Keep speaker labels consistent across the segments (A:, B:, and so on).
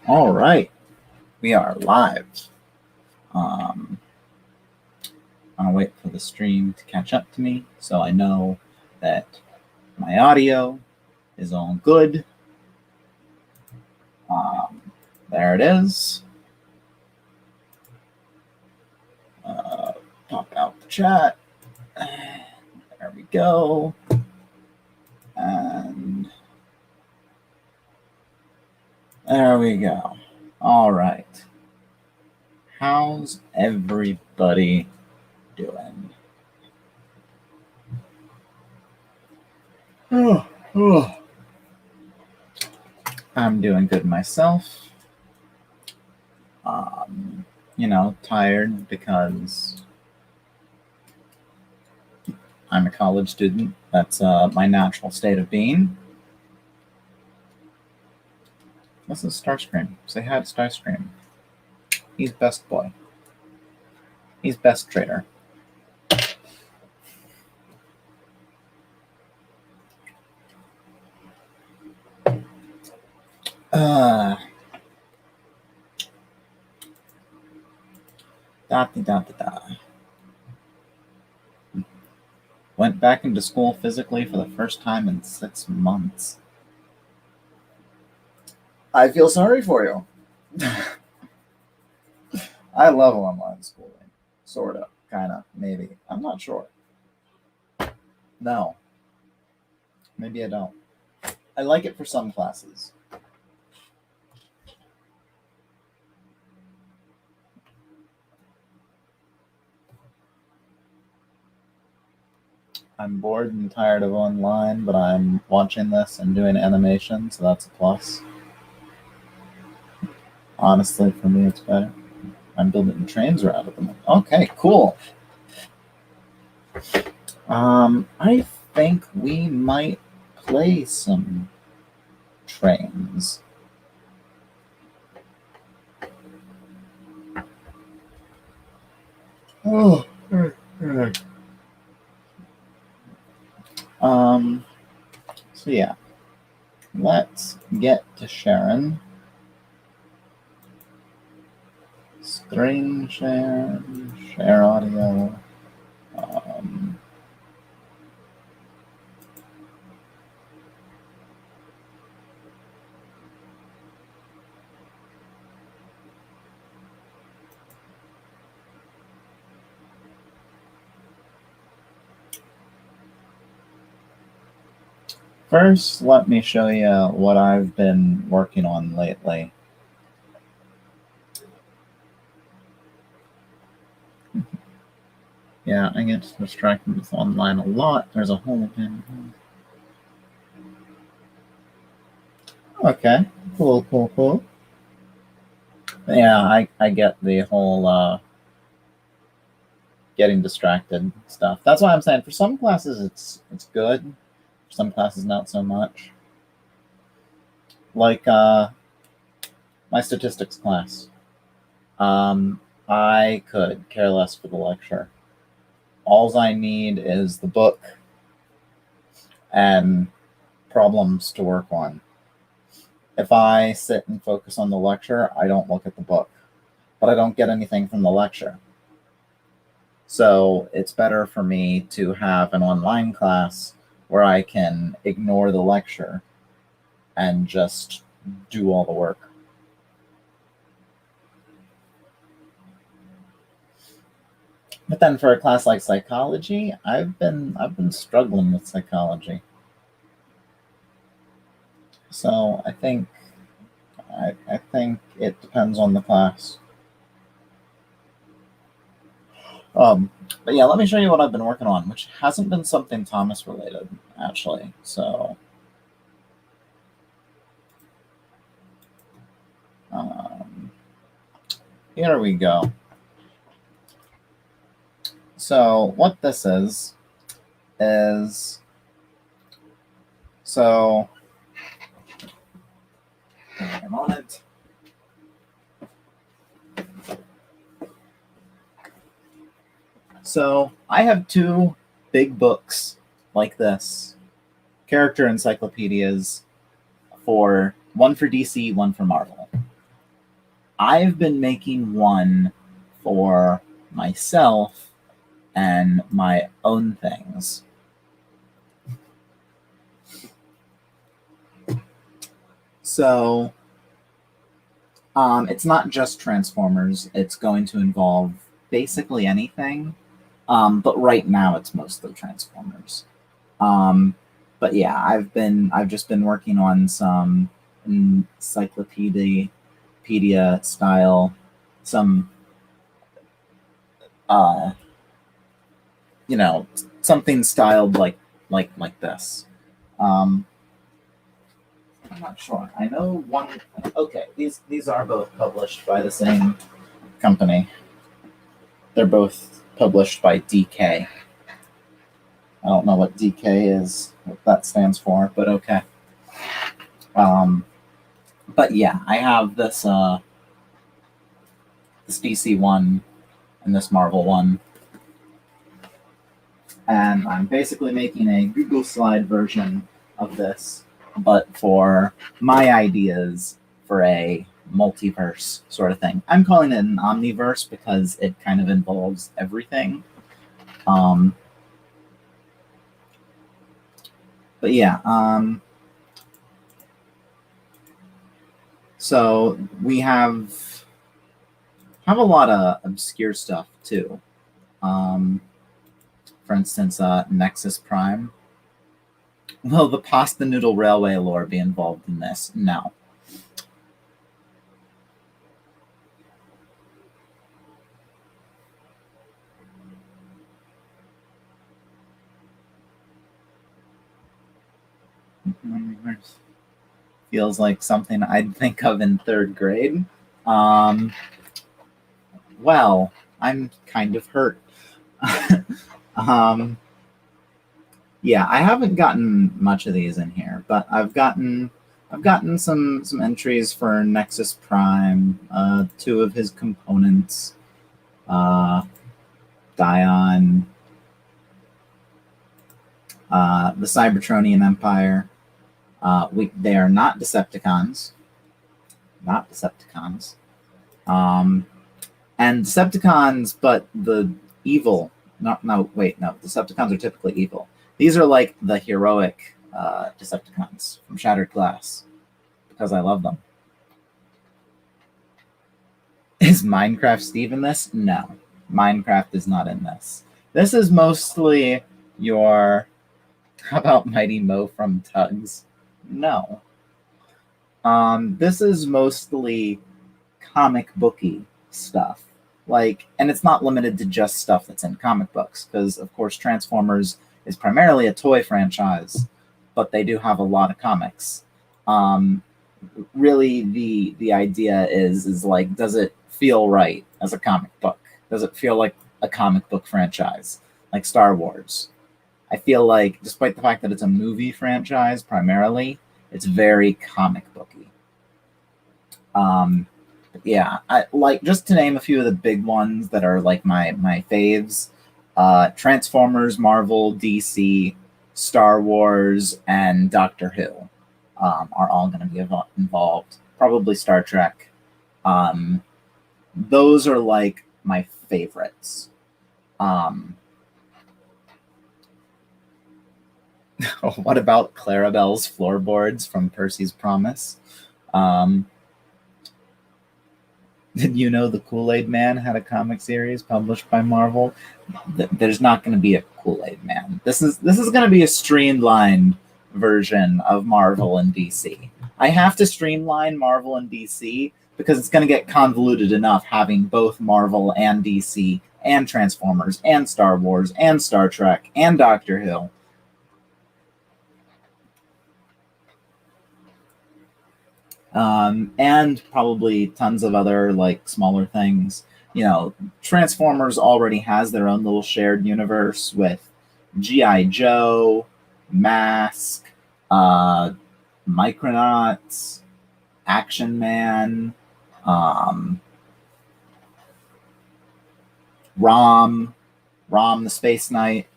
A: All right, we are live. I'll wait for the stream to catch up to me so I know that my audio is all good. There it is. Pop out the chat. There we go. And there we go. All right. How's everybody doing? I'm doing good myself. Tired because I'm a college student. That's my natural state of being. This is Starscream. Say hi to Starscream. He's best boy. He's best trader. Went back into school physically for the first time in 6 months. I feel sorry for you. I love online schooling. Sort of, kind of, maybe. I'm not sure. No. Maybe I don't. I like it for some classes. I'm bored and tired of online, but I'm watching this and doing animation, so that's a plus. Honestly, for me, it's better. I'm building trains around at the moment. Okay, cool. I think we might play some trains. Oh. So yeah, let's get to Sharon. Screen share audio. First, let me show you what I've been working on lately. Yeah, I get distracted with online a lot. There's a whole thing. Okay, cool. Yeah, I get the whole getting distracted stuff. That's why I'm saying for some classes it's good. For some classes not so much. Like my statistics class. I could care less for the lecture. All I need is the book and problems to work on. If I sit and focus on the lecture, I don't look at the book, but I don't get anything from the lecture. So it's better for me to have an online class where I can ignore the lecture and just do all the work. But then for a class like psychology, I've been struggling with psychology. So I think it depends on the class. But yeah, let me show you what I've been working on, which hasn't been something Thomas related, actually. So here we go. So what this is so I'm on it. So I have 2 big books like this, character encyclopedias for One for DC, one for Marvel. I've been making one for myself and my own things. So it's not just Transformers. It's going to involve basically anything. But right now it's mostly Transformers. But yeah, I've just been working on some encyclopedia style, some something styled like this. I'm not sure. I know one. Okay, these are both published by the same company. They're both published by DK. I don't know what DK is, what that stands for, but okay. But yeah, I have this this DC one and this Marvel one, and I'm basically making a Google Slide version of this, but for my ideas for a multiverse sort of thing. I'm calling it an omniverse because it kind of involves everything. But yeah, so we have a lot of obscure stuff too. For instance, Nexus Prime. Will the Pasta Noodle Railway lore be involved in this? No. Feels like something I'd think of in third grade. Well, I'm kind of hurt. Yeah, I haven't gotten much of these in here, but I've gotten some entries for Nexus Prime, 2 of his components, Dion, the Cybertronian Empire. They are not Decepticons. Not Decepticons. And Decepticons, but the evil. No, Decepticons are typically evil. These are like the heroic Decepticons from Shattered Glass, because I love them. Is Minecraft Steve in this? No. Minecraft is not in this. This is mostly your... How about Mighty Mo from Tugs? No. This is mostly comic booky stuff. And it's not limited to just stuff that's in comic books, because of course Transformers is primarily a toy franchise, but they do have a lot of comics. Really, the idea is like, does it feel right as a comic book? Does it feel like a comic book franchise, like Star Wars? I feel like, despite the fact that it's a movie franchise primarily, it's very comic booky. Yeah, just to name a few of the big ones that are like my faves: Transformers, Marvel, DC, Star Wars, and Doctor Who are all going to be involved. Probably Star Trek. Those are like my favorites. What about Clarabelle's floorboards from Percy's Promise? Did you know the Kool-Aid Man had a comic series published by Marvel? There's not going to be a Kool-Aid Man. This is going to be a streamlined version of Marvel and DC. I have to streamline Marvel and DC because it's going to get convoluted enough having both Marvel and DC and Transformers and Star Wars and Star Trek and Doctor Who. And probably tons of other like smaller things. Transformers already has their own little shared universe with G.I. Joe, Mask, Micronauts, Action Man, Rom the Space Knight.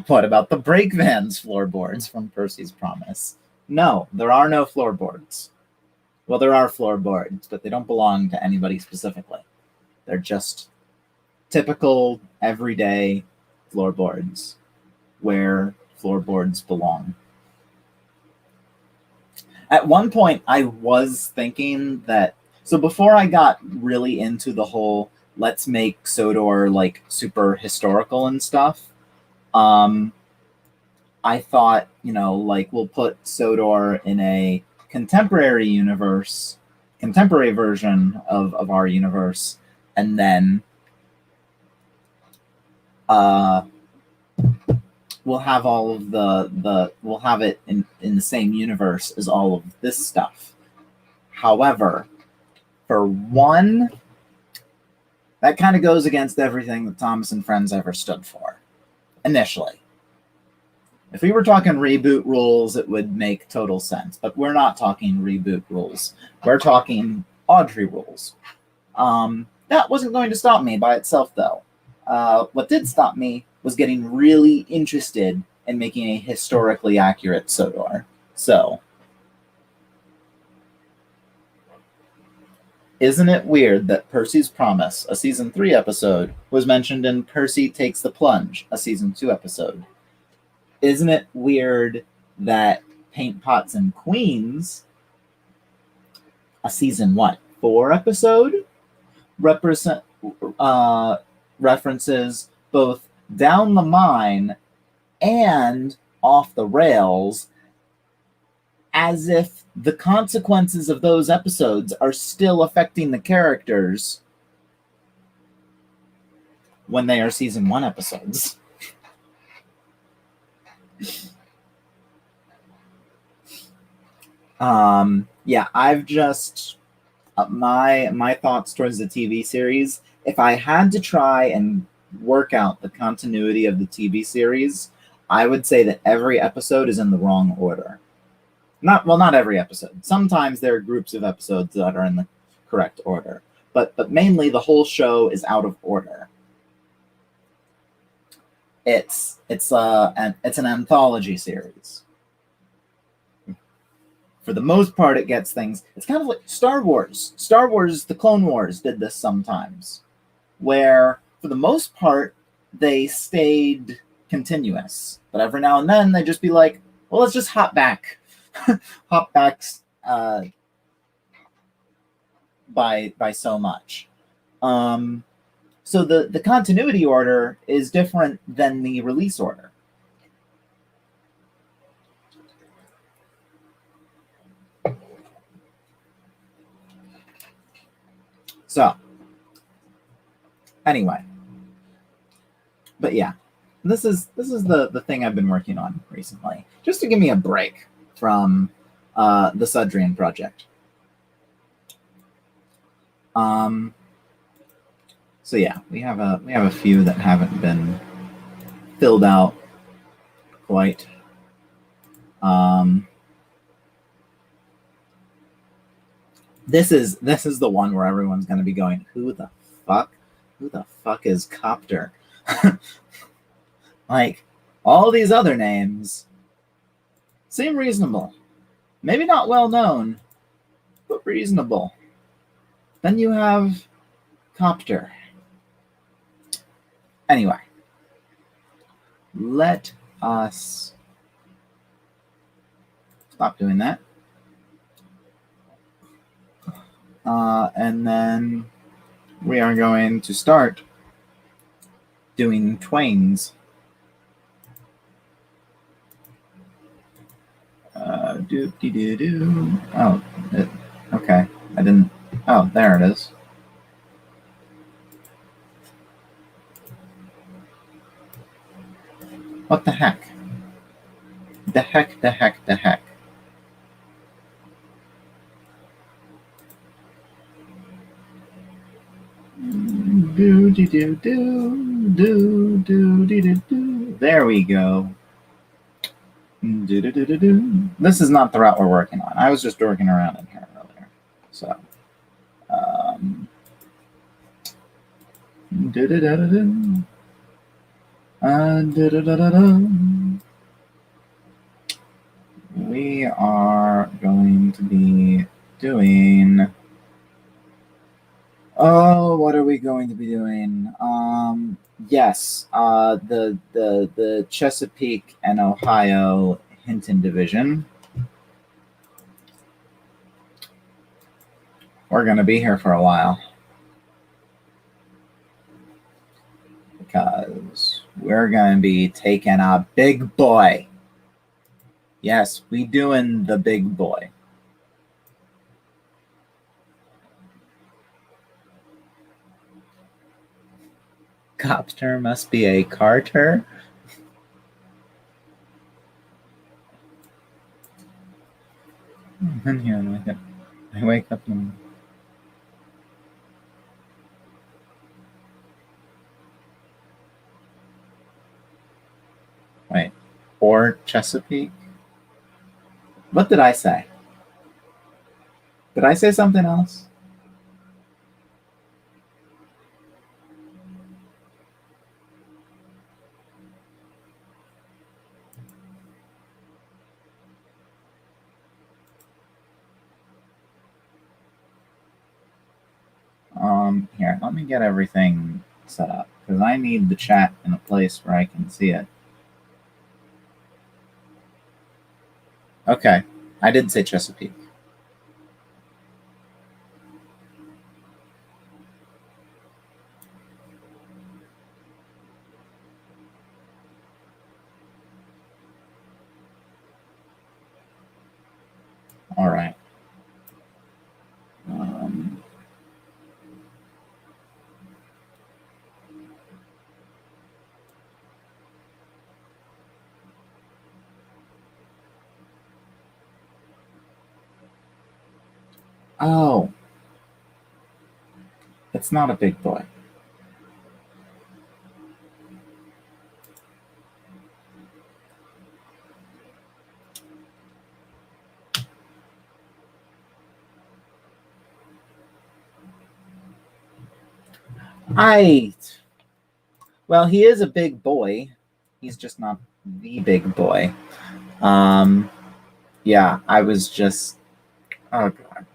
A: What about the brake van's floorboards from Percy's Promise? No, there are no floorboards. Well, there are floorboards, but they don't belong to anybody specifically. They're just typical, everyday floorboards where floorboards belong. At one point, I was thinking that... So before I got really into the whole let's make Sodor like super historical and stuff, I thought, like we'll put Sodor in a contemporary universe, contemporary version of our universe, and then we'll have all of we'll have it in the same universe as all of this stuff. However, for one, that kind of goes against everything that Thomas and Friends ever stood for, initially. If we were talking reboot rules, it would make total sense, but we're not talking reboot rules. We're talking Audrey rules. That wasn't going to stop me by itself, though. What did stop me was getting really interested in making a historically accurate Sodor. So, isn't it weird that Percy's Promise, a Season 3 episode, was mentioned in Percy Takes the Plunge, a Season 2 episode? Isn't it weird that Paint Pots and Queens, a Season 4 episode, references both Down the Mine and Off the Rails, as if the consequences of those episodes are still affecting the characters when they are Season 1 episodes. Yeah, I've just... my thoughts towards the TV series, if I had to try and work out the continuity of the TV series, I would say that every episode is in the wrong order. Not every episode. Sometimes there are groups of episodes that are in the correct order, but mainly the whole show is out of order. It's an anthology series. For the most part, it gets things... It's kind of like Star Wars. Star Wars, the Clone Wars did this sometimes, where, for the most part, they stayed continuous. But every now and then, they just be like, well, let's just hop back. Hop back by so much. So the continuity order is different than the release order. So, anyway, but yeah, this is the thing I've been working on recently, just to give me a break from the Sudrian project. So yeah, we have a few that haven't been filled out quite. This is the one where everyone's going to be going, who the fuck is Copter? Like, all these other names seem reasonable. Maybe not well known, but reasonable. Then you have Copter. Anyway, let us stop doing that. And then we are going to start doing Twains. Do. Oh, okay. I didn't. Oh, there it is. What the heck? The heck. Do. There we go. Do. This is not the route we're working on. I was just working around in here earlier. So, We are going to be doing. Oh, what are we going to be doing? Yes, the Chesapeake and Ohio Hinton Division. We're going to be here for a while because we're going to be taking a big boy. Yes, we doing the big boy. Copter must be a Carter. And here I wake up and wait, or Chesapeake. What did I say? Did I say something else? Here, let me get everything set up because I need the chat in a place where I can see it. Okay, I did say Chesapeake. All right. Oh, it's not a big boy. Well, he is a big boy. He's just not the big boy. Yeah, I was just. Oh god.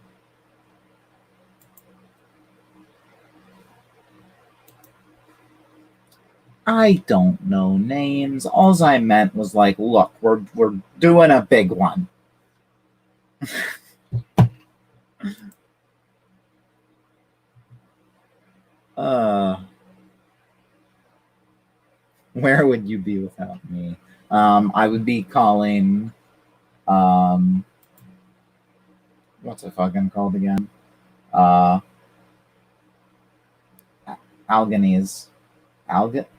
A: I don't know names. All I meant was like, look, we're doing a big one. Where would you be without me? I would be calling. What's it fucking called again? Alganese. Alganese?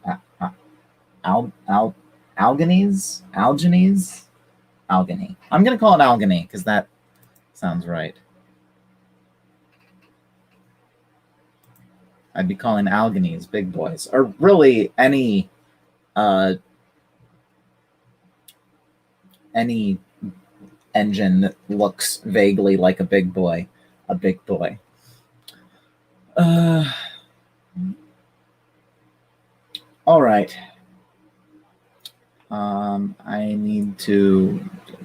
A: Algany. I'm gonna call it Algany because that sounds right. I'd be calling Alganese big boys, or really any engine that looks vaguely like a big boy. A big boy. All right. I need to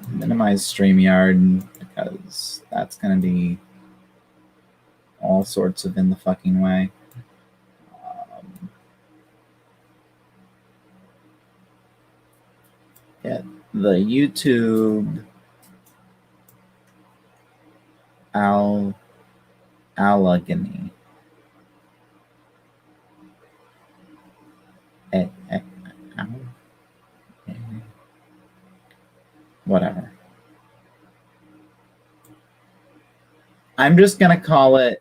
A: minimize StreamYard because that's going to be all sorts of in the fucking way. Get the YouTube Allegheny. Whatever. I'm just going to call it.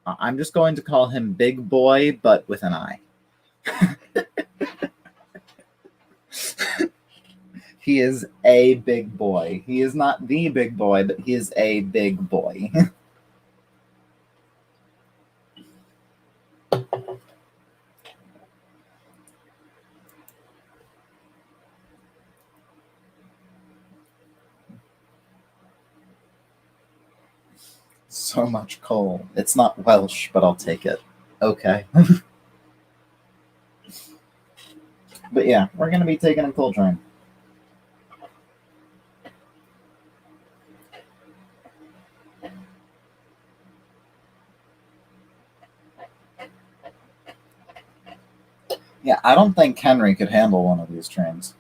A: I'm just going to call him Big Boy, but with an I. He is a big boy. He is not the big boy, but he is a big boy. So much coal. It's not Welsh, but I'll take it. Okay. But yeah, we're going to be taking a coal train. Yeah, I don't think Henry could handle one of these trains.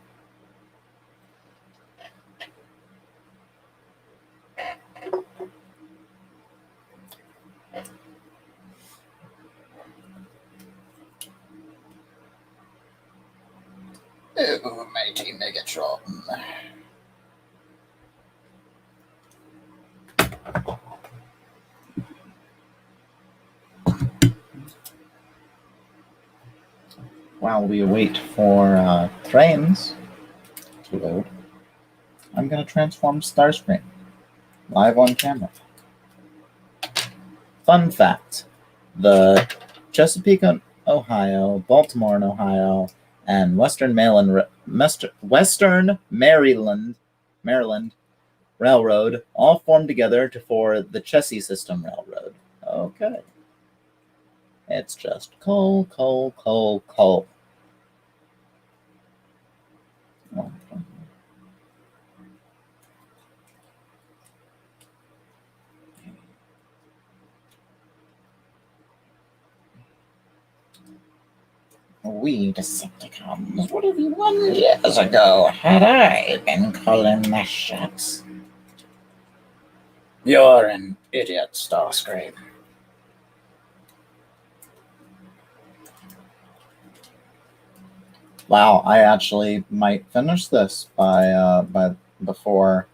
A: Oh, mighty Megatron. While we wait for trains to load, I'm going to transform Starscream live on camera. Fun fact, the Chesapeake, Ohio, Baltimore, Ohio, and Western Maryland Railroad all formed together for the Chessie System Railroad. Okay. It's just coal, coal, coal, coal. We Decepticons would have won years ago had I been calling the shots. You're an idiot, Starscream. Wow, I actually might finish this by before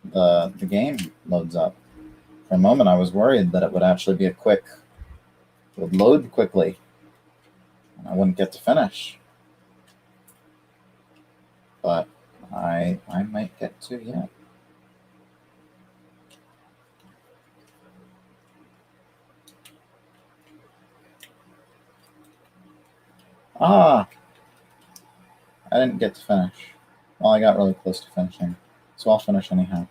A: the game loads up. For a moment, I was worried that it would actually be it would load quickly, and I wouldn't get to finish. But I might get to yet. I didn't get to finish. Well, I got really close to finishing, so I'll finish anyhow.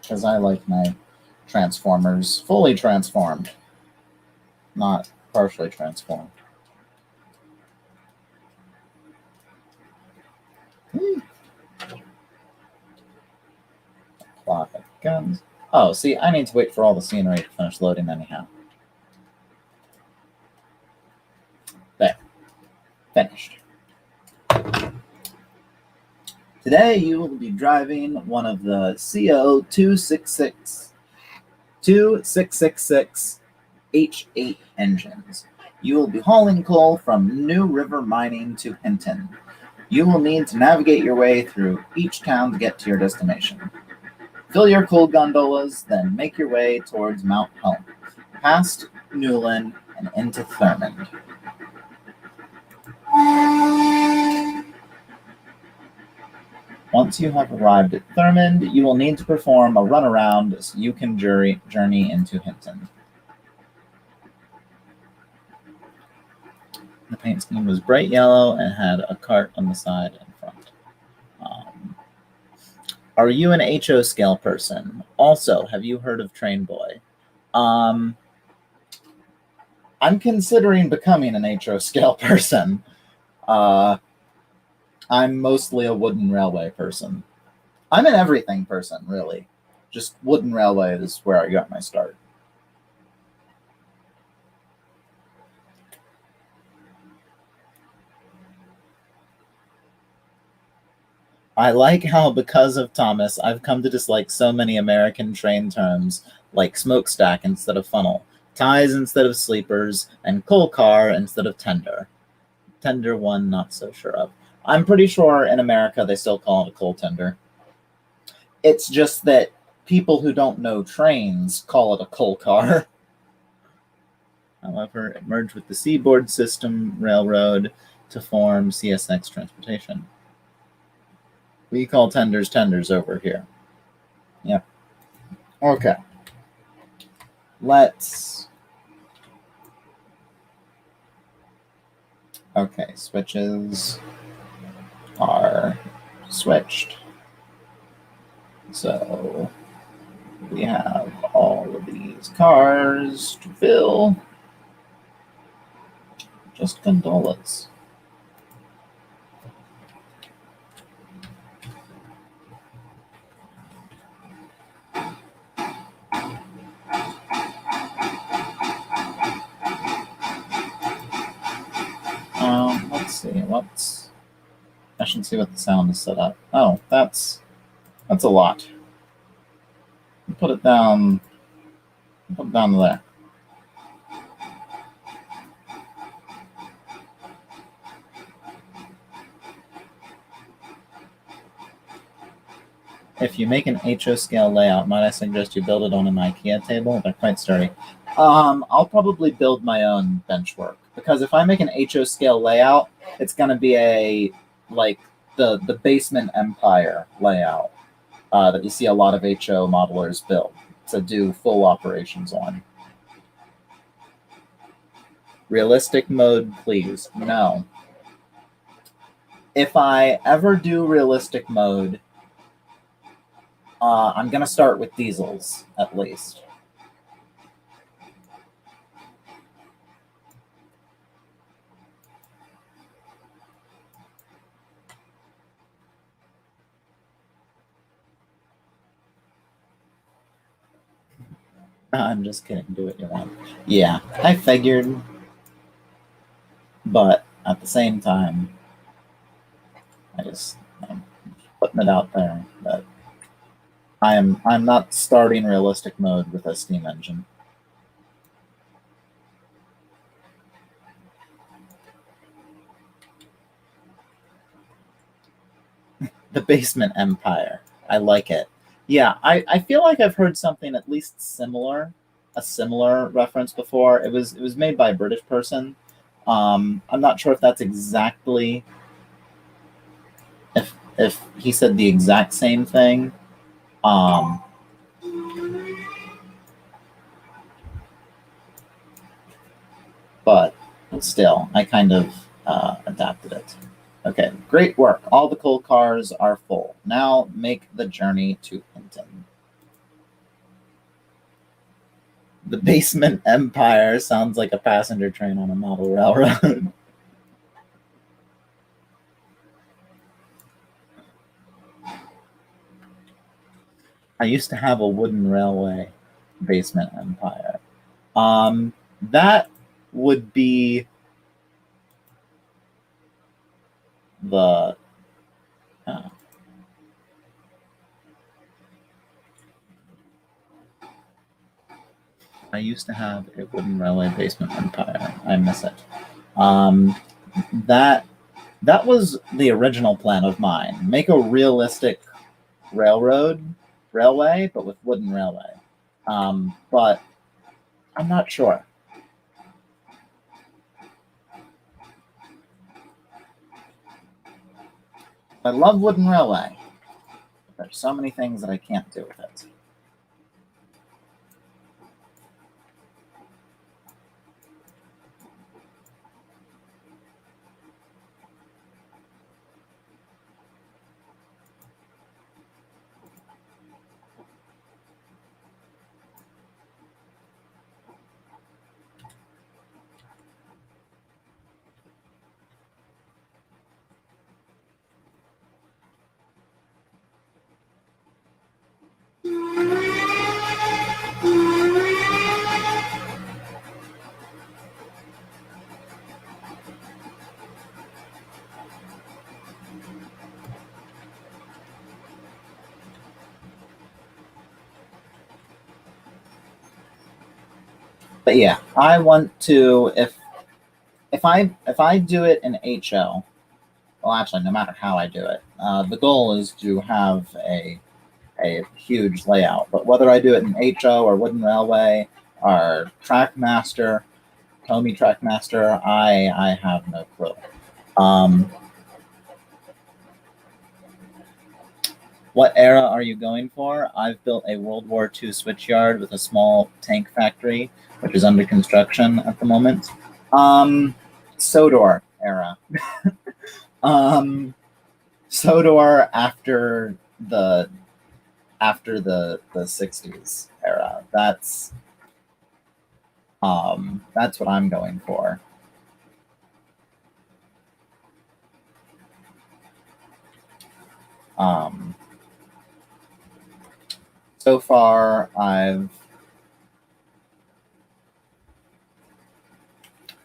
A: Because I like my Transformers fully transformed, not partially transformed. Clock of guns. Oh, see, I need to wait for all the scenery to finish loading anyhow. There. Finished. Today you will be driving one of the CO 2666 H8 engines. You will be hauling coal from New River Mining to Hinton. You will need to navigate your way through each town to get to your destination. Fill your coal gondolas, then make your way towards Mount Home, past Newland and into Thurmond. Once you have arrived at Thurmond, you will need to perform a runaround so you can journey into Hinton. The paint scheme was bright yellow and had a cart on the side and front. Are you an HO scale person? Also, have you heard of Train Boy? I'm considering becoming an HO scale person. I'm mostly a wooden railway person. I'm an everything person, really. Just wooden railway is where I got my start. I like how, because of Thomas, I've come to dislike so many American train terms like smokestack instead of funnel, ties instead of sleepers, and coal car instead of tender. Tender one, not so sure of. I'm pretty sure in America they still call it a coal tender. It's just that people who don't know trains call it a coal car. However, it merged with the Seaboard System Railroad to form CSX Transportation. We call tenders over here. Yep. Okay. Okay, switches are switched. So we have all of these cars to fill. Just gondolas. Let's see. I should see what the sound is set up. Oh, that's a lot. Put it down. Put it down there. If you make an HO scale layout, might I suggest you build it on an IKEA table? They're quite sturdy. I'll probably build my own benchwork, because if I make an HO scale layout, it's going to be like the basement empire layout that you see a lot of HO modelers build to do full operations on. Realistic mode, please. No. If I ever do realistic mode, I'm going to start with diesels, at least. I'm just kidding. Do what you want. Yeah, I figured. But at the same time, I'm putting it out there that I'm not starting realistic mode with a steam engine. The basement empire. I like it. Yeah, I feel like I've heard something at least similar, a similar reference before. It was made by a British person. I'm not sure if that's exactly if he said the exact same thing. But still, I kind of adapted it. Okay, great work. All the coal cars are full. Now make the journey to Hinton. The basement empire sounds like a passenger train on a model railroad. I used to have a wooden railway basement empire. That would be the I used to have a wooden railway basement empire. I miss it. That was the original plan of mine. Make a realistic railway, but with wooden railway. But I'm not sure. I love wooden railway, but there's so many things that I can't do with it. But yeah, I want to if I do it in HO, well, actually, no matter how I do it, the goal is to have a huge layout. But whether I do it in HO or wooden railway or Trackmaster, Homey Trackmaster, I have no clue. What era are you going for? I've built a World War II switchyard with a small tank factory, which is under construction at the moment. Sodor era. Sodor after the after the 60s era. That's what I'm going for. So far,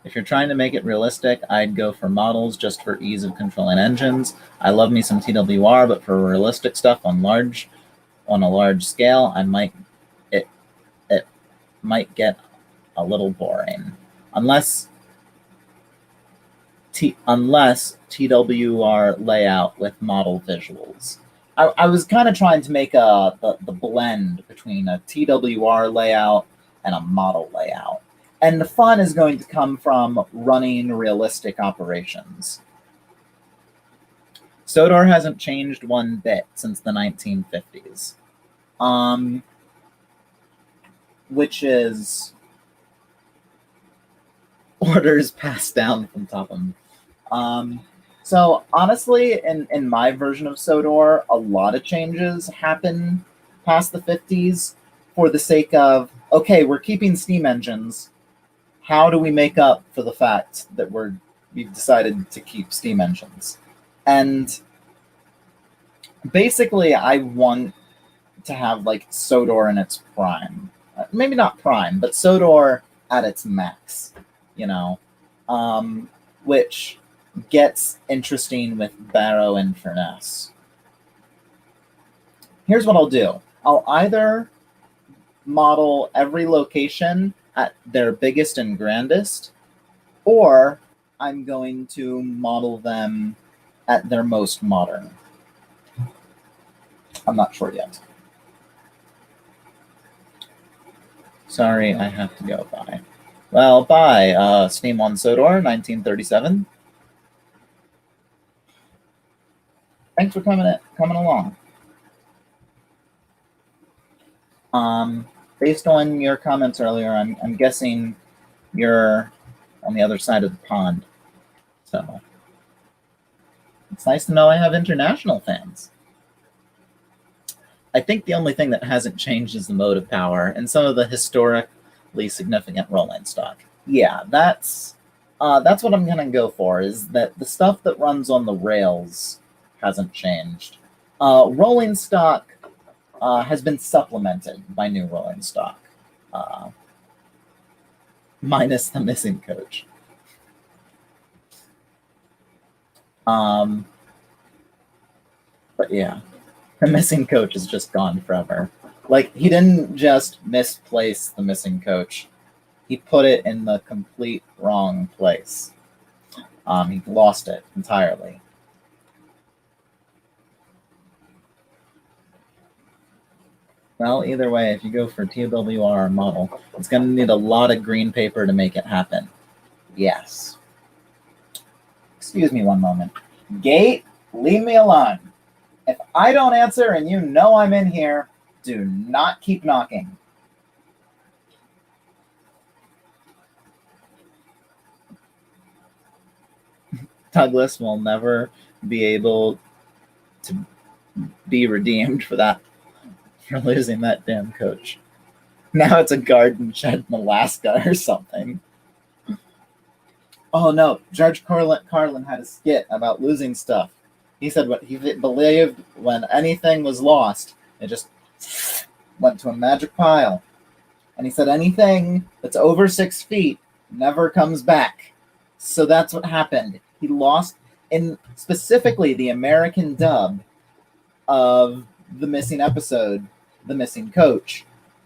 A: if you're trying to make it realistic, I'd go for models just for ease of controlling engines. I love me some TWR, but for realistic stuff on a large scale, it might get a little boring, unless TWR layout with model visuals. I was kind of trying to make the blend between a TWR layout and a model layout. And the fun is going to come from running realistic operations. Sodor hasn't changed one bit since the 1950s, which is orders passed down from top of them. So honestly, in my version of Sodor, a lot of changes happen past the 50s for the sake of, okay, we're keeping steam engines. How do we make up for the fact that we've decided to keep steam engines? And basically, I want to have like Sodor in its prime. Maybe not prime, but Sodor at its max, which gets interesting with Barrow and Furness. Here's what I'll do. I'll either model every location at their biggest and grandest, or I'm going to model them at their most modern. I'm not sure yet. Sorry, I have to go. Bye. Well, bye. Steam 1 Sodor, 1937. Thanks for coming along. Based on your comments earlier, I'm guessing you're on the other side of the pond. So it's nice to know I have international fans. I think the only thing that hasn't changed is the motive power and some of the historically significant rolling stock. Yeah, that's what I'm gonna go for, is that the stuff that runs on the rails hasn't changed. Rolling stock has been supplemented by new rolling stock, minus the missing coach. But yeah, the missing coach is just gone forever. Like, he didn't just misplace the missing coach. He put it in the complete wrong place. He lost it entirely. Well, either way, if you go for TWR model, it's going to need a lot of green paper to make it happen. Yes. Excuse me one moment. Gate, leave me alone. If I don't answer and you know I'm in here, do not keep knocking. Douglas will never be able to be redeemed for losing that damn coach. Now it's a garden shed in Alaska or something. Oh no, George Carlin had a skit about losing stuff. He said what he believed when anything was lost, it just went to a magic pile. And he said anything that's over 6 feet never comes back. So that's what happened. He lost, in specifically the American dub of the missing episode, The Missing Coach.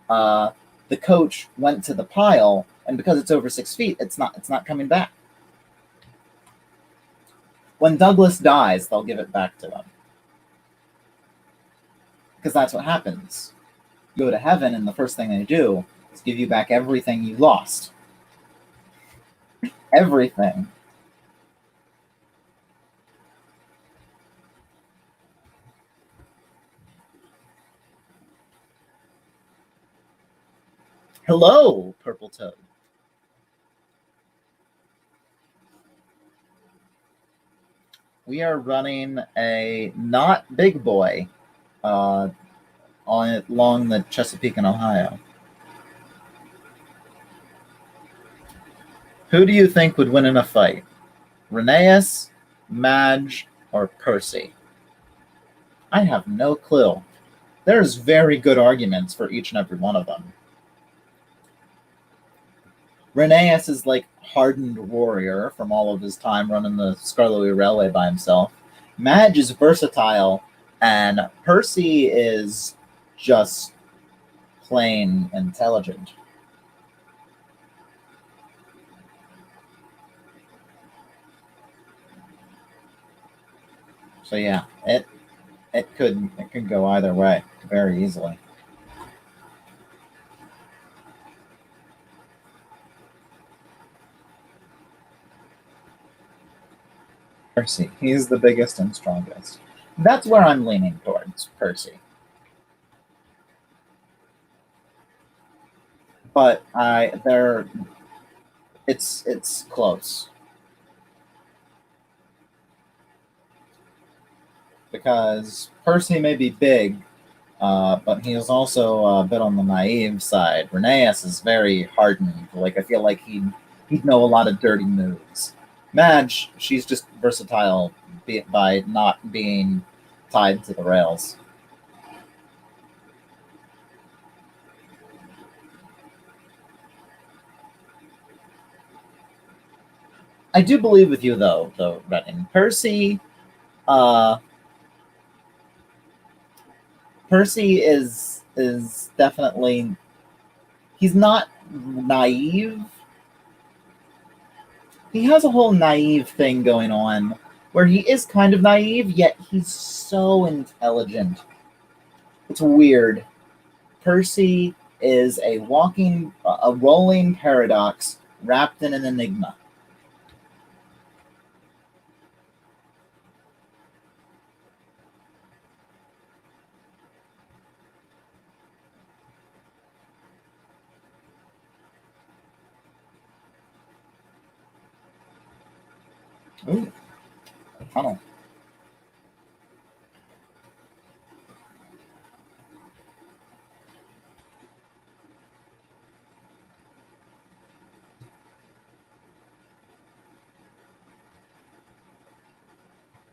A: The coach went to the pile, and because it's over 6 feet, it's not coming back. When Douglas dies, they'll give it back to him. Because that's what happens. You go to heaven, and the first thing they do is give you back everything you lost. Everything. Hello, Purple Toad. We are running a not big boy along the Chesapeake and Ohio. Who do you think would win in a fight? Rheneas, Madge, or Percy? I have no clue. There's very good arguments for each and every one of them. Rheneas is like hardened warrior from all of his time running the Skarloey Railway by himself. Madge is versatile, and Percy is just plain intelligent. So yeah, it could go either way very easily. Percy, he's the biggest and strongest. That's where I'm leaning towards, Percy. But it's close. Because Percy may be big, but he is also a bit on the naive side. Rheneas is very hardened. Like, I feel like he'd know a lot of dirty moves. Madge, she's just versatile by not being tied to the rails. I do believe with you though, Retin. Percy is definitely, he's not naive. He has a whole naive thing going on where he is kind of naive, yet he's so intelligent. It's weird. Percy is a rolling paradox wrapped in an enigma. Ooh, a tunnel.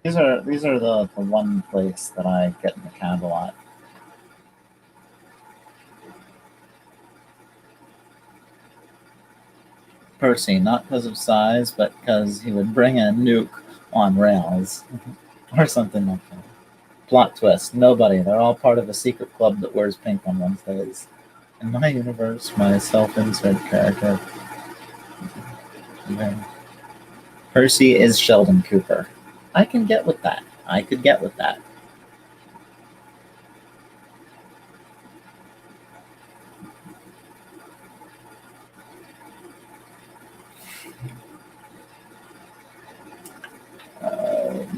A: These are the one place that I get in the cab a lot. Percy, not because of size, but because he would bring a nuke on rails or something like that. Plot twist, nobody. They're all part of a secret club that wears pink on Wednesdays. In my universe, my self-insert character. Okay. Percy is Sheldon Cooper. I can get with that. I could get with that.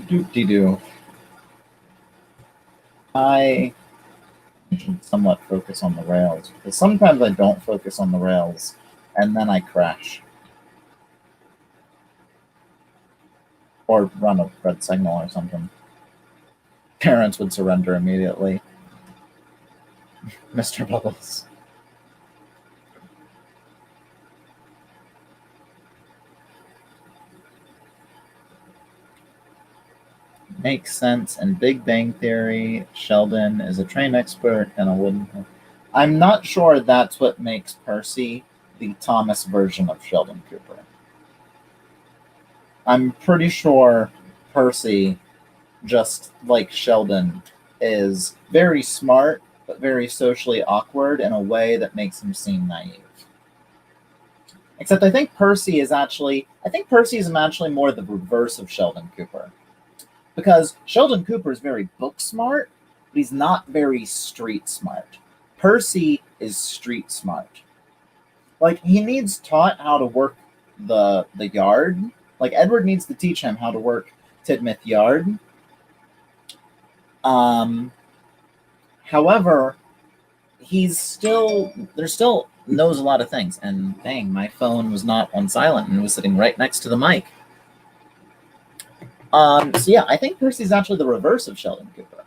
A: Doop-de-doo. I should somewhat focus on the rails, because sometimes I don't focus on the rails, and then I crash. Or run a red signal or something. Parents would surrender immediately. Mr. Bubbles. Makes sense. In Big Bang Theory, Sheldon is a train expert and a wooden... I'm not sure that's what makes Percy the Thomas version of Sheldon Cooper. I'm pretty sure Percy, just like Sheldon, is very smart, but very socially awkward in a way that makes him seem naive. Except I think Percy is actually more the reverse of Sheldon Cooper. Because Sheldon Cooper is very book smart, but he's not very street smart. Percy is street smart. Like, he needs taught how to work the yard. Like, Edward needs to teach him how to work Tidmouth Yard. However, there still knows a lot of things. And dang, my phone was not on silent and was sitting right next to the mic. So yeah, I think Percy's actually the reverse of Sheldon Cooper.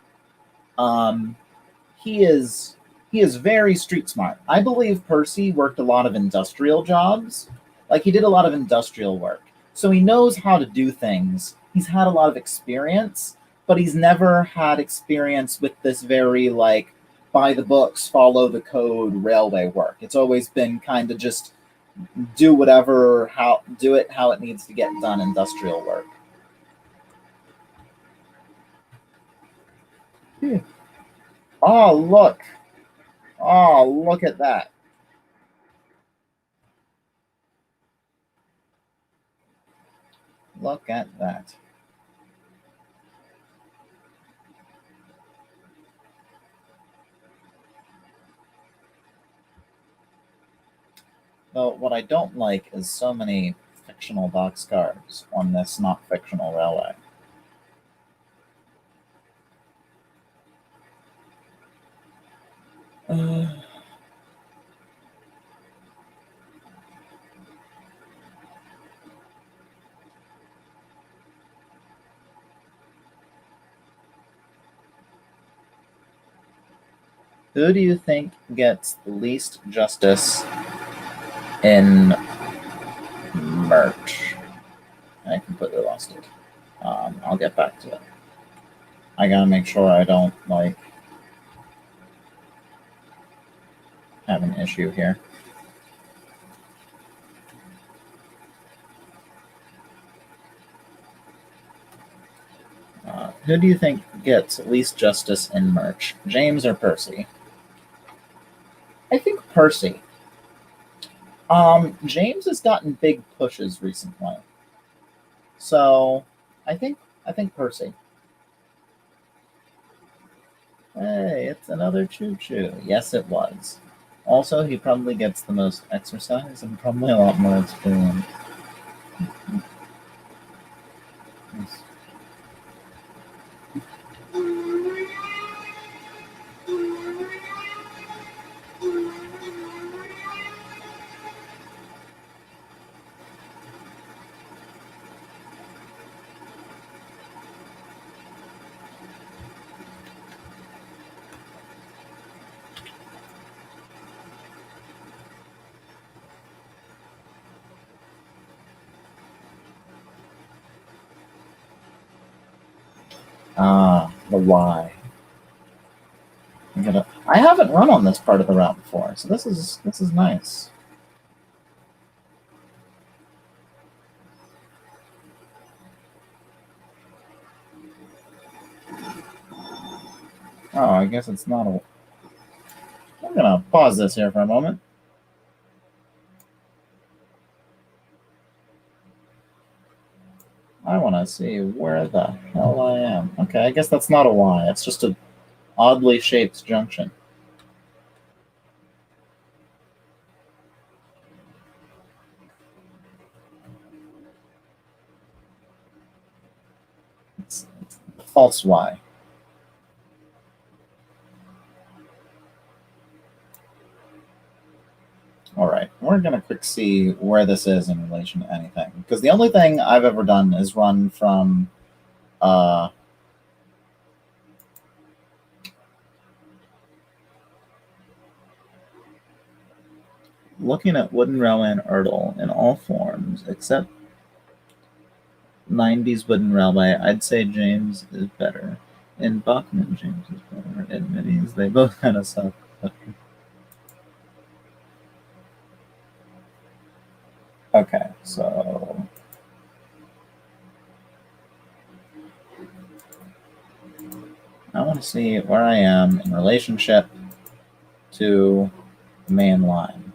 A: he is very street smart. I believe Percy worked a lot of industrial jobs. Like he did a lot of industrial work. So he knows how to do things. He's had a lot of experience, but he's never had experience with this very like by the books, follow the code railway work. It's always been kind of just do it how it needs to get done industrial work. Oh, look. Oh, look at that. Look at that. Though what I don't like is so many fictional boxcars on this not fictional railway. Who do you think gets the least justice in merch? I completely lost it. I'll get back to it. I gotta make sure I don't like have an issue here. Who do you think gets least justice in merch, James or Percy? I think Percy. James has gotten big pushes recently, so I think Percy. Hey, it's another choo-choo. Yes, it was. Also, he probably gets the most exercise and probably a lot more experience. The Y. I haven't run on this part of the route before, so this is nice. Oh, I guess it's not a... I'm gonna pause this here for a moment. I want to see where the hell I am. Okay, I guess that's not a Y. It's just a oddly shaped junction. It's a false Y. All right, we're gonna quick see where this is in relation to anything, because the only thing I've ever done is run from looking at Wooden Railway and Erdl in all forms, except 90s Wooden Railway, I'd say James is better. In Bachman, James is better. In Minis, they both kind of suck. Okay, so I want to see where I am in relationship to the main line.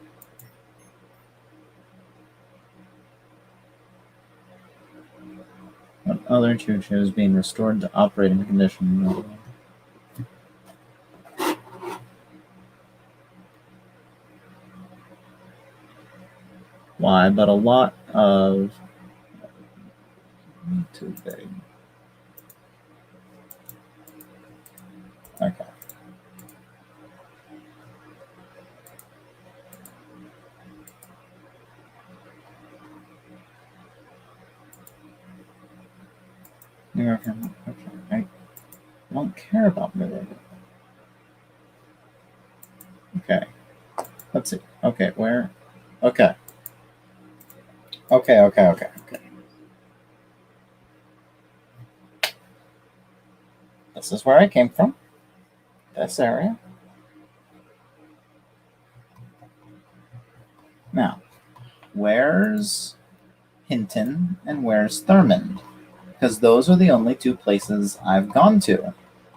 A: What other choo-choo is being restored to operating condition? Why? But a lot of too big. Okay. I don't care about New York. Let's see. Okay, where? Okay. Okay. This is where I came from. This area. Now, where's Hinton and where's Thurmond? Because those are the only two places I've gone to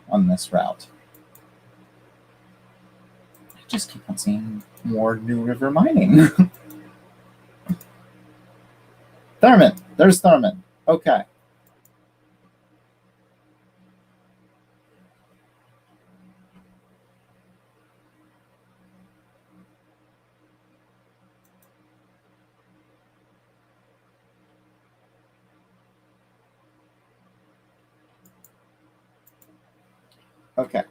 A: on this route. I just keep on seeing more New River mining. Thurmond! There's Thurmond. Okay. Okay.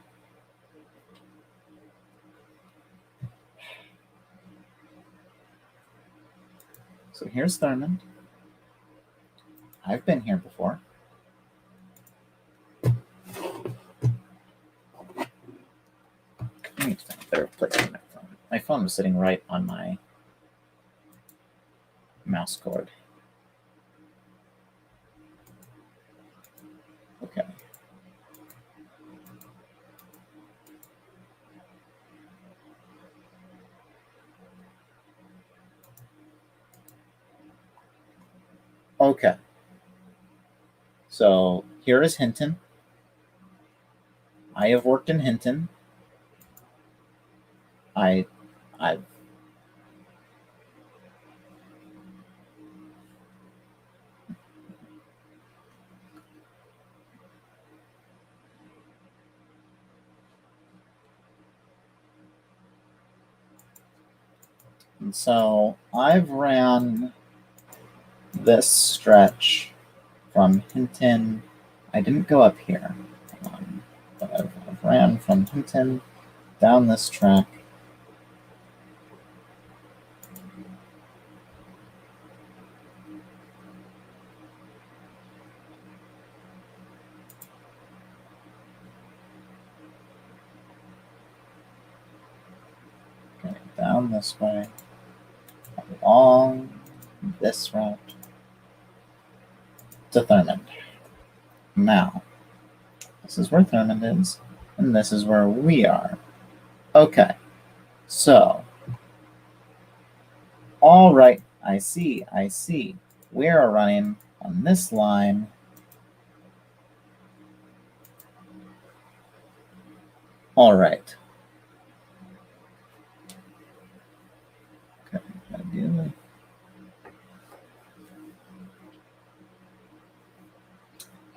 A: So here's Thurmond. I've been here before. I need to find a better place for my phone. My phone was sitting right on my mouse cord. Okay. Okay. So here is Hinton. I have worked in Hinton. I've and so I've ran this stretch from Hinton. I didn't go up here, but I've ran from Hinton down this track. Okay, down this way, along this route to Thurmond. Now, this is where Thurmond is, and this is where we are. Okay, so, all right, I see. We are running on this line. All right. Okay, ideally.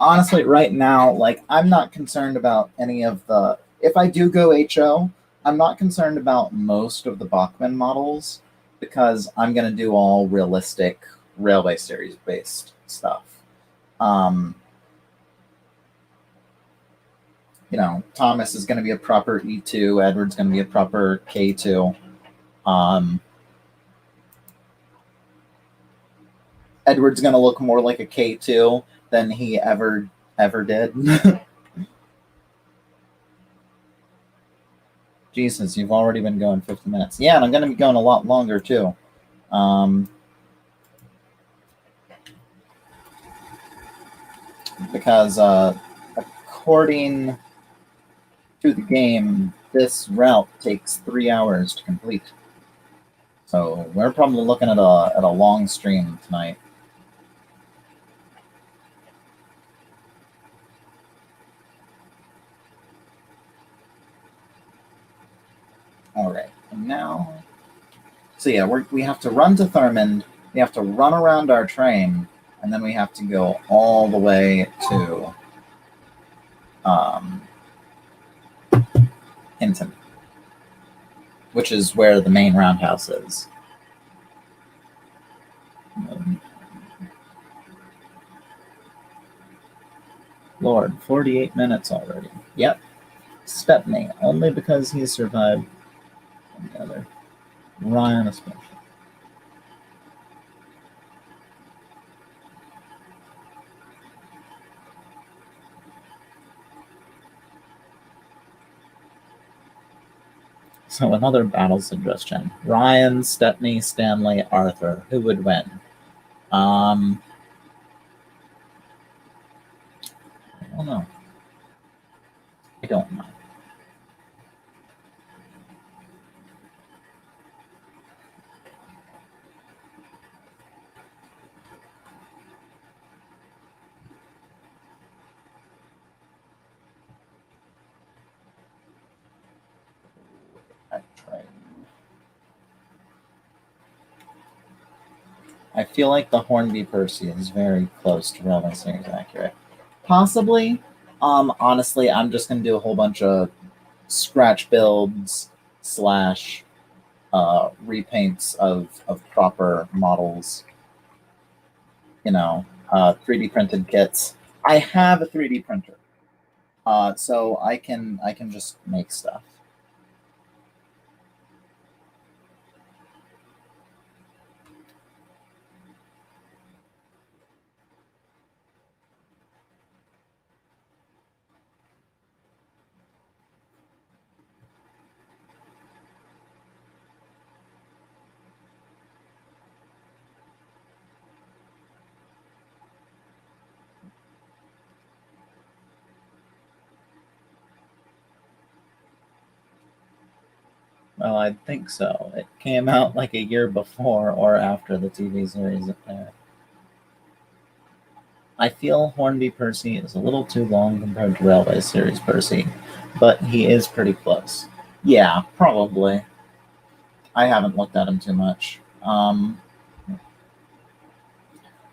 A: Honestly, right now, like, I'm not concerned about any of the. If I do go HO, I'm not concerned about most of the Bachmann models because I'm going to do all realistic Railway Series based stuff. You know, Thomas is going to be a proper E2, Edward's going to be a proper K2. Edward's going to look more like a K2 than he ever did. Jesus, you've already been going 50 minutes. Yeah, and I'm going to be going a lot longer too. Because according to the game, this route takes 3 hours to complete. So we're probably looking at a long stream tonight. All right, and now, so yeah, we have to run to Thurmond. We have to run around our train, and then we have to go all the way to Hinton, which is where the main roundhouse is. Lord, 48 minutes already. Yep. Stepney, only because he survived the other. Ryan especially. So another battle suggestion. Ryan, Stepney, Stanley, Arthur. Who would win? I don't know. I don't know. I feel like the Hornby Percy is very close to Railway Series accurate. Possibly. Honestly, I'm just gonna do a whole bunch of scratch builds slash repaints of proper models. 3D printed kits. I have a 3D printer, so I can just make stuff. Well, I think so. It came out like a year before or after the TV series aired. I feel Hornby Percy is a little too long compared to Railway Series Percy, but he is pretty close. Yeah, probably. I haven't looked at him too much. I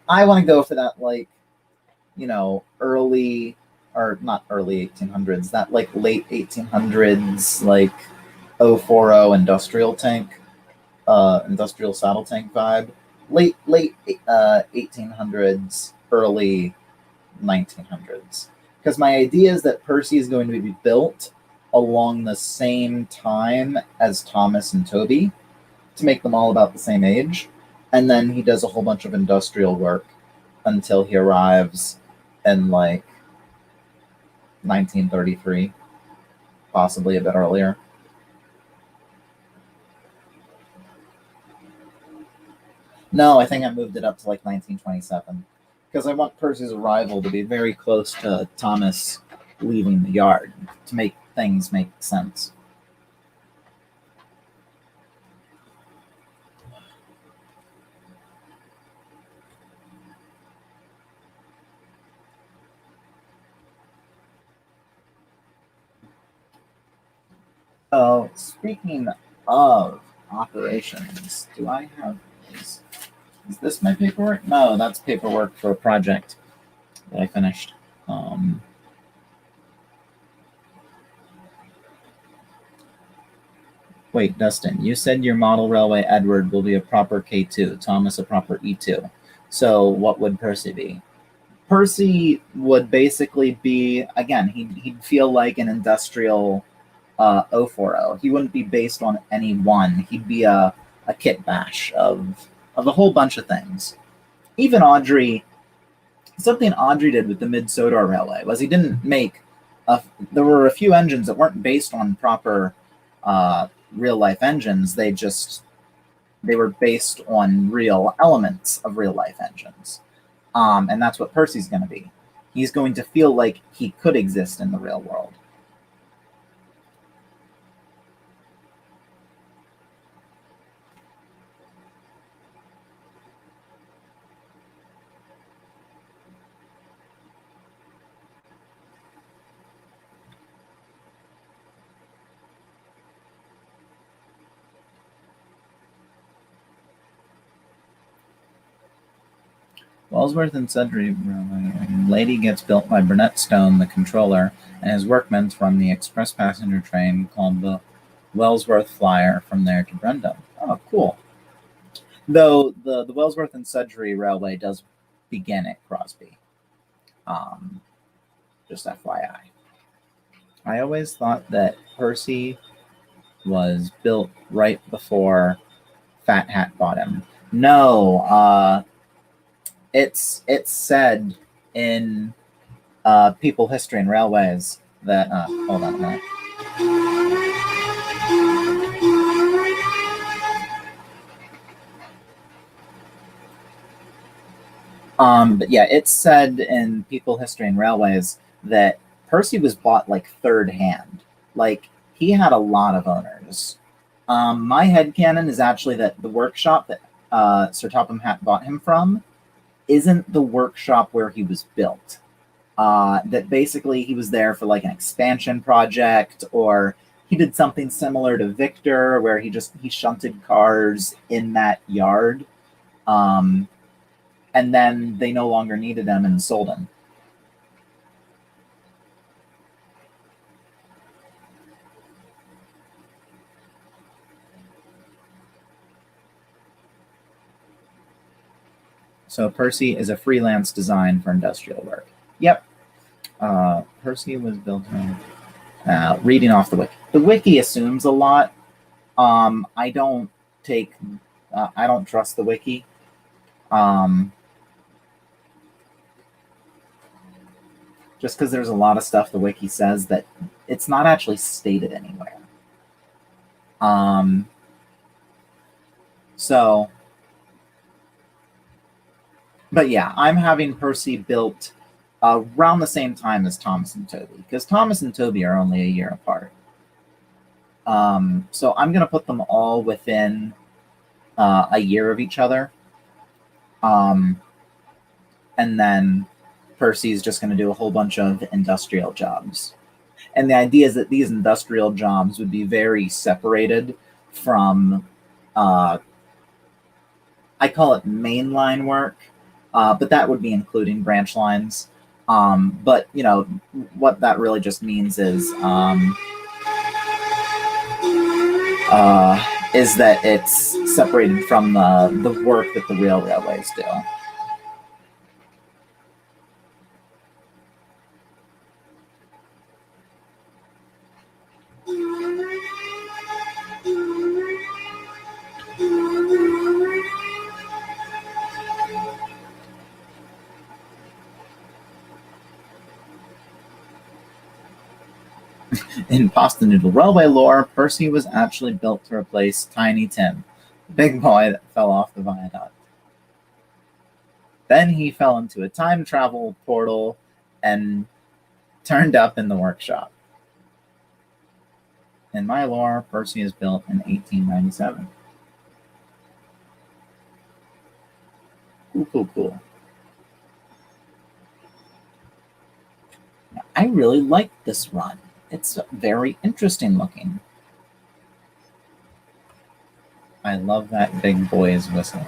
A: want to go for that, early, or not early 1800s, that late 1800s, 040 industrial tank, industrial saddle tank vibe. Late 1800s, early 1900s. Because my idea is that Percy is going to be built along the same time as Thomas and Toby to make them all about the same age. And then he does a whole bunch of industrial work until he arrives in 1933, possibly a bit earlier. No, I think I moved it up to 1927 because I want Percy's arrival to be very close to Thomas leaving the yard to make things make sense. Oh, speaking of operations, do I have is this my paperwork? No, that's paperwork for a project that I finished. Wait, Dustin, you said your model railway Edward will be a proper K2, Thomas a proper E2. So what would Percy be? Percy would basically be, again, he'd feel like an industrial 040. He wouldn't be based on any one. He'd be a kit bash of a whole bunch of things. Even something Audrey did with the Mid Sodor Railway was he didn't make there were a few engines that weren't based on proper real life engines. They were based on real elements of real life engines. And that's what Percy's going to be. He's going to feel like he could exist in the real world. Wellsworth and Sudbury Lady gets built by Burnett Stone, the controller, and his workmen run the express passenger train called the Wellsworth Flyer from there to Brendam. Oh, cool. Though the Wellsworth and Sudbury Railway does begin at Crosby. Just FYI. I always thought that Percy was built right before Fat Hat bought him. No, it's said in People, History, and Railways that hold on a minute. But yeah, it's said in People, History, and Railways that Percy was bought like third hand. Like, he had a lot of owners. My headcanon is actually that the workshop that Sir Topham Hatt bought him from isn't the workshop where he was built. That basically he was there for like an expansion project, or he did something similar to Victor, where he shunted cars in that yard. Um, and then they no longer needed him and sold him. So Percy is a freelance design for industrial work. Yep. Percy was built on reading off the wiki. The wiki assumes a lot. I don't trust the wiki. Just because there's a lot of stuff the wiki says that it's not actually stated anywhere. But yeah, I'm having Percy built around the same time as Thomas and Toby, because Thomas and Toby are only a year apart. So I'm going to put them all within a year of each other. And then Percy's just going to do a whole bunch of industrial jobs. And the idea is that these industrial jobs would be very separated from, I call it mainline work, but that would be including branch lines. But, you know, what that really just means is that it's separated from the work that the real railways do. In Pasta Noodle Railway lore, Percy was actually built to replace Tiny Tim, the big boy that fell off the viaduct. Then he fell into a time travel portal and turned up in the workshop. In my lore, Percy is built in 1897. Cool. I really like this run. It's very interesting looking. I love that big boy's whistle.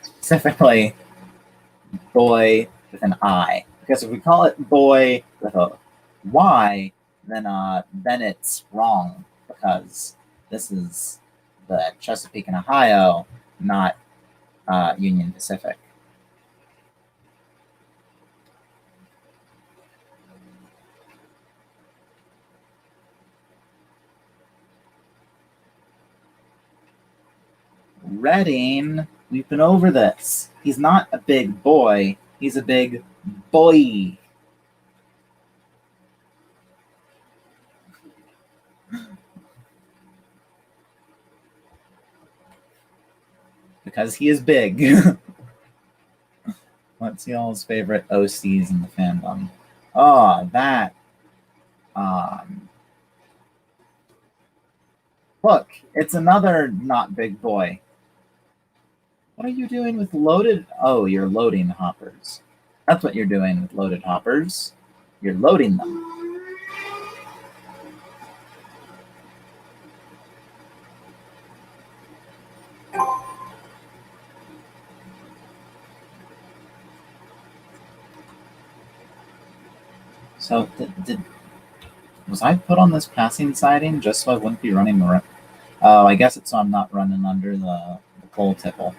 A: Specifically, boy with an I. Because if we call it boy with a Y, then it's wrong, because this is the Chesapeake and Ohio, not Union Pacific. Reading, we've been over this. He's not a big boy, he's a big boy. Because he is big. What's y'all's favorite OCs in the fandom? Oh, that. Look, it's another not big boy. What are you doing with loaded? Oh, you're loading hoppers. That's what you're doing with loaded hoppers. You're loading them. So, was I put on this passing siding just so I wouldn't be running around? Oh, I guess it's so I'm not running under the coal tipple.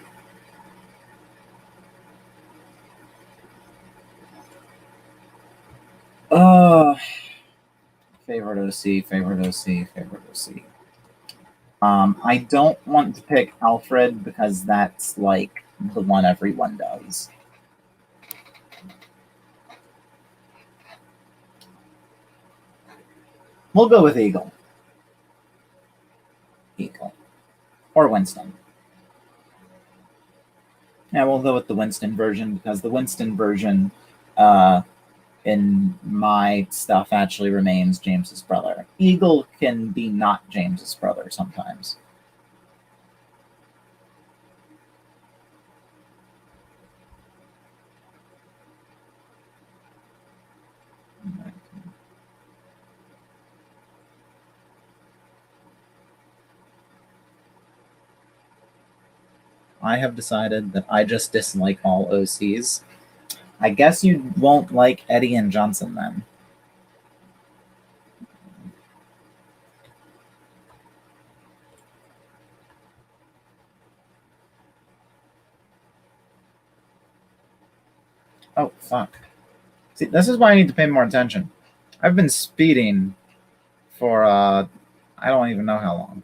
A: Favorite OC. I don't want to pick Alfred because that's like the one everyone does. We'll go with Eagle. Or Winston. Yeah, we'll go with the Winston version because the Winston version uh, in my stuff actually remains James's brother. Eagle can be not James's brother sometimes. I have decided that I just dislike all OCs. I guess you won't like Eddie and Johnson then. Oh, fuck. See, this is why I need to pay more attention. I've been speeding for, I don't even know how long.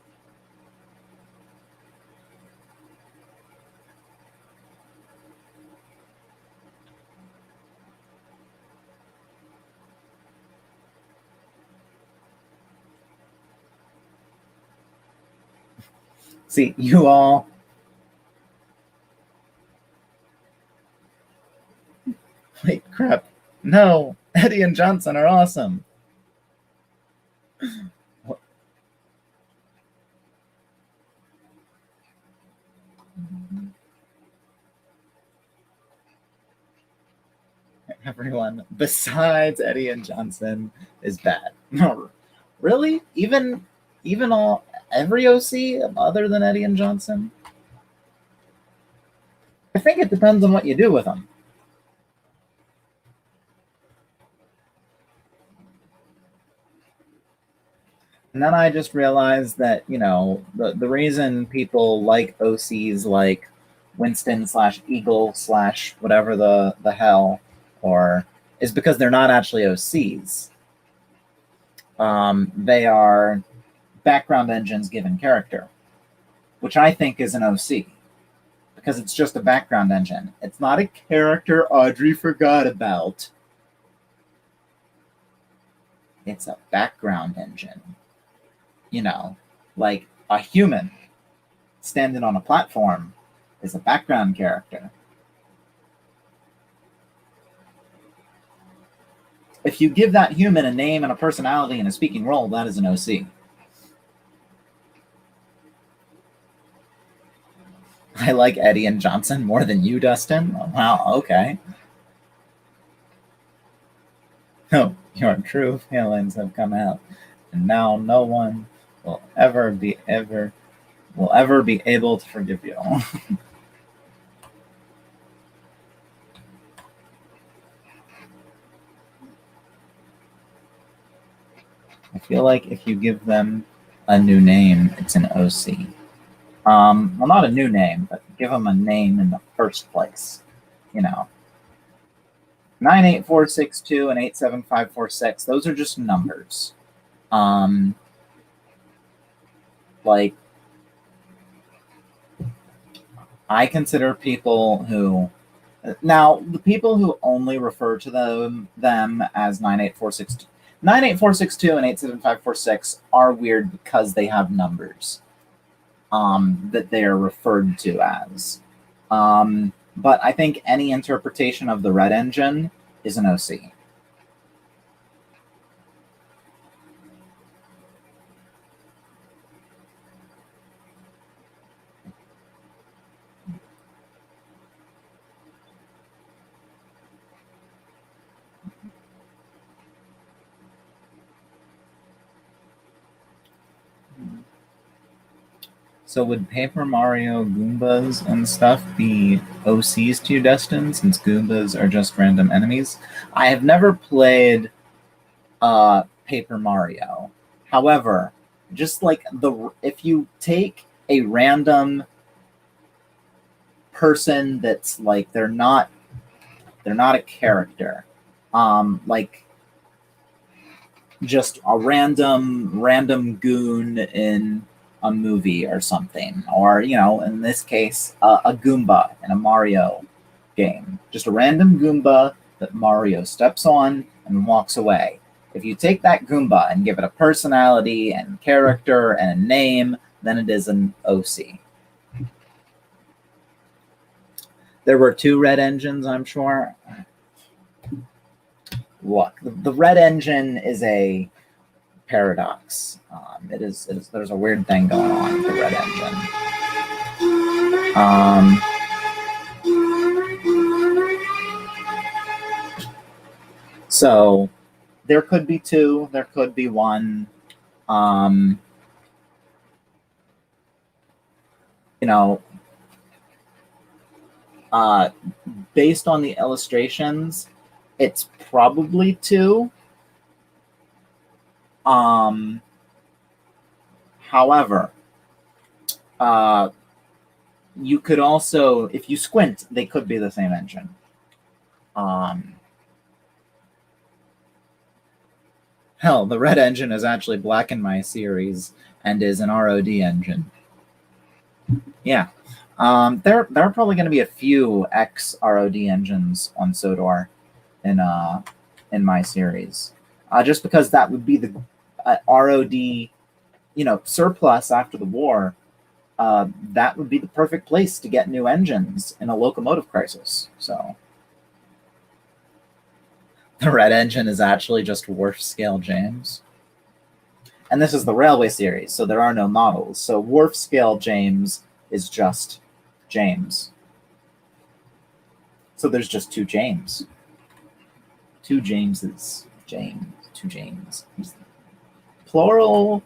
A: See, you all... Wait, crap. No, Eddie and Johnson are awesome. What? Everyone besides Eddie and Johnson is bad. No, really? Even every OC other than Eddie and Johnson? I think it depends on what you do with them. And then I just realized that, you know, the reason people like OCs like Winston / Eagle / whatever the hell, or is because they're not actually OCs. They are background engines given character, which I think is an OC because it's just a background engine. It's not a character Audrey forgot about. It's a background engine. You know, like a human standing on a platform is a background character. If you give that human a name and a personality and a speaking role, that is an OC. I like Eddie and Johnson more than you, Dustin. Oh, wow, okay. Oh, your true feelings have come out, and now no one will ever be able to forgive you. I feel like if you give them a new name, it's an OC. Well, not a new name, but give them a name in the first place. You know, 98462 and 87546. Those are just numbers. Like, I consider people who... Now, the people who only refer to them as 98462 and 87546 are weird because they have numbers that they are referred to as. But I think any interpretation of the red engine is an OC. So would Paper Mario Goombas and stuff be OCs to you, Destin, since Goombas are just random enemies? I have never played Paper Mario. However, just like if you take a random person that's like they're not a character, like just a random goon in a movie or something, or you know, in this case, a Goomba in a Mario game, just a random Goomba that Mario steps on and walks away. If you take that Goomba and give it a personality and character and a name, then it is an OC. There were two red engines, I'm sure. Look, the red engine is a paradox. There's a weird thing going on with the red engine. So there could be two, there could be one. Based on the illustrations, it's probably two. However, you could also, if you squint, they could be the same engine. Hell, the red engine is actually black in my series and is an ROD engine. Yeah. There are probably going to be a few X ROD engines on Sodor in my series, just because that would be the ROD, surplus after the war. That would be the perfect place to get new engines in a locomotive crisis. So the red engine is actually just Wharf Scale James. And this is the Railway series, so there are no models. So Wharf Scale James is just James. So there's just two James. Two Jameses. Two James. Plural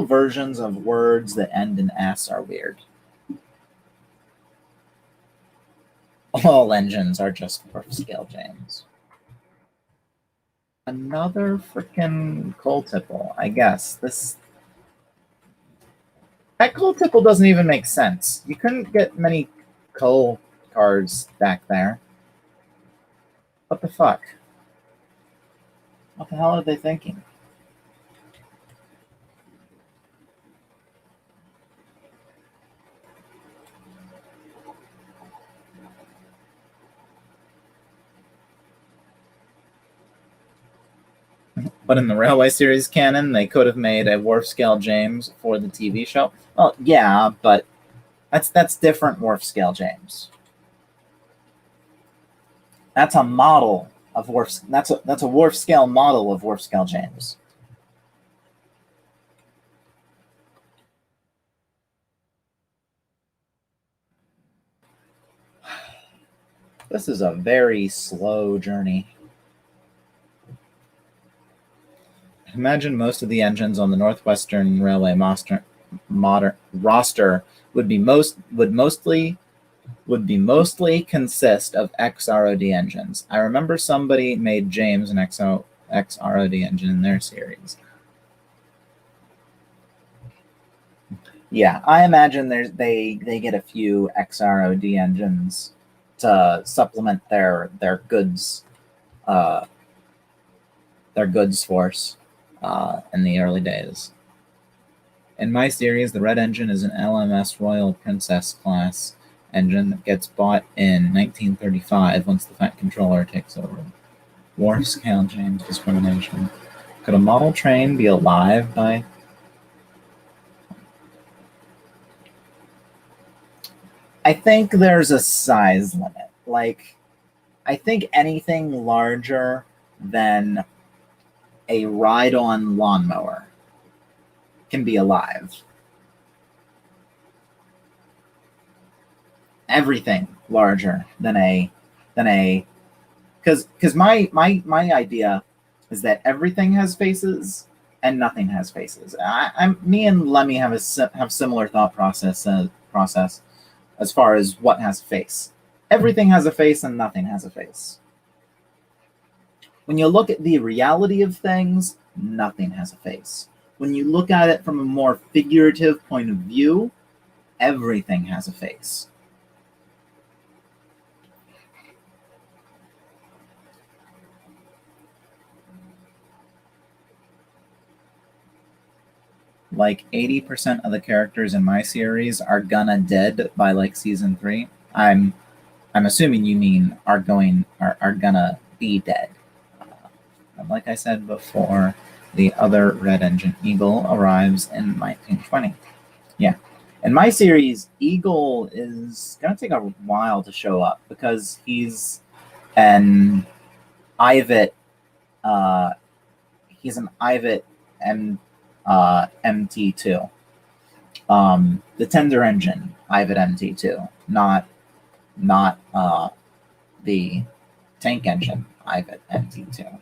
A: versions of words that end in S are weird. All engines are just Wharf Scale James. Another freaking coal tipple, I guess. That coal tipple doesn't even make sense. You couldn't get many coal cars back there. What the fuck? What the hell are they thinking? But in the Railway series canon, they could have made a Wharf Scale James for the TV show. Well, yeah, but that's different Wharf Scale James. That's a model of Wharf. That's a Wharf Scale model of Wharf Scale James. This is a very slow journey. Imagine most of the engines on the Northwestern Railway roster would mostly consist of XROD engines. I remember somebody made James an XROD engine in their series. Yeah, I imagine they get a few XROD engines to supplement their goods force in the early days. In my series, the red engine is an LMS Royal Princess class engine that gets bought in 1935 once the Fat Controller takes over. Wharf Scale James discrimination. Could a model train be alive by... I think there's a size limit. Like, I think anything larger than a ride-on lawnmower can be alive. Everything larger than because my idea is that everything has faces and nothing has faces. Me and Lemmy have similar thought process as far as what has a face. Everything has a face and nothing has a face. When you look at the reality of things, nothing has a face. When you look at it from a more figurative point of view, everything has a face. Like 80% of the characters in my series are gonna dead by like season 3. I'm assuming you mean are gonna be dead. Like I said before, the other red engine Eagle arrives in 1920. Yeah. In my series, Eagle is going to take a while to show up because he's an IVIT. He's an IVIT MT2. The tender engine IVIT MT2, not the tank engine IVIT MT2.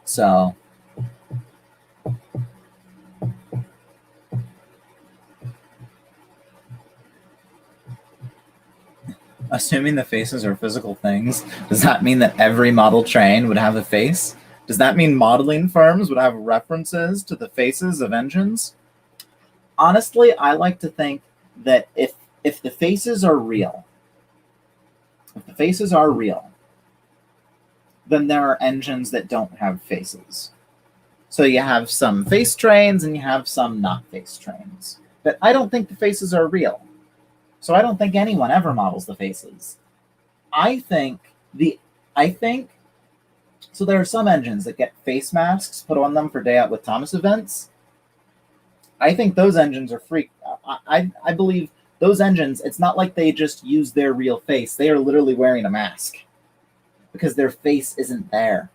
A: So assuming the faces are physical things, does that mean that every model train would have a face? Does that mean modeling firms would have references to the faces of engines? Honestly, I like to think that if the faces are real, then there are engines that don't have faces. So you have some face trains and you have some not face trains. But I don't think the faces are real. So I don't think anyone ever models the faces. I think so there are some engines that get face masks put on them for Day Out with Thomas events. I think those engines are free. I believe those engines, it's not like they just use their real face. They are literally wearing a mask because their face isn't there.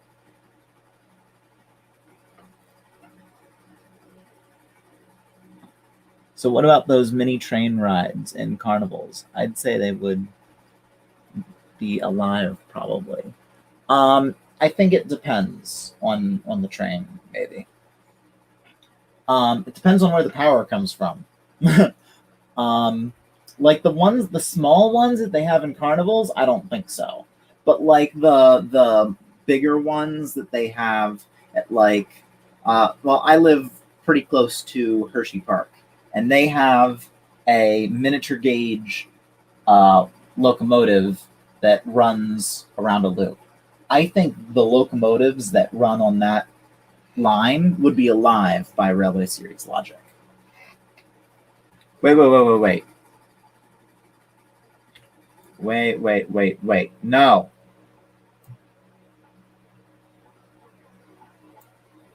A: So what about those mini train rides in carnivals? I'd say they would be alive, probably. I think it depends on the train, maybe. It depends on where the power comes from. Like the small ones that they have in carnivals, I don't think so. But like the bigger ones that they have at well, I live pretty close to Hershey Park, and they have a miniature gauge locomotive that runs around a loop. I think the locomotives that run on that line would be alive by Railway Series logic. Wait. No.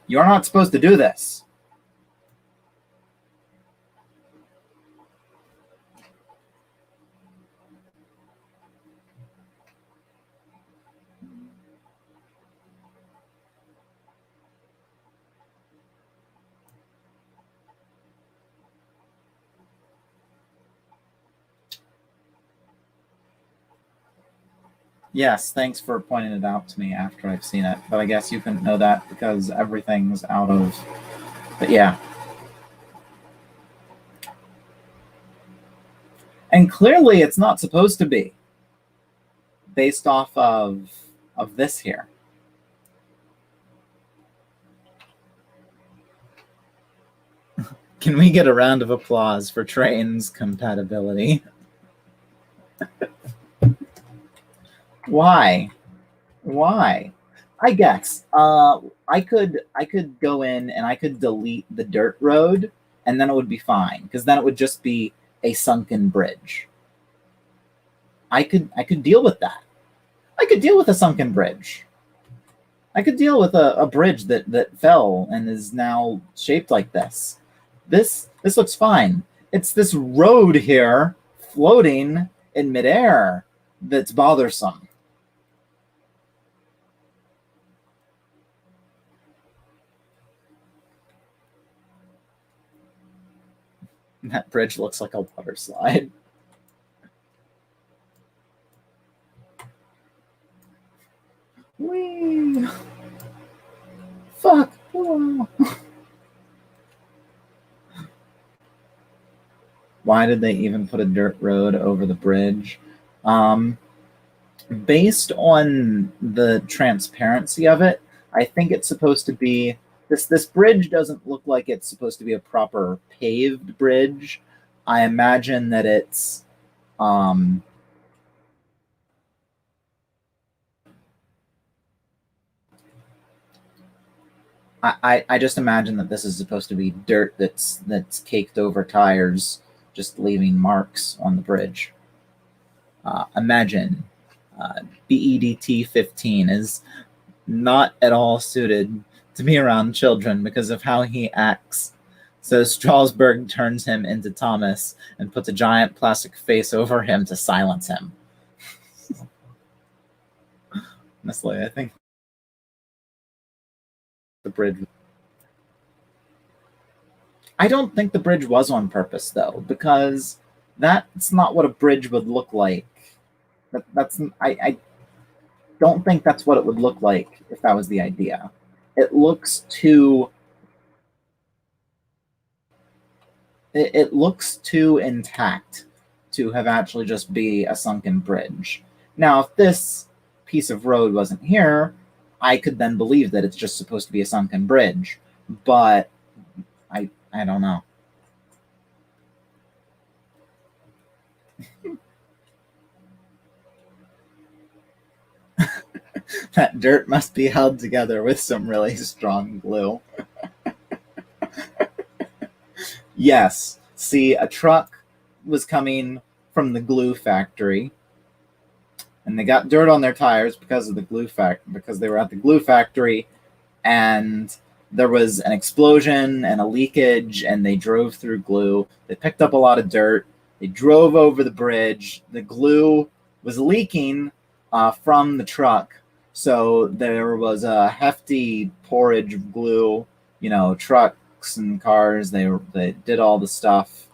A: You're not supposed to do this. Yes, thanks for pointing it out to me after I've seen it. But I guess you couldn't know that because everything's out of... But yeah. And clearly it's not supposed to be. Based off of this here. Can we get a round of applause for trains compatibility? Why? I guess I could go in and I could delete the dirt road, and then it would be fine because then it would just be a sunken bridge. I could deal with that. I could deal with a sunken bridge. I could deal with a bridge that fell and is now shaped like this. This looks fine. It's this road here floating in midair that's bothersome. That bridge looks like a water slide. Whee! Fuck! Whoa. Why did they even put a dirt road over the bridge? Based on the transparency of it, I think it's supposed to be... This bridge doesn't look like it's supposed to be a proper paved bridge. I imagine that it's... I just imagine that this is supposed to be dirt that's caked over tires, just leaving marks on the bridge. Imagine BEDT 15 is not at all suited to be around children because of how he acts So Strasbourg turns him into Thomas and puts a giant plastic face over him to silence him. Honestly, I think the bridge... I don't think the bridge was on purpose, though, because that's not what a bridge would look like. I don't think that's what it would look like if that was the idea. It looks too... It looks too intact to have actually just be a sunken bridge. Now, if this piece of road wasn't here, I could then believe that it's just supposed to be a sunken bridge. But I don't know. That dirt must be held together with some really strong glue. Yes. See, a truck was coming from the glue factory, and they got dirt on their tires because of the because they were at the glue factory, and there was an explosion and a leakage, and they drove through glue. They picked up a lot of dirt. They drove over the bridge. The glue was leaking from the truck, so there was a hefty porridge of glue. Trucks and cars. They did all the stuff,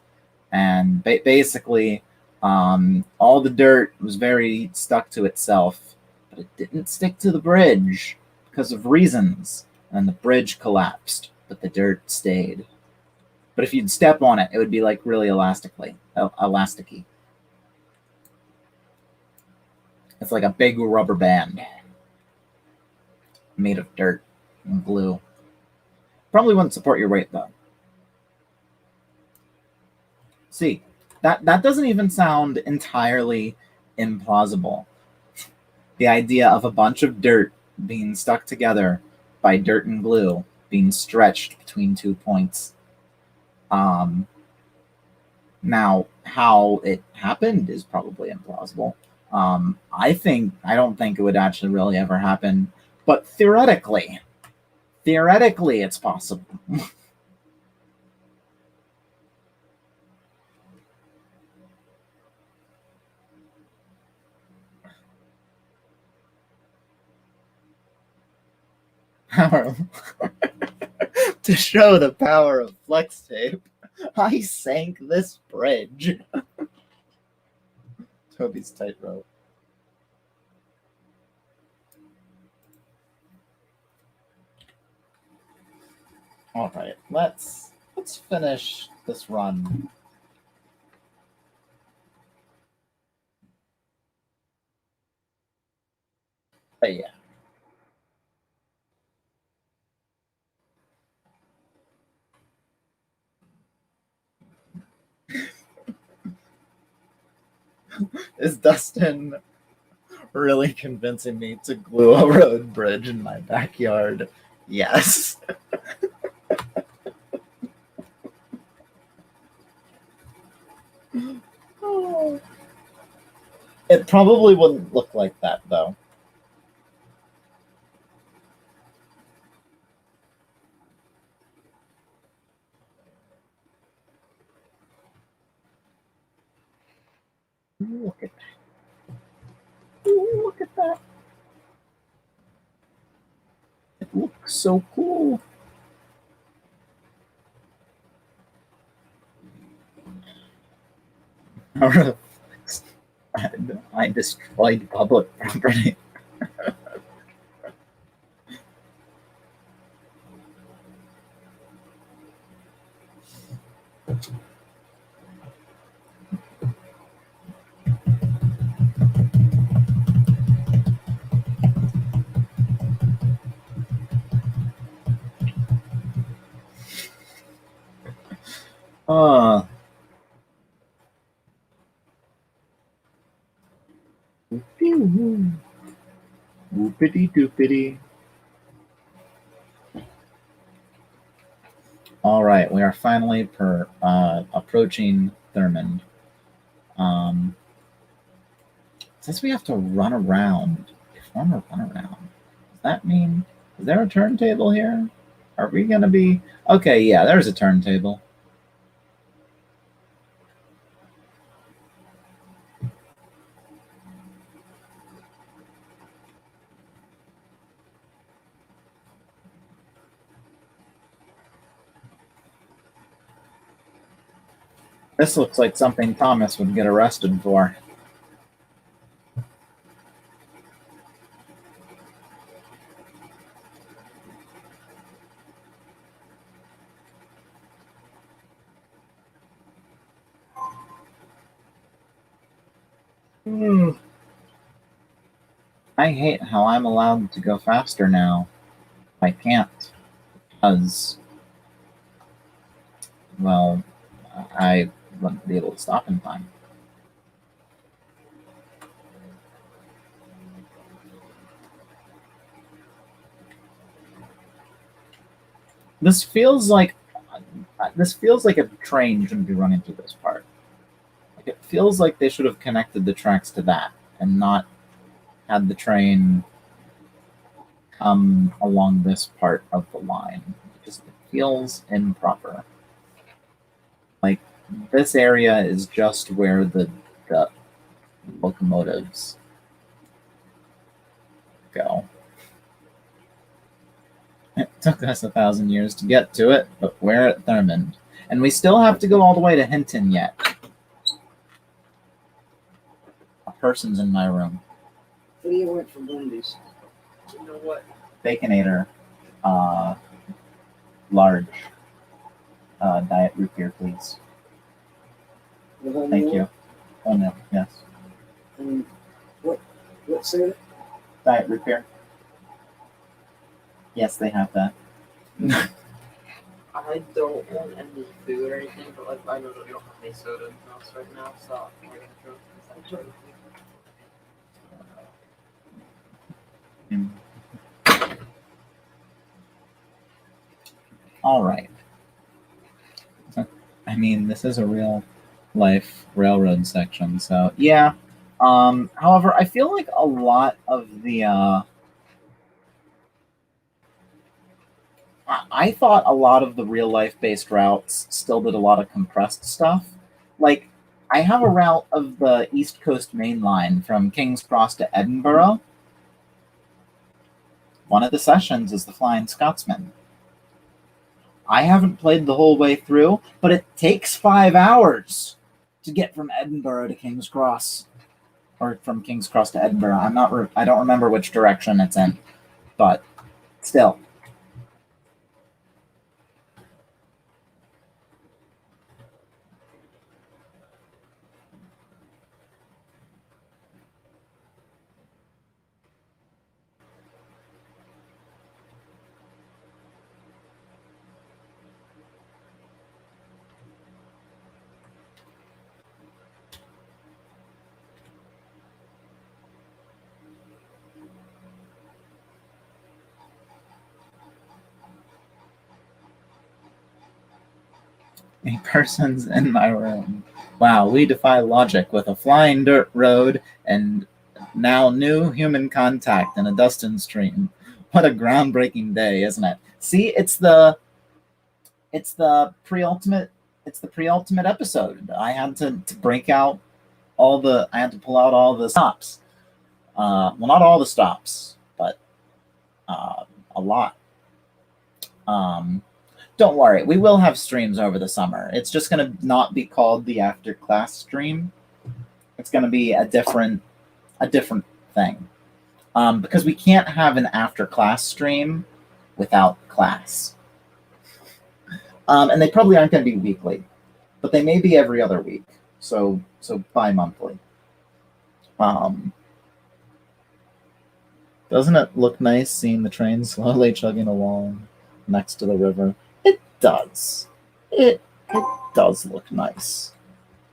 A: and basically, all the dirt was very stuck to itself, but it didn't stick to the bridge because of reasons. And the bridge collapsed, but the dirt stayed. But if you'd step on it, it would be like really elasticy. It's like a big rubber band made of dirt and glue. Probably wouldn't support your weight, though. See, that doesn't even sound entirely implausible. The idea of a bunch of dirt being stuck together by dirt and glue being stretched between 2 points. Now, how it happened is probably implausible. I don't think it would actually really ever happen, but theoretically, it's possible. To show the power of flex tape, I sank this bridge. Toby's tightrope. All right, let's finish this run. But yeah. Is Dustin really convincing me to glue a road bridge in my backyard? Yes. Oh. It probably wouldn't look like that, though. Look at that. Look at that. It looks so cool. I destroyed public property. Whoopity doopity. All right, we are finally approaching Thurmond. Since we have to run around, perform a run around, does that mean, is there a turntable here? Are we gonna be... Okay, yeah, there's a turntable. This looks like something Thomas would get arrested for. I hate how I'm allowed to go faster now. I can't, because, well, I wouldn't be able to stop in time. This feels like a train shouldn't be running through this part. Like, it feels like they should have connected the tracks to that and not had the train come along this part of the line. It feels improper. Like, this area is just where the locomotives go. It took us 1,000 years to get to it, but we're at Thurmond. And we still have to go all the way to Hinton yet. A person's in my room.
B: What do you want from Wendy's? You know what?
A: Baconator. Large. Diet root beer, please. Thank you. Oh no, yes.
B: What soda?
A: Diet root beer. Yes, they have that.
B: I don't want any food or anything, but like I know that we don't have any soda in the house right now, so we're gonna go for
A: All right. I mean, this is a real life railroad section, so yeah. However, I feel like a lot of the I thought a lot of the real life based routes still did a lot of compressed stuff. Like, I have a route of the East Coast Main Line from King's Cross to Edinburgh. One of the sessions is the Flying Scotsman. I haven't played the whole way through, but it takes 5 hours to get from Edinburgh to King's Cross, or from King's Cross to Edinburgh. I don't remember which direction it's in, but still. A person's in my room. Wow, we defy logic with a flying dirt road and now new human contact in a Dustin stream. What a groundbreaking day, isn't it? See, it's the pre-ultimate episode. I had to break out I had to pull out all the stops. Well, not all the stops, but a lot. Don't worry, we will have streams over the summer. It's just going to not be called the after class stream. It's going to be a different thing, because we can't have an after class stream without class. And they probably aren't going to be weekly, but they may be every other week. So bi-monthly. Doesn't it look nice seeing the train slowly chugging along next to the river? It does. It does look nice.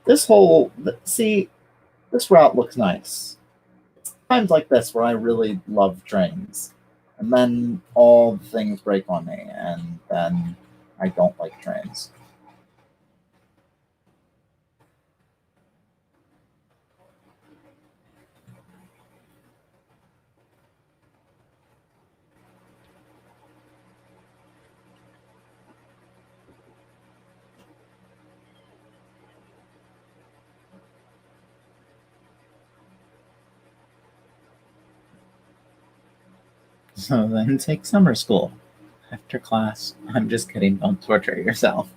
A: This route looks nice. It's times like this where I really love trains. And then all the things break on me, and then I don't like trains. So then take summer school. After class. I'm just kidding. Don't torture yourself.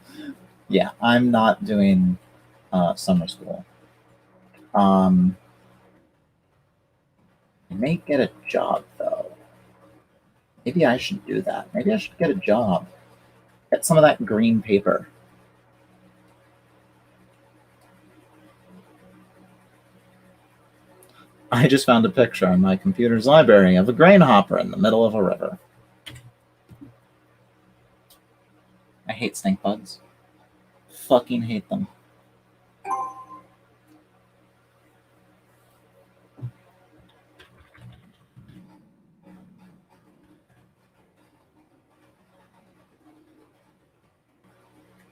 A: Yeah, I'm not doing summer school. I may get a job, though. Maybe I should do that. Maybe I should get a job. Get some of that green paper. I just found a picture on my computer's library of a grain hopper in the middle of a river. I hate stink bugs. Fucking hate them.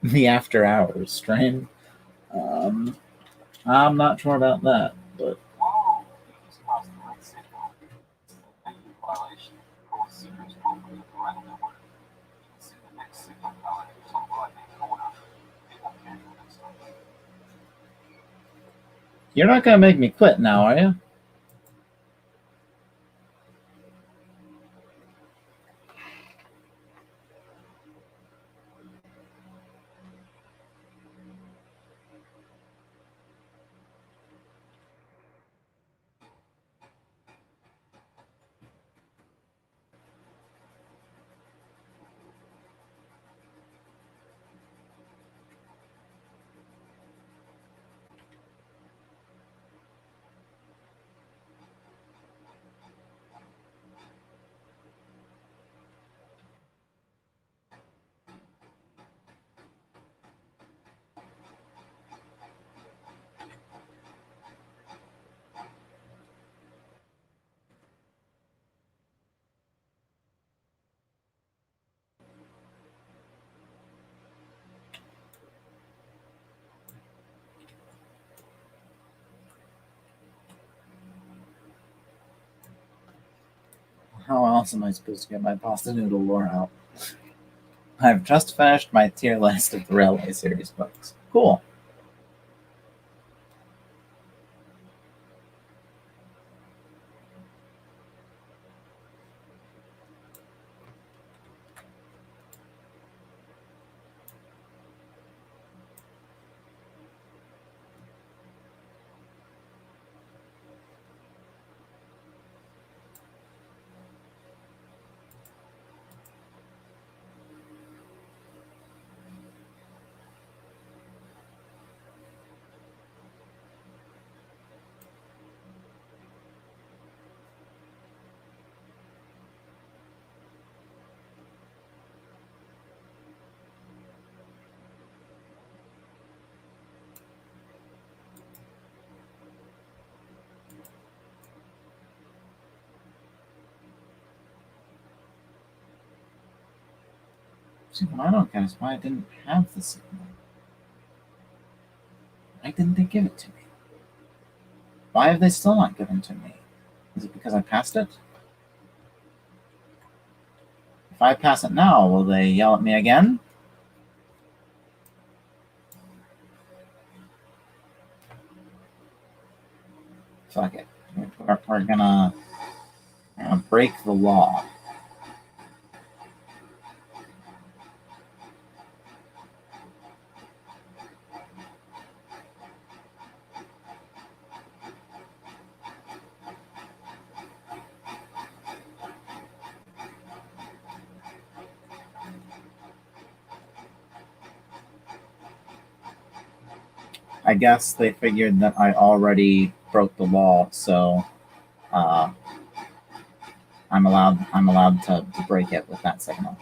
A: The after hours stream. I'm not sure about that, but you're not gonna make me quit now, are you? How else am I supposed to get my pasta noodle lore out? I've just finished my tier list of the Railway series books. Cool. See, what I don't get is why I didn't have the signal. Why didn't they give it to me? Why have they still not given to me? Is it because I passed it? If I pass it now, will they yell at me again? Fuck it. We're gonna break the law. I guess they figured that I already broke the law, so I'm allowed to break it with that signal.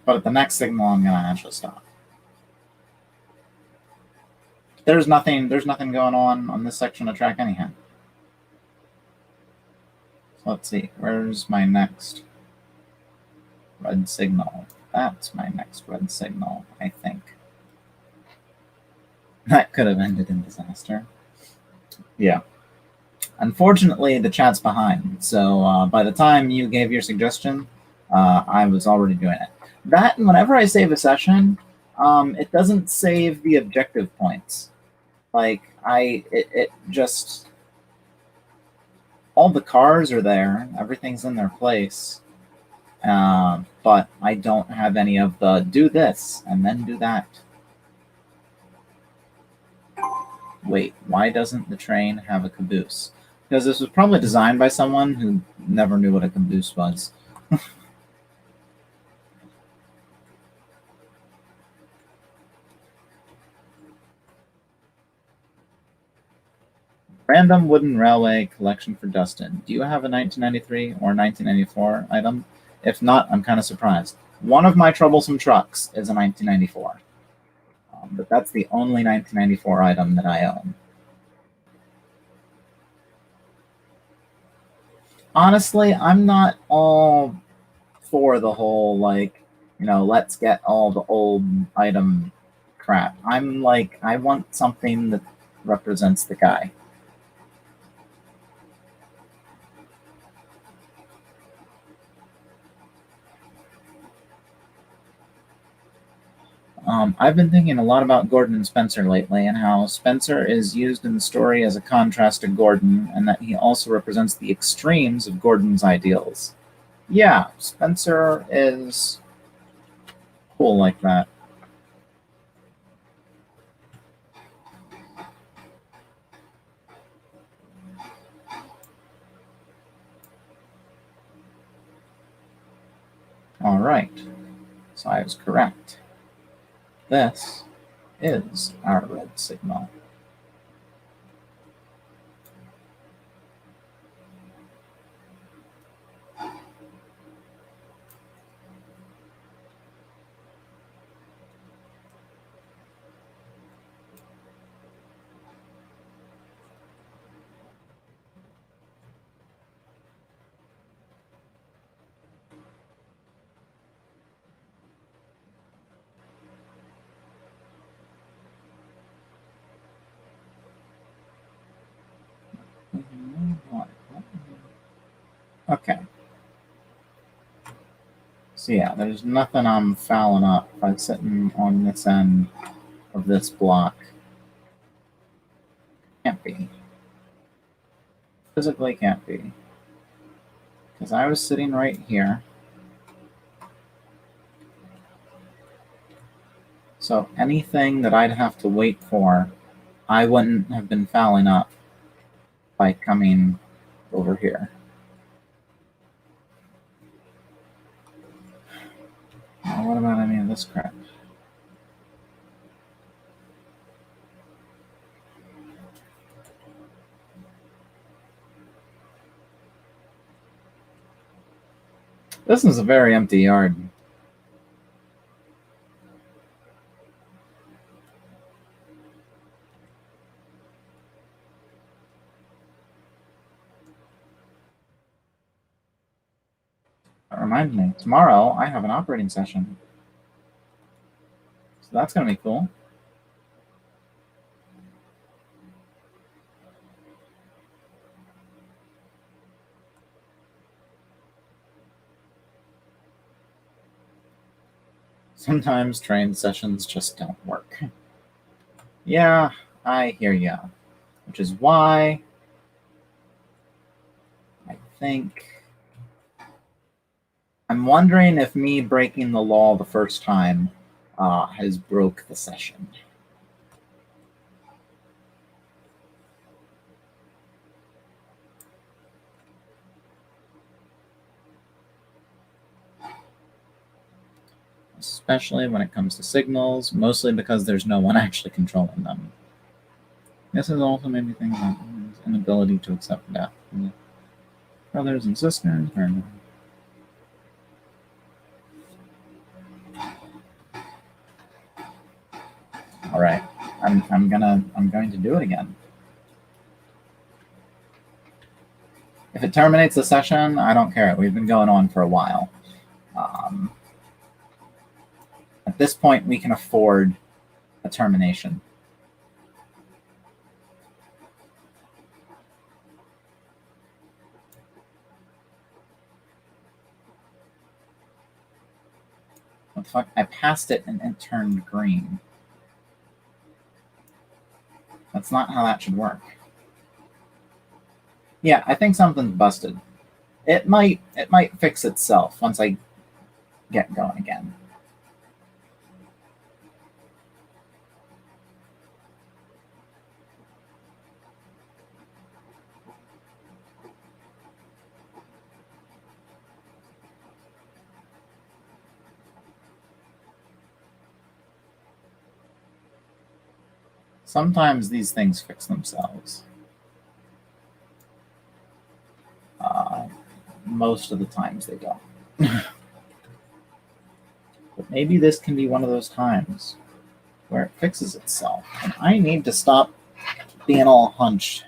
A: But at the next signal, I'm gonna actually stop. There's nothing going on this section of track anyhow. So let's see, where's my next red signal? That's my next red signal, I think. That could have ended in disaster. Yeah. Unfortunately, the chat's behind, so by the time you gave your suggestion, I was already doing it. That, and whenever I save a session, it doesn't save the objective points. Like, it just... all the cars are there, everything's in their place, but I don't have any of the do this and then do that. Wait, why doesn't the train have a caboose? Because this was probably designed by someone who never knew what a caboose was. Random wooden railway collection for Dustin. Do you have a 1993 or 1994 item? If not, I'm kind of surprised. One of my troublesome trucks is a 1994. But that's the only 1994 item that I own. Honestly, I'm not all for the whole, like, let's get all the old item crap. I'm like, I want something that represents the guy. I've been thinking a lot about Gordon and Spencer lately, and how Spencer is used in the story as a contrast to Gordon, and that he also represents the extremes of Gordon's ideals. Yeah, Spencer is cool like that. All right, so I was correct. This is our red signal. Okay. So yeah, there's nothing I'm fouling up by sitting on this end of this block. Can't be. Physically can't be. Because I was sitting right here. So anything that I'd have to wait for, I wouldn't have been fouling up by coming over here. Now, what about any of this crap? This is a very empty yard. That reminds me, tomorrow I have an operating session. So that's going to be cool. Sometimes train sessions just don't work. Yeah, I hear ya. Which is why I think... I'm wondering if me breaking the law the first time has broke the session. Especially when it comes to signals, mostly because there's no one actually controlling them. This has also made me think about his inability to accept death. Brothers and sisters, or... All right, I'm going to do it again. If it terminates the session, I don't care. We've been going on for a while. At this point, we can afford a termination. What the fuck? I passed it and it turned green. That's not how that should work. Yeah, I think something's busted. It might fix itself once I get going again. Sometimes these things fix themselves. Most of the times they don't. But maybe this can be one of those times where it fixes itself. And I need to stop being all hunched.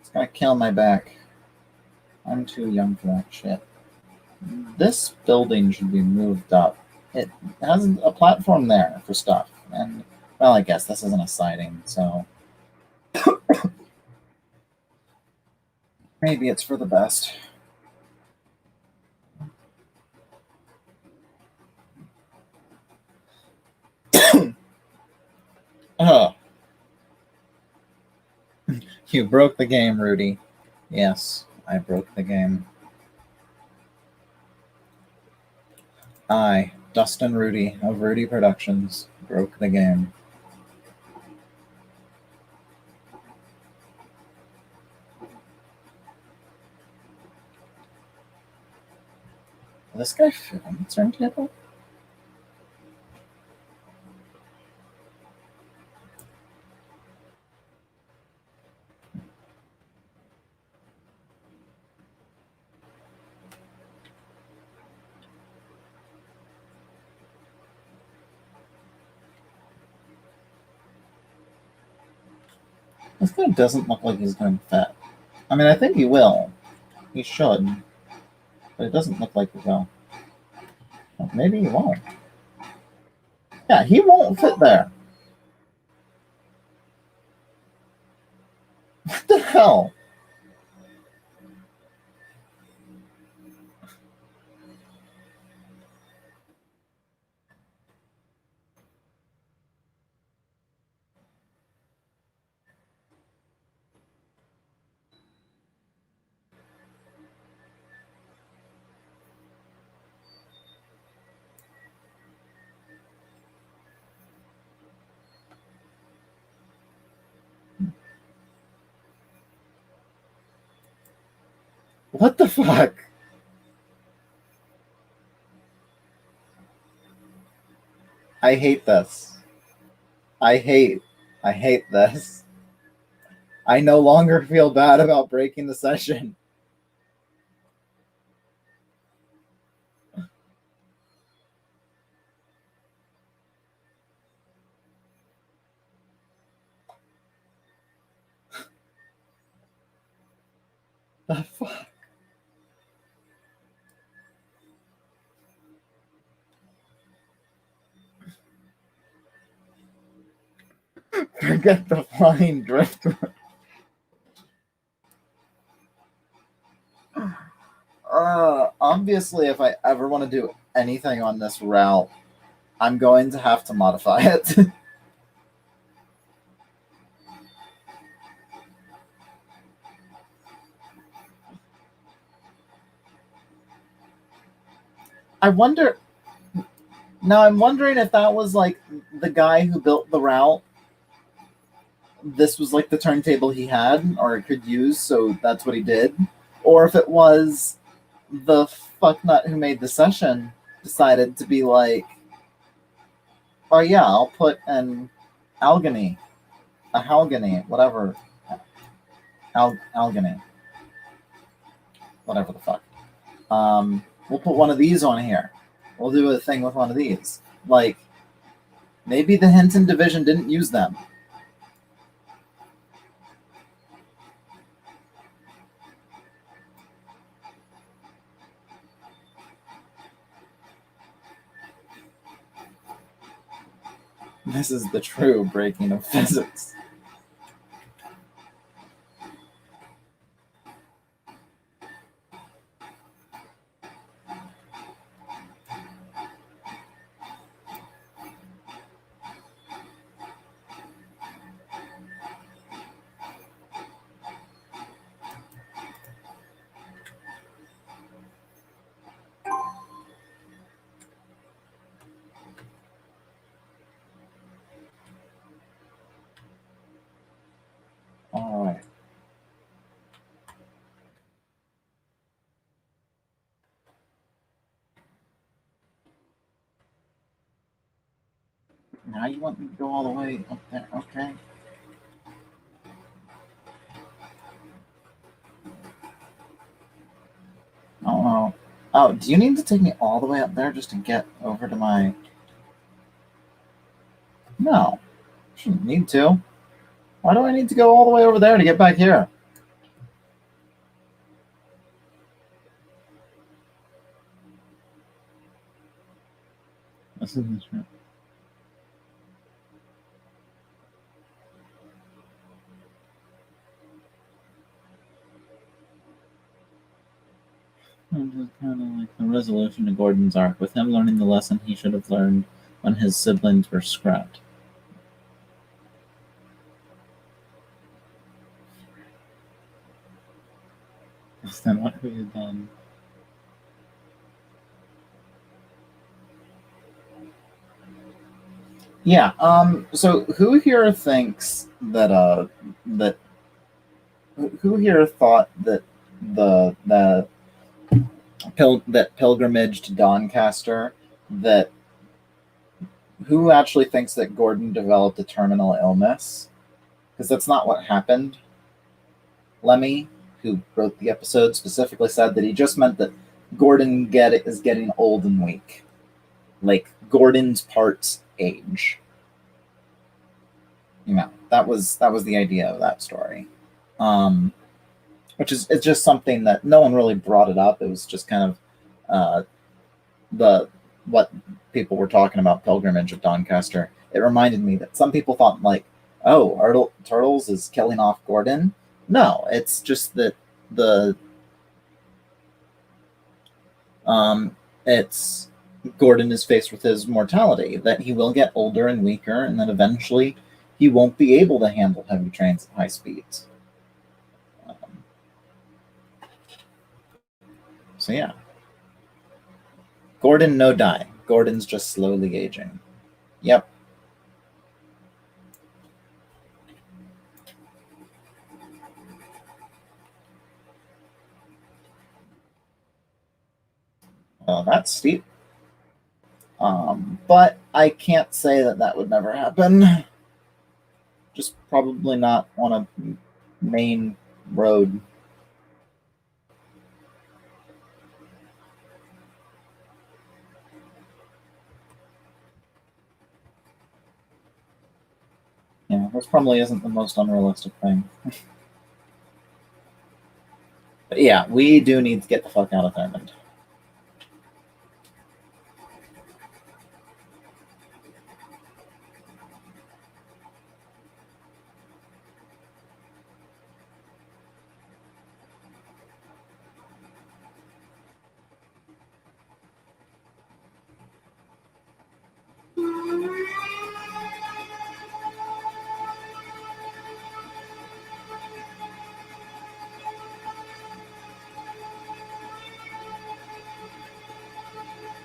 A: It's gonna kill my back. I'm too young for that shit. This building should be moved up. It has a platform there for stuff. And, well, I guess this isn't a siding, so maybe it's for the best. Oh. You broke the game, Rudy. Yes, I broke the game. I, Dustin Rudy of Rudy Productions, broke the game. Will this guy fit on the turntable? This guy doesn't look like he's going to fit. I mean, I think he will. He should. But it doesn't look like he will. Well, maybe he won't. Yeah, he won't fit there. What the hell? What the fuck? I hate this. I hate this. I no longer feel bad about breaking the session. The fuck? Forget the flying driftwood. Obviously, if I ever want to do anything on this route, I'm going to have to modify it. I wonder. Now, I'm wondering if that was like the guy who built the route. This was like the turntable he had or could use, so that's what he did. Or if it was the fucknut who made the session decided to be like, oh yeah, I'll put an algany, a halgany, whatever. Algany. Whatever the fuck. We'll put one of these on here. We'll do a thing with one of these. Like, maybe the Hinton division didn't use them. This is the true breaking of physics. Now you want me to go all the way up there? Okay. Oh no. Oh, do you need to take me all the way up there just to get over to my... No. Shouldn't need to. Why do I need to go all the way over there to get back here? This isn't true. It's kind of like the resolution to Gordon's arc, with him learning the lesson he should have learned when his siblings were scrapped. Then what have you done? Yeah. So who here thinks that that who here thought that the that pilgrimage to Doncaster, that who actually thinks that Gordon developed a terminal illness? Because that's not what happened. Lemmy, who wrote the episode, specifically said that he just meant that Gordon is getting old and weak, like Gordon's parts age. You know, that was the idea of that story. Which is, it's just something that no one really brought it up. It was just kind of what people were talking about, pilgrimage of Doncaster. It reminded me that some people thought, like, oh, Turtles is killing off Gordon. No, it's just that it's Gordon is faced with his mortality, that he will get older and weaker, and then eventually he won't be able to handle heavy trains at high speeds. So yeah. Gordon no die. Gordon's just slowly aging. Yep. That's steep. But I can't say that would never happen. Just probably not on a main road. Yeah, this probably isn't the most unrealistic thing. But yeah, we do need to get the fuck out of Thurmond.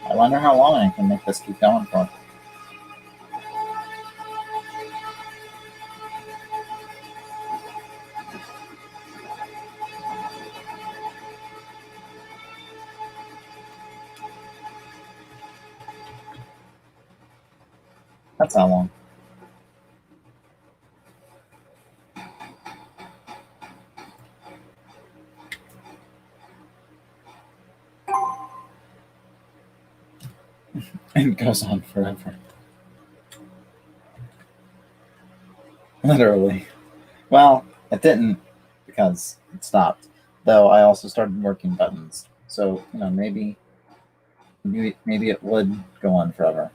A: I wonder how long I can make this keep going for. That's how long. It goes on forever. Literally. Well, it didn't, because it stopped. Though I also started working buttons. So, you know, maybe it would go on forever.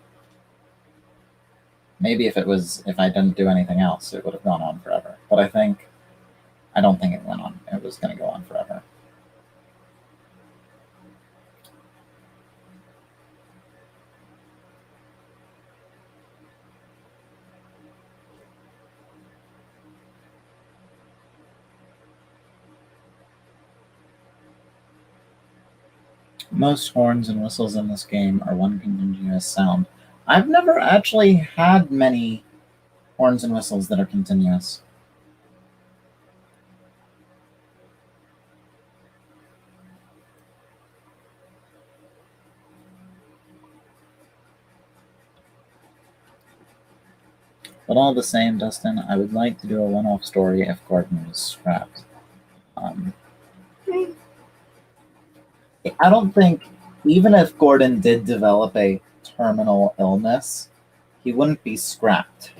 A: Maybe if I didn't do anything else, it would have gone on forever. But I don't think it went on. It was going to go on forever. Most horns and whistles in this game are one continuous sound. I've never actually had many horns and whistles that are continuous. But all the same, Dustin, I would like to do a one-off story if Gordon was scrapped. I don't think, even if Gordon did develop a terminal illness, he wouldn't be scrapped.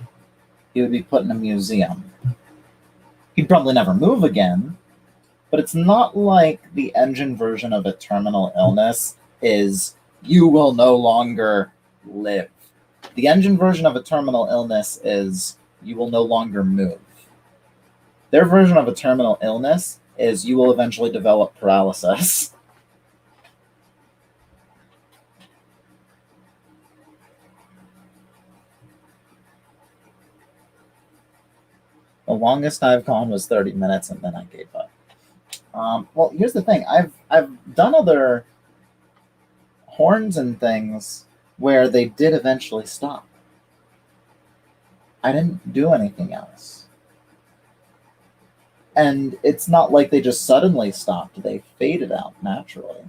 A: He would be put in a museum. He'd probably never move again, but it's not like the engine version of a terminal illness is you will no longer live. The engine version of a terminal illness is you will no longer move. Their version of a terminal illness is you will eventually develop paralysis. The longest I've gone was 30 minutes, and then I gave up. Well, here's the thing. I've done other horns and things where they did eventually stop. I didn't do anything else. And it's not like they just suddenly stopped. They faded out naturally.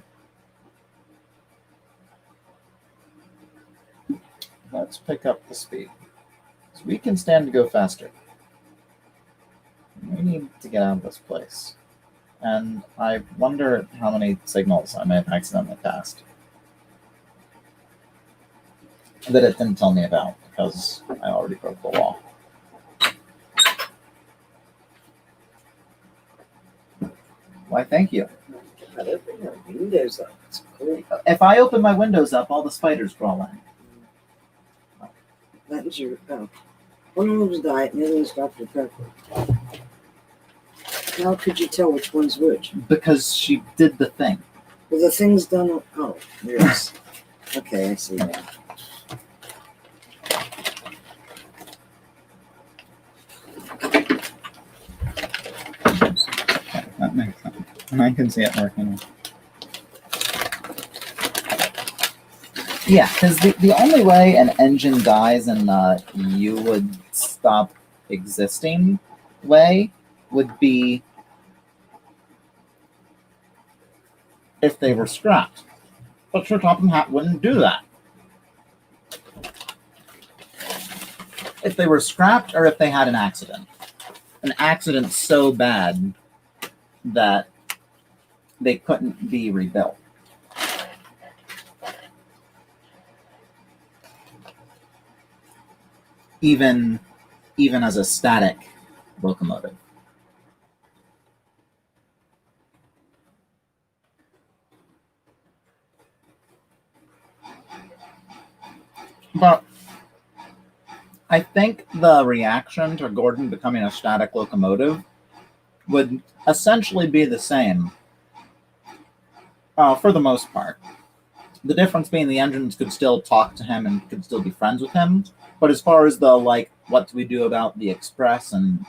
A: Let's pick up the speed. So we can stand to go faster. We need to get out of this place. And I wonder how many signals I may have accidentally passed that it didn't tell me about because I already broke the law. Why, thank you.
C: But open your windows up. It's cool.
A: If I open my windows up, all the spiders crawl in.
C: That is your. Oh. One of them was Diet and the other was Dr. Pepper. How could you tell which one's which?
A: Because she did the thing.
C: Well, the thing's done. Oh, yes. Okay, I see that.
A: Okay, that makes sense. And I can see it working. Yeah, because the only way an engine dies and you would stop existing way would be if they were scrapped. But Sir Topham Hatt wouldn't do that. If they were scrapped or if they had an accident. An accident so bad that they couldn't be rebuilt. Even as a static locomotive. But I think the reaction to Gordon becoming a static locomotive would essentially be the same for the most part. The difference being the engines could still talk to him and could still be friends with him. But as far as the, like, what do we do about the Express and,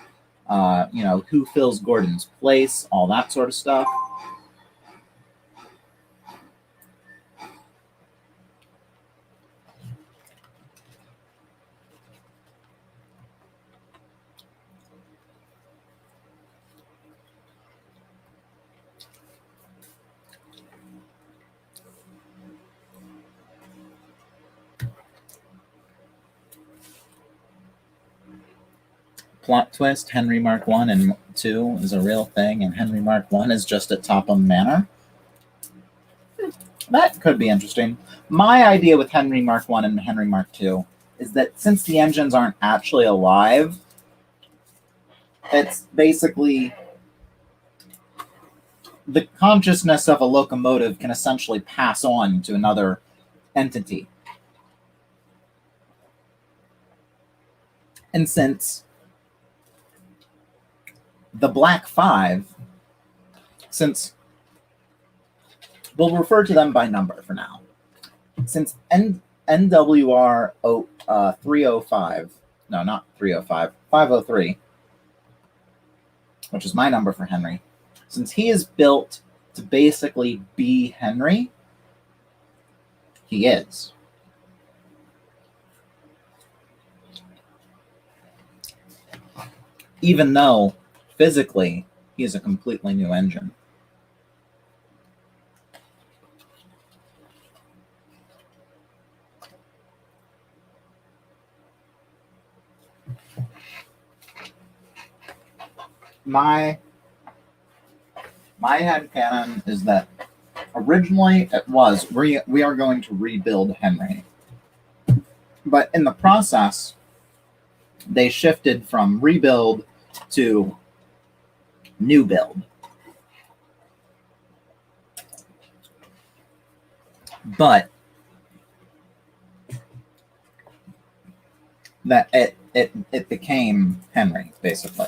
A: who fills Gordon's place, all that sort of stuff. Plot twist, Henry Mark 1 and 2 is a real thing, and Henry Mark 1 is just at Topham Manor. That could be interesting. My idea with Henry Mark 1 and Henry Mark 2 is that since the engines aren't actually alive, it's basically the consciousness of a locomotive can essentially pass on to another entity. And since the Black Five, since we'll refer to them by number for now, since NWR 305, no, not 305, 503, which is my number for Henry, since he is built to basically be Henry, he is. Even though physically he is a completely new engine. my headcanon is that originally it was we are going to rebuild Henry. But in the process, they shifted from rebuild to new build. But that it became Henry, basically.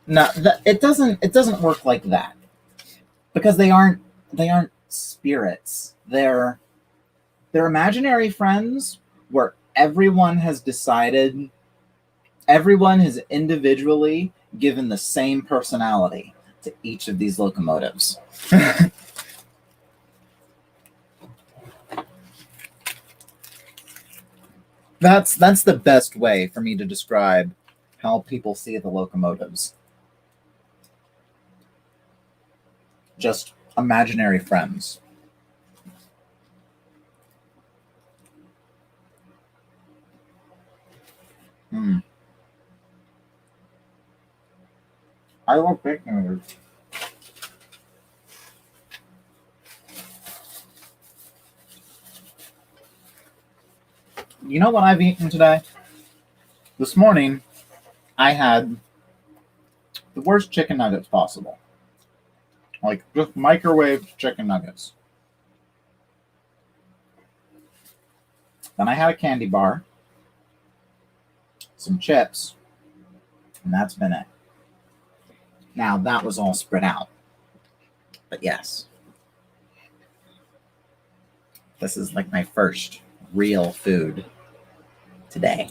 A: No, it doesn't work like that. Because they aren't spirits. They're imaginary friends where everyone has individually given the same personality to each of these locomotives. That's the best way for me to describe how people see the locomotives. Just imaginary friends. I love bacon noodles. You know what I've eaten today? This morning, I had the worst chicken nuggets possible. Like, just microwaved chicken nuggets. Then I had a candy bar, some chips, and that's been it. Now, that was all spread out. But yes, this is like my first real food today.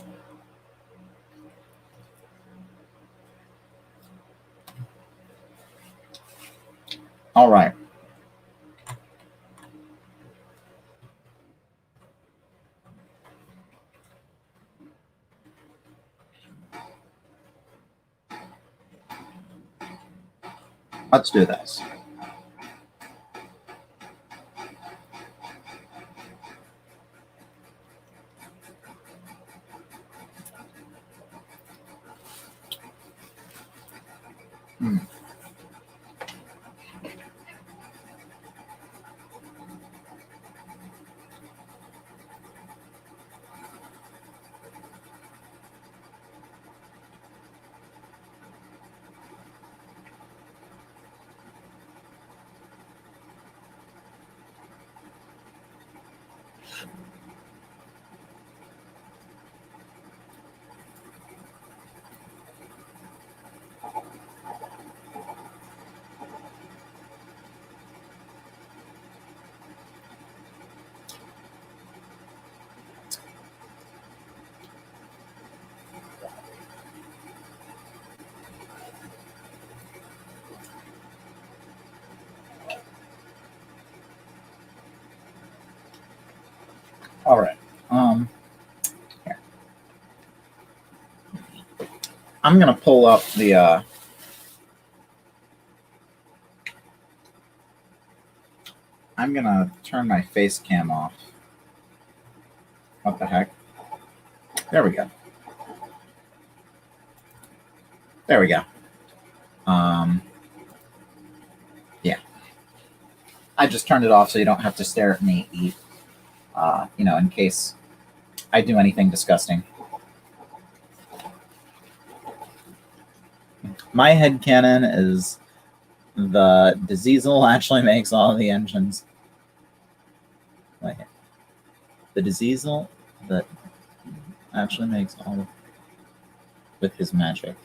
A: All right. Let's do this. All right. Here. I'm gonna pull up the. I'm gonna turn my face cam off. What the heck? There we go. There we go. Yeah. I just turned it off so you don't have to stare at me eat. In case I do anything disgusting. My headcanon is the Diesel actually makes all of the engines. Wait. The Diesel that actually makes all of with his magic.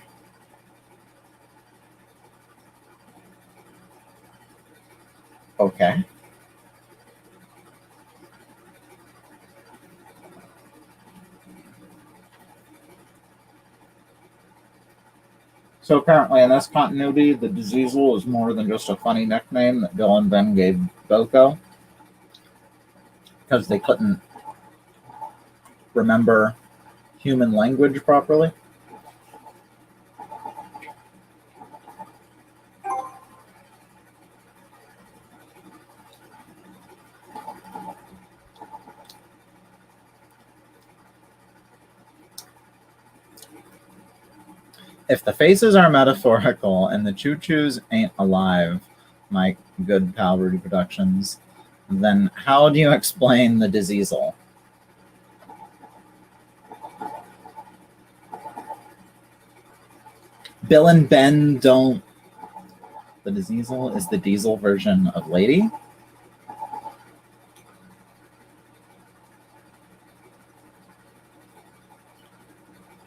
A: Okay. So apparently in this continuity, the Diesel is more than just a funny nickname that Bill and Ben gave Boko because they couldn't remember human language properly. If the faces are metaphorical and the choo-choos ain't alive, my good pal Rudy Productions, then how do you explain the diseasel? Bill and Ben don't. The diseasel is the diesel version of Lady.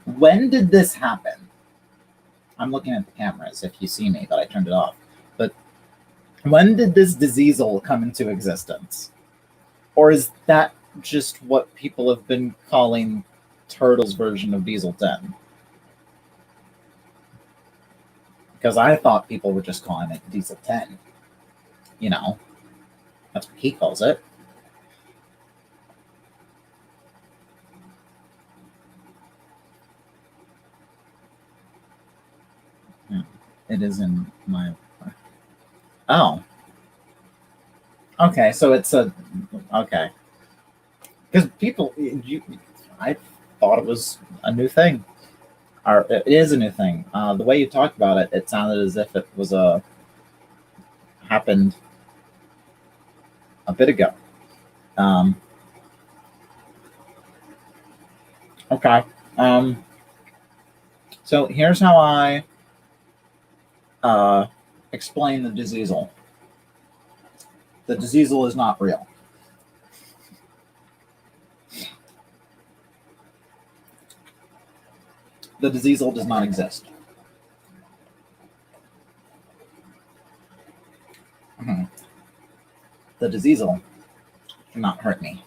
A: When did this happen? I'm looking at the cameras if you see me, but I turned it off. But when did this diseasel come into existence? Or is that just what people have been calling Turtle's version of Diesel 10? Because I thought people were just calling it Diesel 10. You know, that's what he calls it. It is in my... Oh. Okay, so it's a... Okay. Because people... I thought it was a new thing. Or it is a new thing. The way you talked about it, it sounded as if it was happened a bit ago. Okay. So here's how I explain the diseasel. The diseasel is not real. The diseasel does not exist. The diseasel cannot hurt me.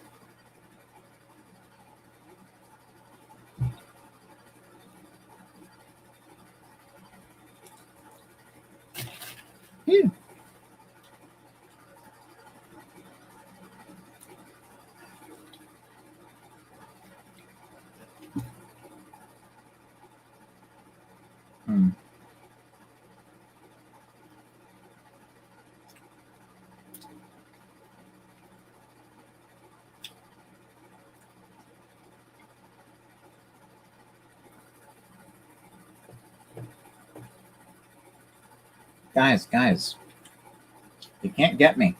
A: Hmm. Guys, you can't get me.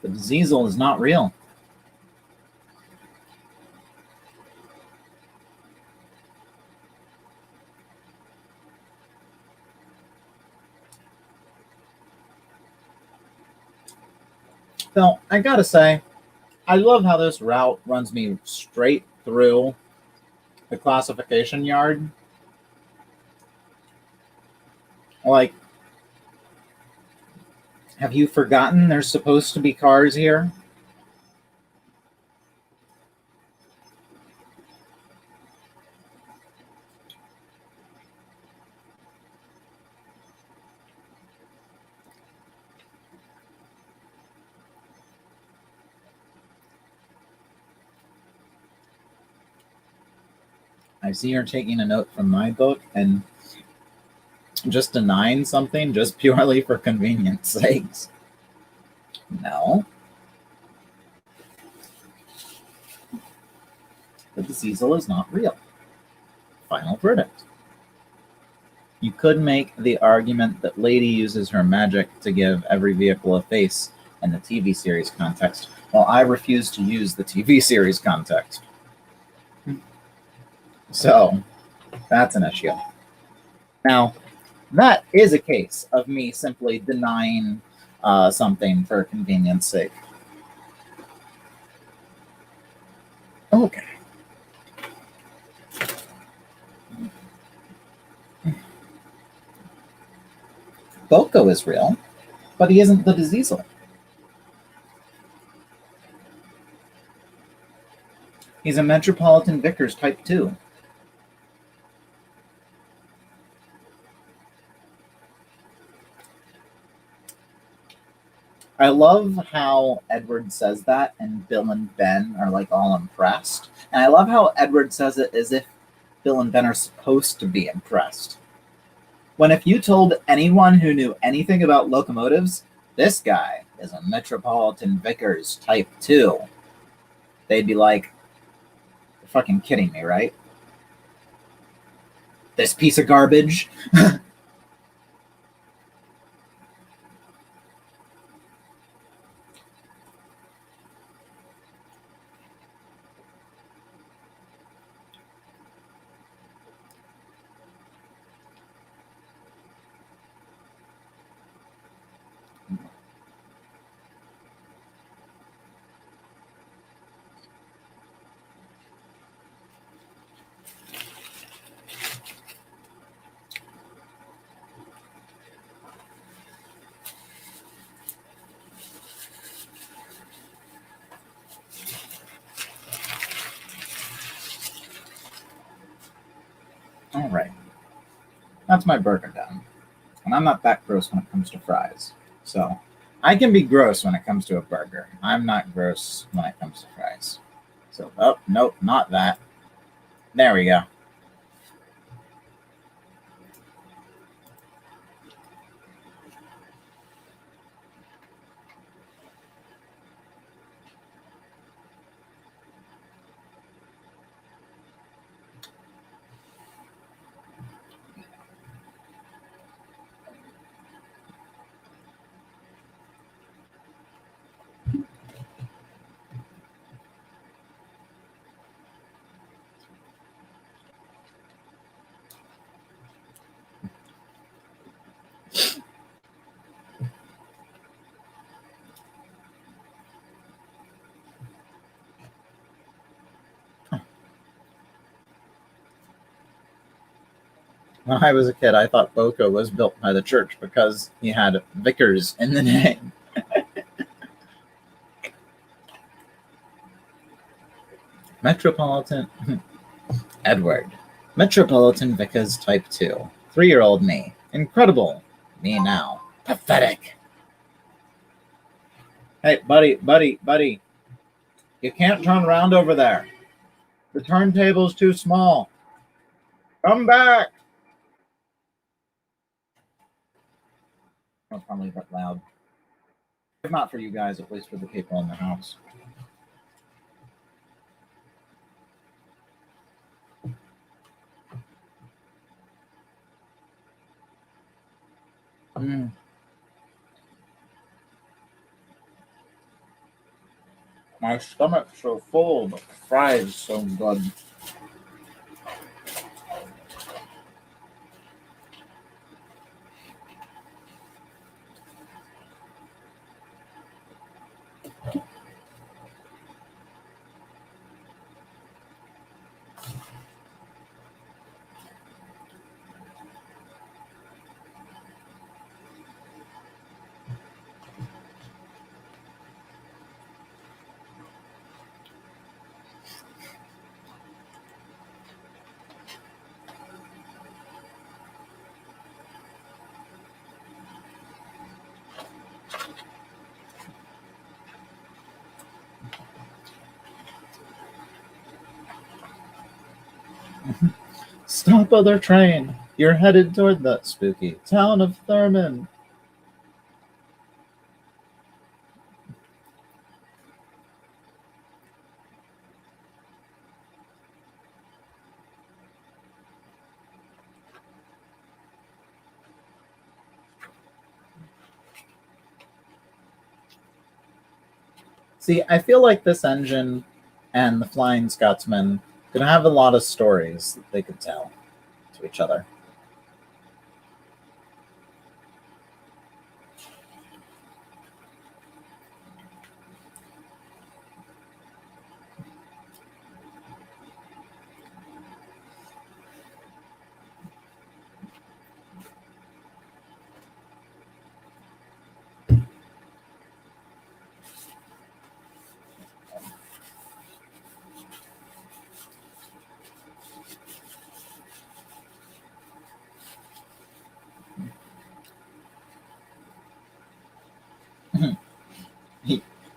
A: The diseasel is not real. Phil, I gotta say, I love how this route runs me straight through the classification yard. Like, have you forgotten there's supposed to be cars here? I see you're taking a note from my book and just denying something just purely for convenience sakes. No. The diseasel is not real. Final verdict. You could make the argument that Lady uses her magic to give every vehicle a face in the TV series context, while I refuse to use the TV series context. So, that's an issue. Now, that is a case of me simply denying something for convenience sake. Okay. Boko is real, but he isn't the diseasel. He's a Metropolitan Vickers Type 2. I love how Edward says that and Bill and Ben are like all impressed. And I love how Edward says it as if Bill and Ben are supposed to be impressed. When if you told anyone who knew anything about locomotives, this guy is a Metropolitan Vickers Type 2, they'd be like, you're fucking kidding me, right? This piece of garbage. All right. That's my burger done. And I'm not that gross when it comes to fries. So I can be gross when it comes to a burger. I'm not gross when it comes to fries. So, oh, nope, not that. There we go. When I was a kid, I thought Boca was built by the church because he had Vickers in the name. Metropolitan Edward. Metropolitan Vickers Type 2. 3-year-old me. Incredible. Me now. Pathetic. Hey, buddy. You can't turn around over there. The turntable's too small. Come back. That's probably a bit loud. If not for you guys, at least for the people in the house. My stomach's so full, but the fries so good. Stop other train. You're headed toward the spooky town of Thurman. See, I feel like this engine and the Flying Scotsman could have a lot of stories that they could tell to each other.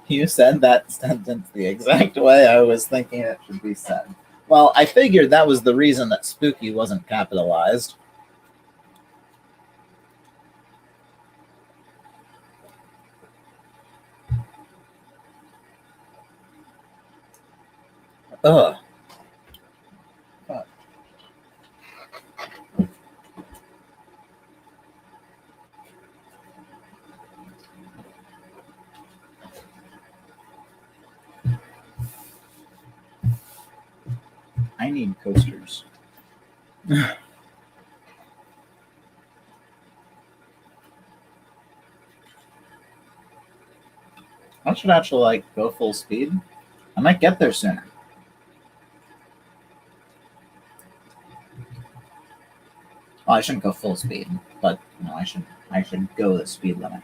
A: You said that sentence the exact way I was thinking it should be said. Well, I figured that was the reason that spooky wasn't capitalized. Ugh. I need coasters. I should actually like go full speed. I might get there sooner. Well, I shouldn't go full speed, but I should go the speed limit.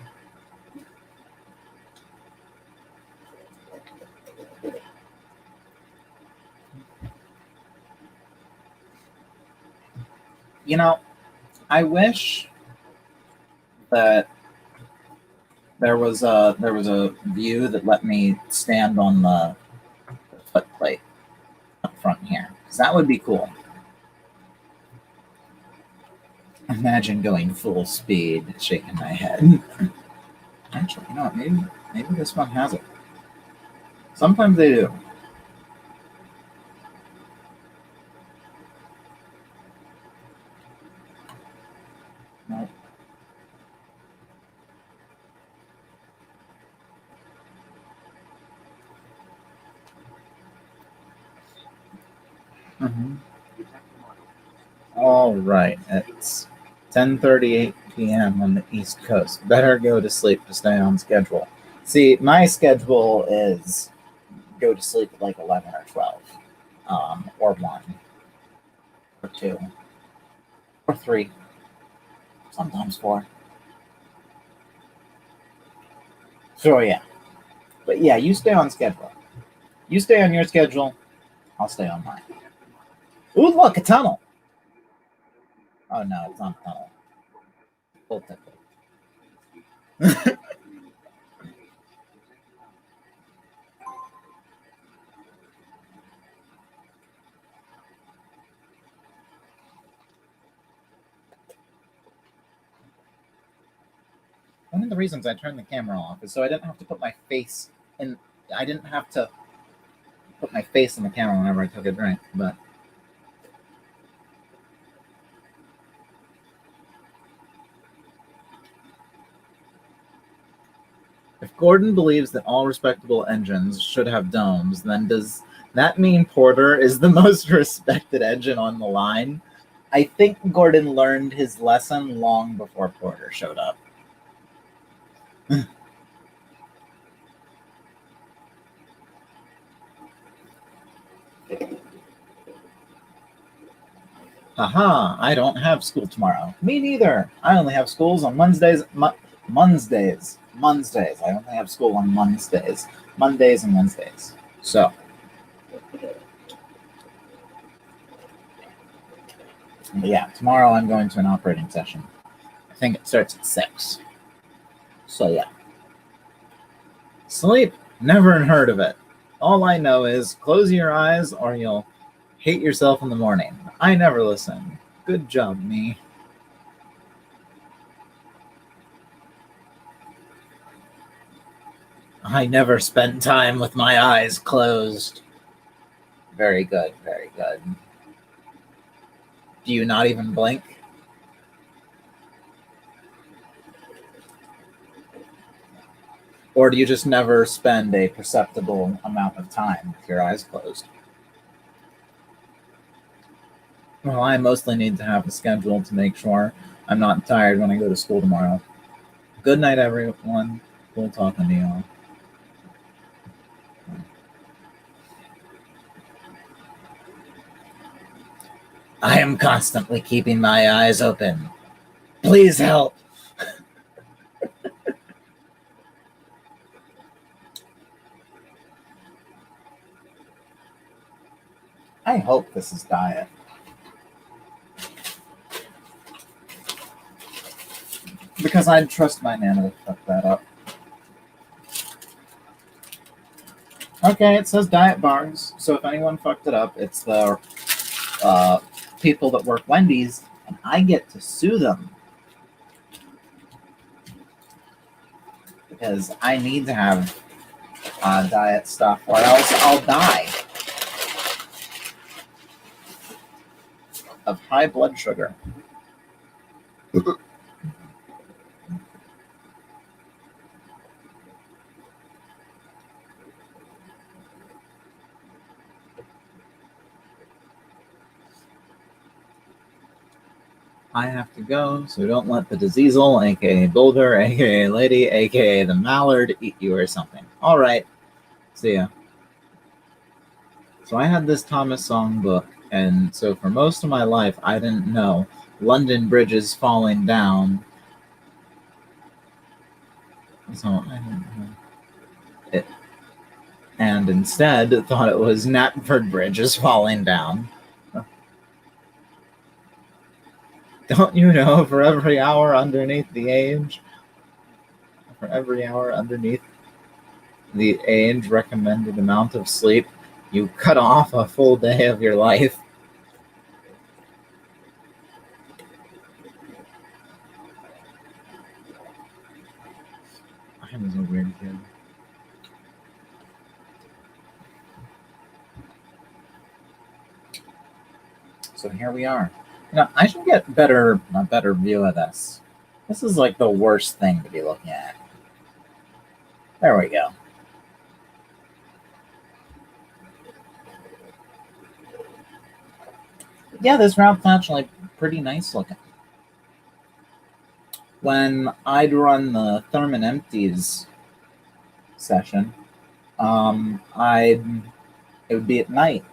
A: I wish that there was a view that let me stand on the footplate up front here, because that would be cool. Imagine going full speed, shaking my head. Actually, maybe this one has it. Sometimes they do. Nope. All right, it's 10:38 p.m. on the East Coast. Better go to sleep to stay on schedule. See, my schedule is go to sleep at like 11 or 12, or 1, or 2, or 3, sometimes 4. So yeah, but yeah, you stay on schedule. You stay on your schedule. I'll stay on mine. Ooh, look, a tunnel. Oh no, it's not a tunnel. Full tickle. One of the reasons I turned the camera off is so I didn't have to put my face in. I didn't have to put my face in the camera whenever I took a drink, but. If Gordon believes that all respectable engines should have domes, then does that mean Porter is the most respected engine on the line? I think Gordon learned his lesson long before Porter showed up. Haha, I don't have school tomorrow. Me neither. I only have schools on Mondays. Mondays. I only have school on Mondays. Mondays and Wednesdays. So. Yeah, tomorrow I'm going to an operating session. I think it starts at 6. So yeah. Sleep? Never heard of it. All I know is close your eyes or you'll hate yourself in the morning. I never listen. Good job, me. I never spend time with my eyes closed. Very good, very good. Do you not even blink? Or do you just never spend a perceptible amount of time with your eyes closed? Well, I mostly need to have a schedule to make sure I'm not tired when I go to school tomorrow. Good night, everyone. We'll talk to you all. I am constantly keeping my eyes open. Please help. I hope this is diet. Because I'd trust my nana to fuck that up. Okay, it says diet bars. So if anyone fucked it up, it's the people that work Wendy's, and I get to sue them. Because I need to have diet stuff, or else I'll die of high blood sugar. I have to go, so don't let the diseasel, aka Boulder, aka Lady, aka the Mallard, eat you or something. All right, see ya. So I had this Thomas Song book, and so for most of my life, I didn't know London Bridge is falling down. So I didn't know it. And instead thought it was Knapford Bridge is falling down. Don't you know, for every hour underneath the age, for every hour underneath the age recommended amount of sleep, you cut off a full day of your life. I was a weird kid. So here we are. You know, I should get a better view of this. This is like the worst thing to be looking at. There we go. Yeah, this route's actually pretty nice looking. When I'd run the Thurman Empties session, it would be at night.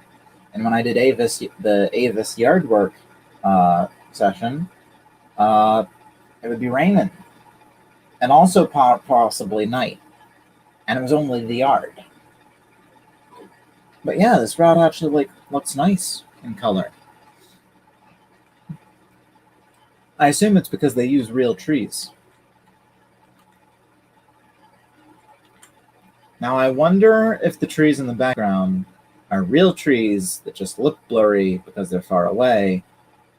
A: And when I did the Avis yard work session, it would be raining. And also possibly night. And it was only the yard. But yeah, this route actually looks nice in color. I assume it's because they use real trees. Now I wonder if the trees in the background are real trees that just look blurry because they're far away,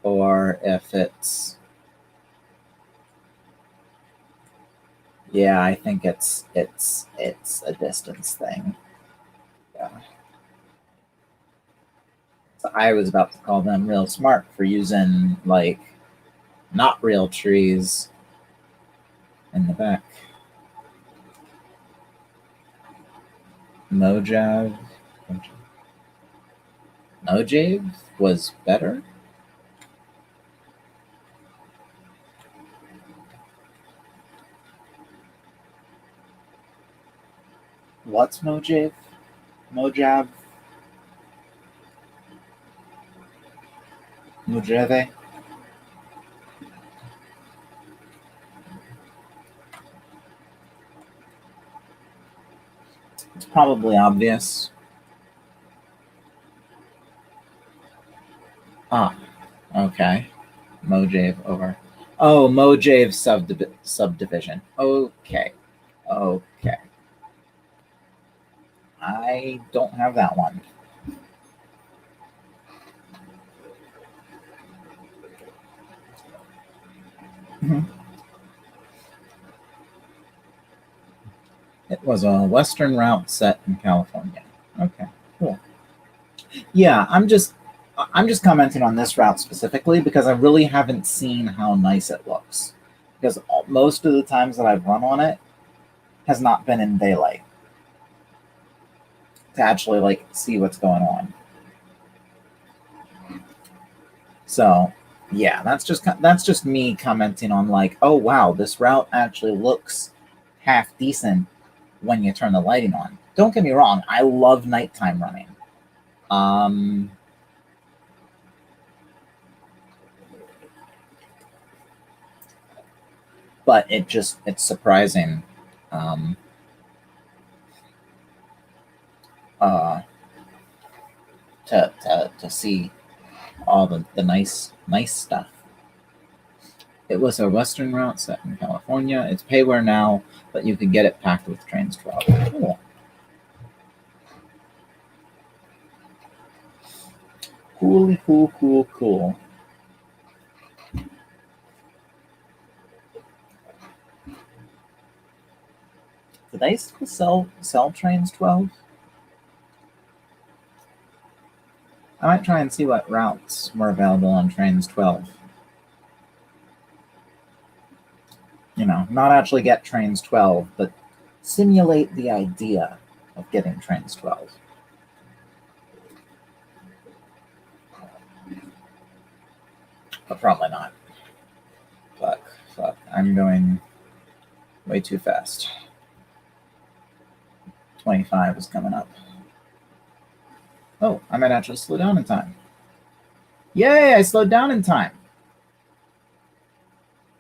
A: or if it's... Yeah, I think it's a distance thing. Yeah. So I was about to call them real smart for using like not real trees in the back. Mojave was better. What's Mojave? Mojave? Mojave? It's probably obvious. Ah, okay. Mojave over. Oh, Mojave subdivision. Okay. Okay. I don't have that one. It was a Western route set in California. Okay, cool. Yeah, I'm just commenting on this route specifically because I really haven't seen how nice it looks. Because most of the times that I've run on it has not been in daylight to actually like see what's going on. So yeah, that's just me commenting on like, oh wow, this route actually looks half decent when you turn the lighting on. Don't get me wrong, I love nighttime running. But it's surprising to see all the nice stuff. It was a Western route set in California. It's payware now, but you can get it packed with Trains 12. Cool. Cool. Do they still sell Trains 12? I might try and see what routes were available on Trains 12. You know, not actually get Trains 12, but simulate the idea of getting Trains 12. But probably not. I'm going way too fast. 25 is coming up. Oh, I might actually slow down in time. Yay, I slowed down in time.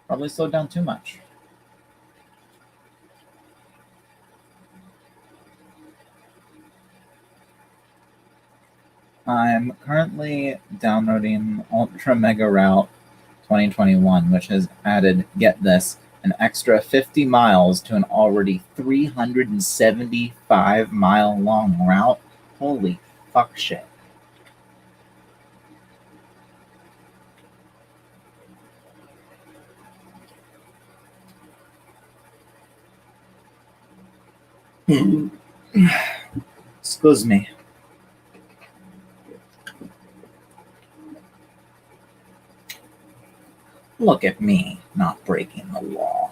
A: Probably slowed down too much. I'm currently downloading Ultra Mega Route 2021, which has added, get this, an extra 50 miles to an already 375 mile long route. Holy fuck shit. Excuse me. Look at me, not breaking the law.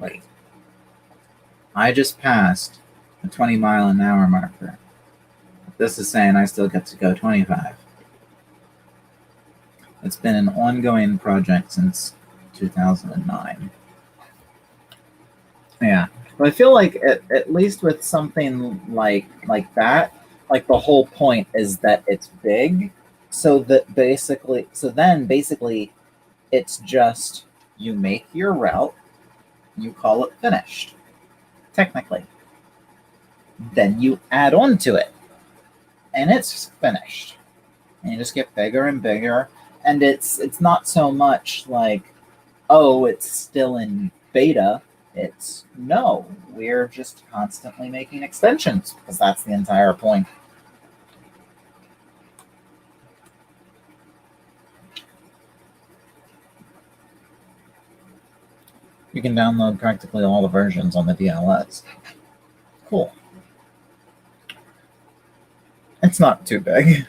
A: Wait. I just passed the 20-mile-an-hour marker. This is saying I still get to go 25. It's been an ongoing project since 2009. Yeah. But I feel like at least with something like that, like the whole point is that it's big, so then basically it's just you make your route, you call it finished, technically. Then you add on to it, and it's finished. And you just get bigger and bigger, and it's not so much like, oh, it's still in beta. It's no, we're just constantly making extensions because that's the entire point. You can download practically all the versions on the DLS. Cool. It's not too big.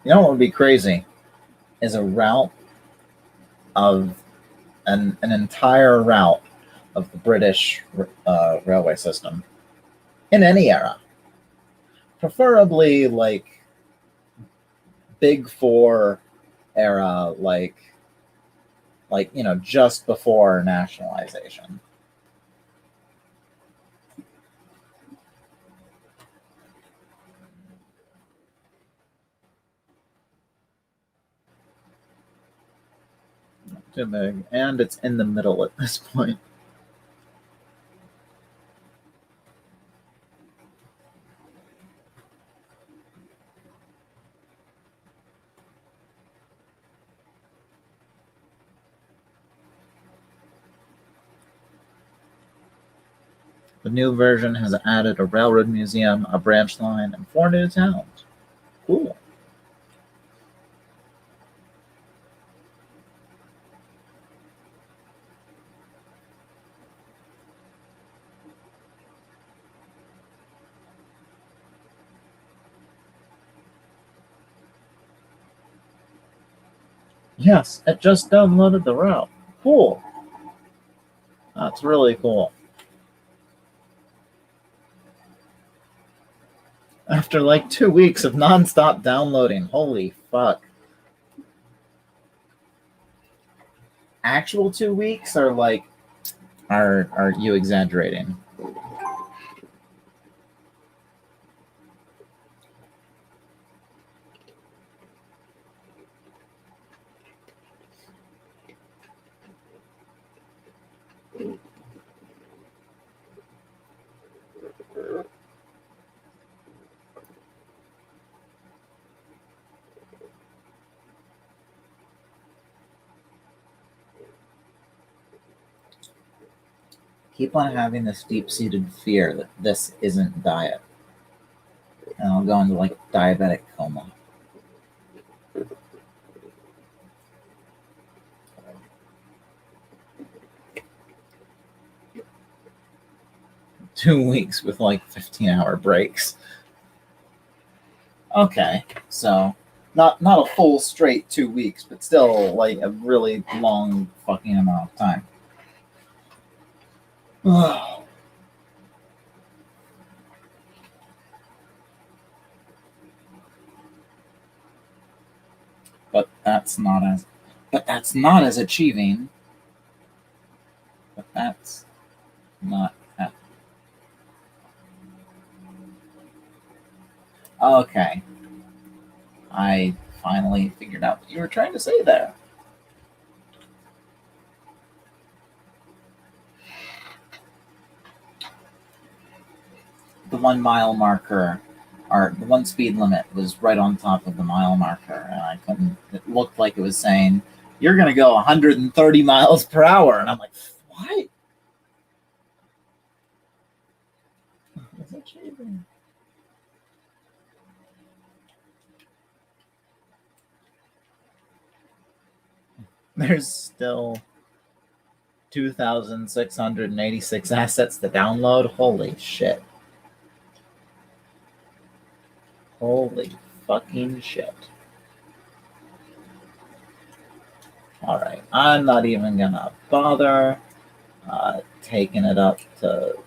A: You know what would be crazy is a route of an entire route of the British railway system in any era. Preferably like Big Four era, like just before nationalization. Not too big, and it's in the middle at this point. The new version has added a railroad museum, a branch line, and 4 new towns. Cool. Yes, it just downloaded the route. Cool. That's really cool. After like 2 weeks of nonstop downloading. Holy fuck. Actual 2 weeks or like are you exaggerating? Keep on having this deep-seated fear that this isn't diet. And I'll go into like diabetic coma. Two weeks with like 15-hour breaks. Okay, so not a full straight 2 weeks, but still like a really long fucking amount of time. that's not as achieving. But that's not happening. Okay. I finally figured out what you were trying to say there. The 1 mile marker, or the 1 speed limit, was right on top of the mile marker, and I couldn't. It looked like it was saying, "You're going to go 130 miles per hour," and I'm like, "What?" What's achieving? There's still 2,686 assets to download. Holy shit. Holy fucking shit. Alright, I'm not even gonna bother taking it up to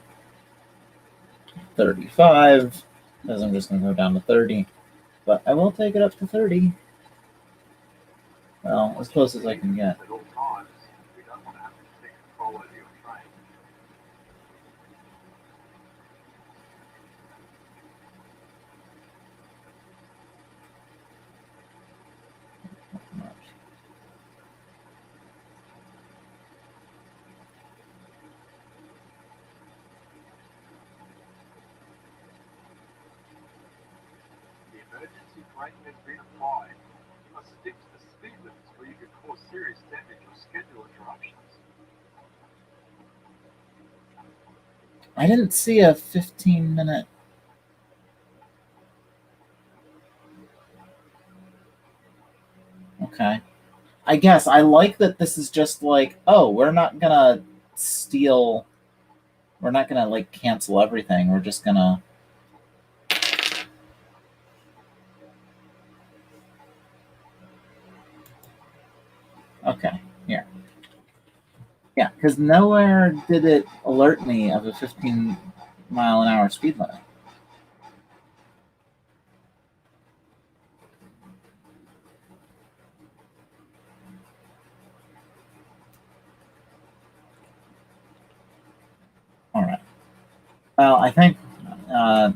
A: 35, because I'm just gonna go down to 30. But I will take it up to 30. Well, as close as I can get.
D: At all times, we don't want to have to take control over your train. The emergency brake has been applied. You must stick to the speed limits or you could cause serious damage or schedule interruptions.
A: I didn't see a 15-minute. Okay. I guess I like that this is just like, oh, we're not gonna steal. We're not gonna like cancel everything. We're just gonna. Okay, here. Yeah, because nowhere did it alert me of a 15-mile-an-hour speed limit. All right. Well, I think we're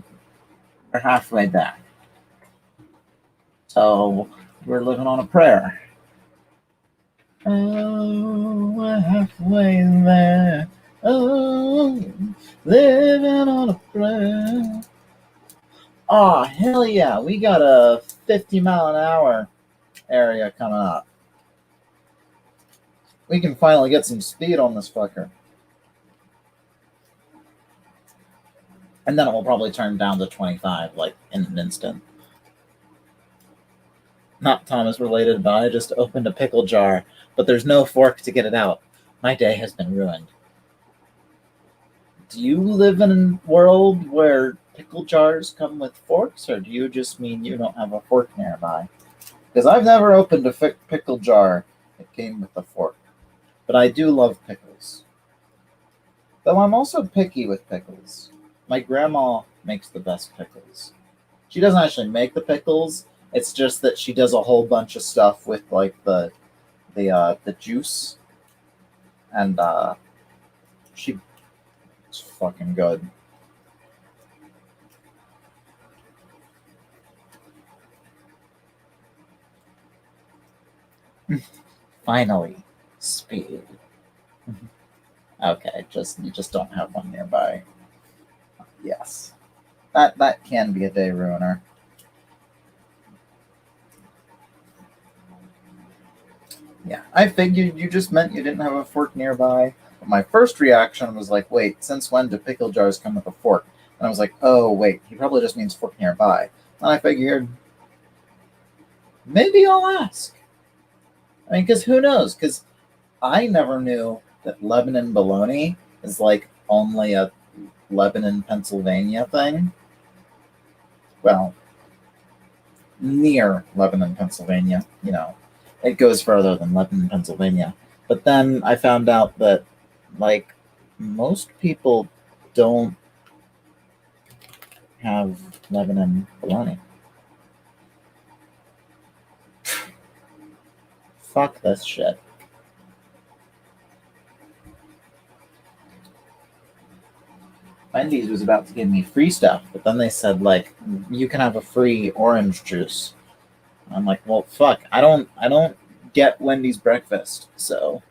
A: halfway back. So we're living on a prayer. Oh, we're halfway there. Oh, living on a prayer. Oh, hell yeah. We got a 50-mile-an-hour area coming up. We can finally get some speed on this fucker. And then it will probably turn down to 25, like, in an instant. Not Thomas related, but I just opened a pickle jar, but there's no fork to get it out. My day has been ruined. Do you live in a world where pickle jars come with forks, or do you just mean you don't have a fork nearby? Because I've never opened a pickle jar that came with a fork. But I do love pickles. Though I'm also picky with pickles. My grandma makes the best pickles. She doesn't actually make the pickles. It's just that she does a whole bunch of stuff with like the juice, and it's fucking good. Finally, speed. Okay, you just don't have one nearby. Yes, that can be a day ruiner. Yeah, I figured you just meant you didn't have a fork nearby. But my first reaction was like, wait, since when do pickle jars come with a fork? And I was like, oh, wait, he probably just means fork nearby. And I figured, maybe I'll ask. I mean, because who knows? Because I never knew that Lebanon bologna is like only a Lebanon, Pennsylvania thing. Well, near Lebanon, Pennsylvania, you know. It goes further than Lebanon, Pennsylvania. But then I found out that, like, most people don't have Lebanon bologna. Fuck this shit. Wendy's was about to give me free stuff, but then they said, like, you can have a free orange juice. I'm like, well, fuck. I don't get Wendy's breakfast, so.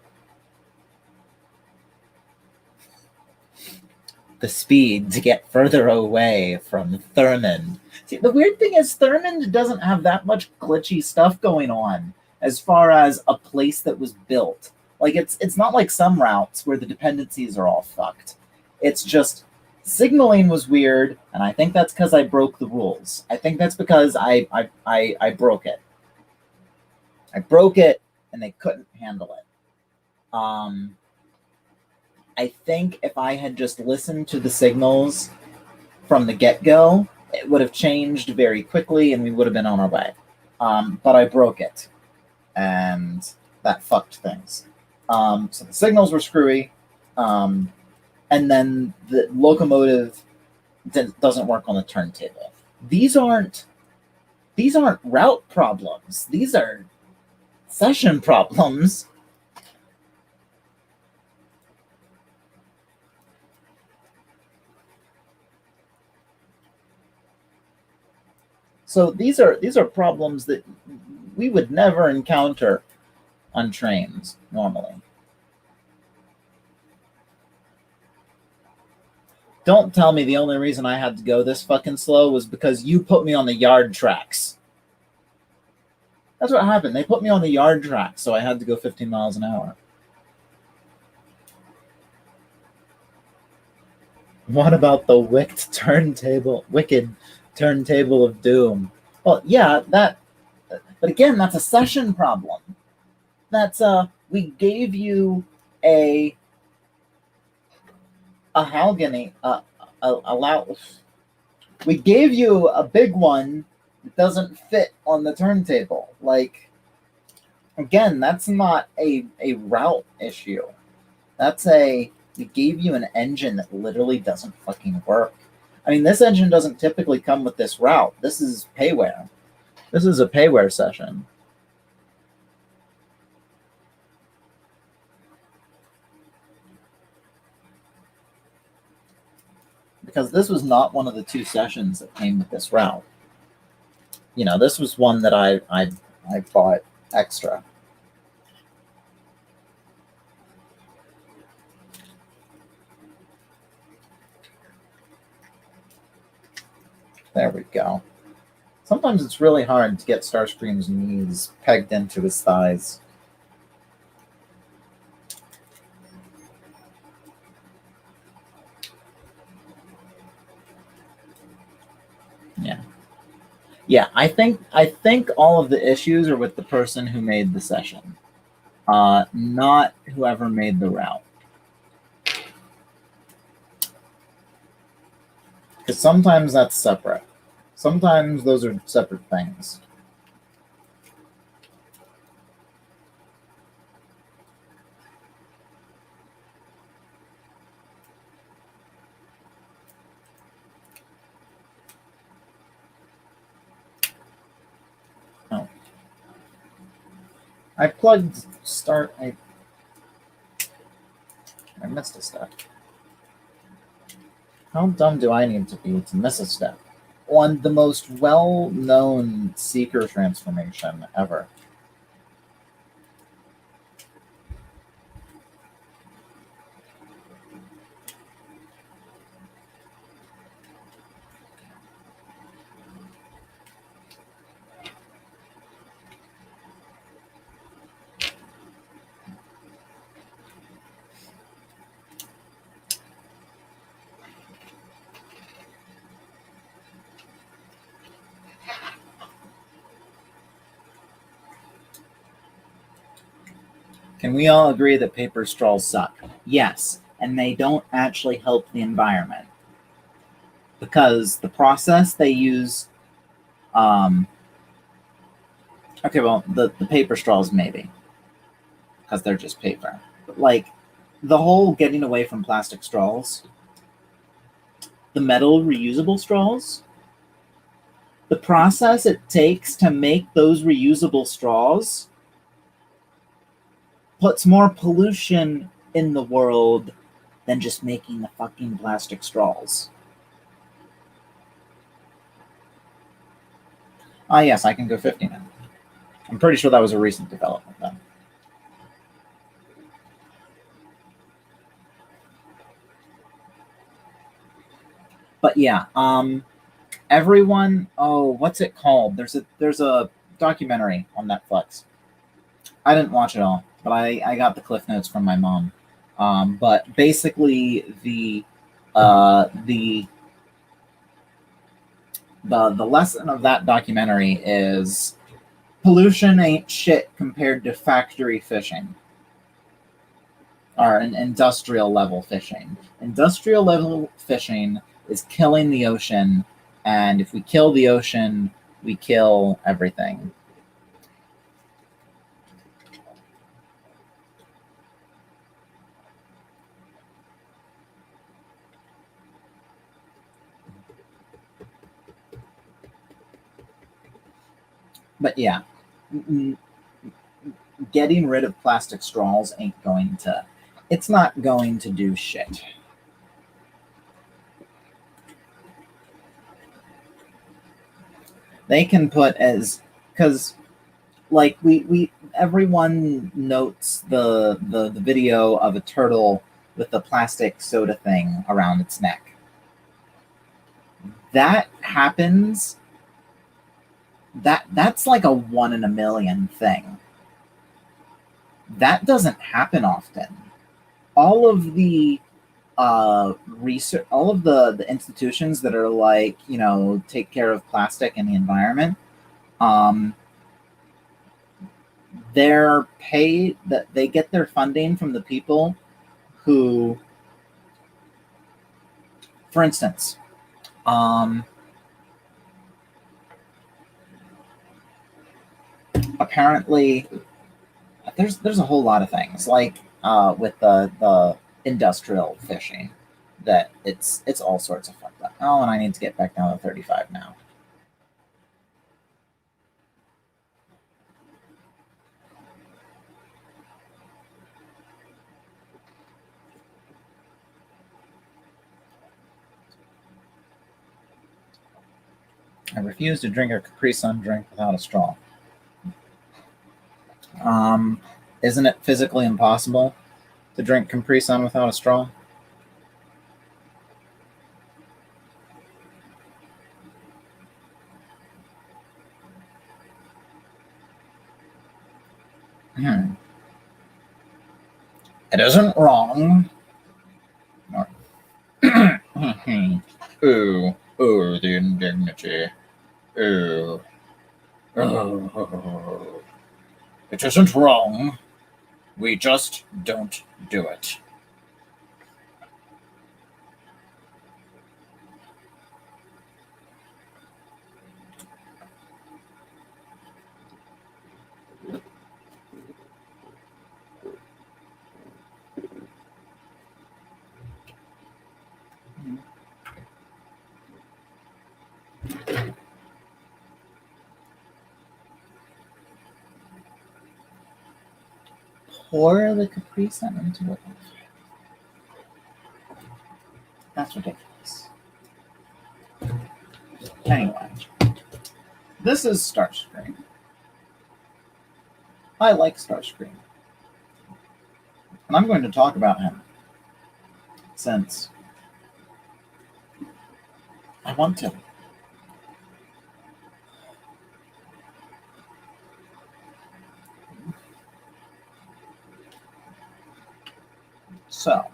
A: The speed to get further away from Thurmond. See, the weird thing is Thurmond doesn't have that much glitchy stuff going on as far as a place that was built. Like, it's not like some routes where the dependencies are all fucked. It's just signaling was weird, and I think that's because I broke the rules. I think that's because I broke it. I broke it, and they couldn't handle it. I think if I had just listened to the signals from the get-go, it would have changed very quickly, and we would have been on our way. But I broke it, and that fucked things. So the signals were screwy, and then the locomotive doesn't work on the turntable. These aren't route problems. These are session problems. So these are problems that we would never encounter on trains normally. Don't tell me the only reason I had to go this fucking slow was because you put me on the yard tracks. That's what happened. They put me on the yard tracks, so I had to go 15 miles an hour. What about the wicked turntable of doom? Well, yeah, but again, that's a session problem. That's we gave you a Halgany, we gave you a big one that doesn't fit on the turntable. Like, again, that's not a route issue. That's we gave you an engine that literally doesn't fucking work. I mean, this engine doesn't typically come with this route. This is payware. This is a payware session. Because this was not one of the two sessions that came with this route. You know, this was one that I bought extra. There we go. Sometimes it's really hard to get Starscream's knees pegged into his thighs. Yeah. Yeah, I think all of the issues are with the person who made the session, not whoever made the route. Because sometimes that's separate. Sometimes those are separate things. Oh. I plugged start. I missed a step. How dumb do I need to be to miss a step on the most well-known Seeker transformation ever? Can we all agree that paper straws suck? Yes, and they don't actually help the environment. Because the process they use... okay, well, the paper straws maybe. Because they're just paper. But, like, the whole getting away from plastic straws, the metal reusable straws, the process it takes to make those reusable straws puts more pollution in the world than just making the fucking plastic straws. Ah, yes, I can go 50 now. I'm pretty sure that was a recent development, though. But yeah, everyone. Oh, what's it called? There's a documentary on Netflix. I didn't watch it all, but I got the cliff notes from my mom. But basically, the lesson of that documentary is pollution ain't shit compared to factory fishing or an industrial level fishing. Industrial level fishing is killing the ocean, and if we kill the ocean, we kill everything. But yeah, getting rid of plastic straws ain't going to, it's not going to do shit. They can put as, because like we everyone notes the video of a turtle with the plastic soda thing around its neck. That happens. That's like a 1 in a million thing. That doesn't happen often. All of the research, all of the institutions that are like, you know, take care of plastic and the environment, they're paid, that they get their funding from the people who, for instance, apparently there's a whole lot of things like with the industrial fishing that it's all sorts of fucked up. Oh, and I need to get back down to 35 now. I refuse to drink a Capri Sun drink without a straw. Isn't it physically impossible to drink Capri Sun without a straw? It isn't wrong. Ooh, the indignity. Ooh. Oh. It isn't wrong. We just don't do it. Pour the Capri Sun into it. That's ridiculous. Anyway, this is Starscream. I like Starscream. And I'm going to talk about him since I want to. So,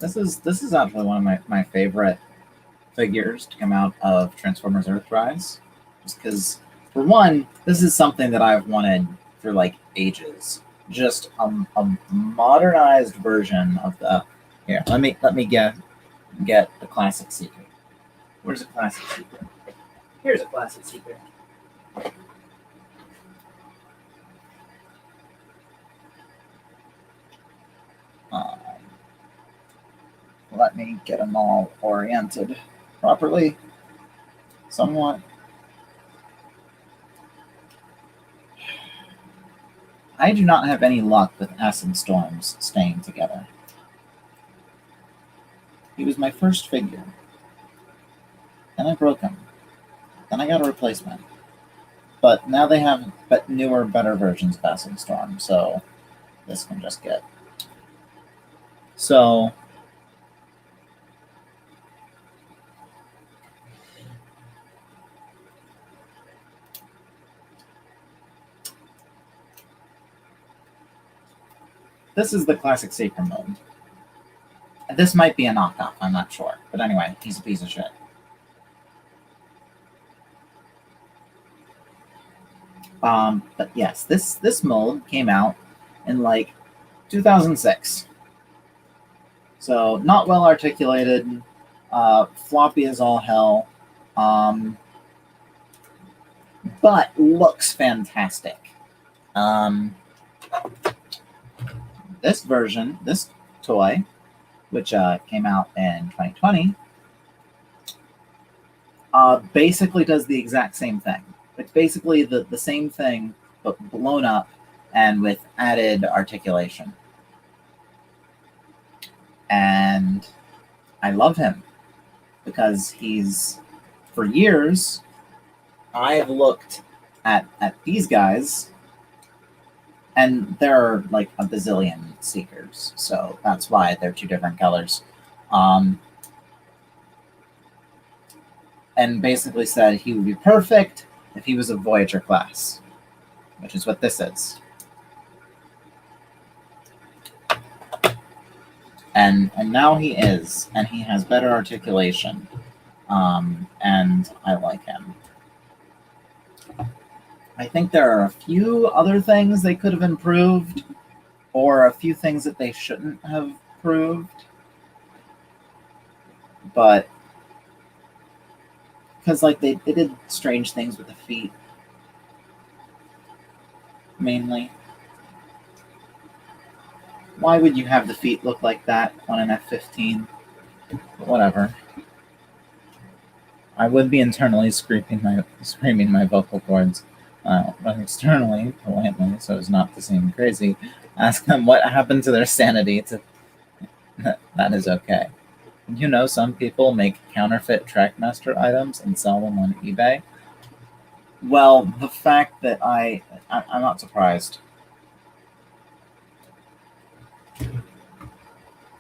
A: this is actually one of my favorite figures to come out of Transformers Earthrise. Just because, for one, this is something that I've wanted for like ages. Just a modernized version of the. Here, let me get the classic secret. Where's the classic secret? Here's a classic secret. Let me get them all oriented properly, somewhat. I do not have any luck with acid storms staying together. He was my first figure. Then I broke him. Then I got a replacement. But now they have newer, better versions of Acid Storm, so this can just get. So this is the classic Sacred mode. This might be a knockoff, I'm not sure. But anyway, he's a piece of shit. But yes, this mold came out in like 2006. So not well articulated, floppy as all hell, but looks fantastic. This version, this toy, which came out in 2020, basically does the exact same thing. It's basically the same thing, but blown up and with added articulation. And I love him because he's, for years, I've looked at these guys, and there are like a bazillion Seekers, so that's why they're two different colors. And basically said he would be perfect if he was a Voyager class, which is what this is. And now he is, and he has better articulation, and I like him. I think there are a few other things they could have improved, or a few things that they shouldn't have improved, but because like they did strange things with the feet, mainly. Why would you have the feet look like that on an F-15? But whatever. I would be internally screaming my vocal cords, but externally, politely, so as not to seem crazy, ask them what happened to their sanity. That is okay. You know, some people make counterfeit Trackmaster items and sell them on eBay. Well, the fact that I'm not surprised.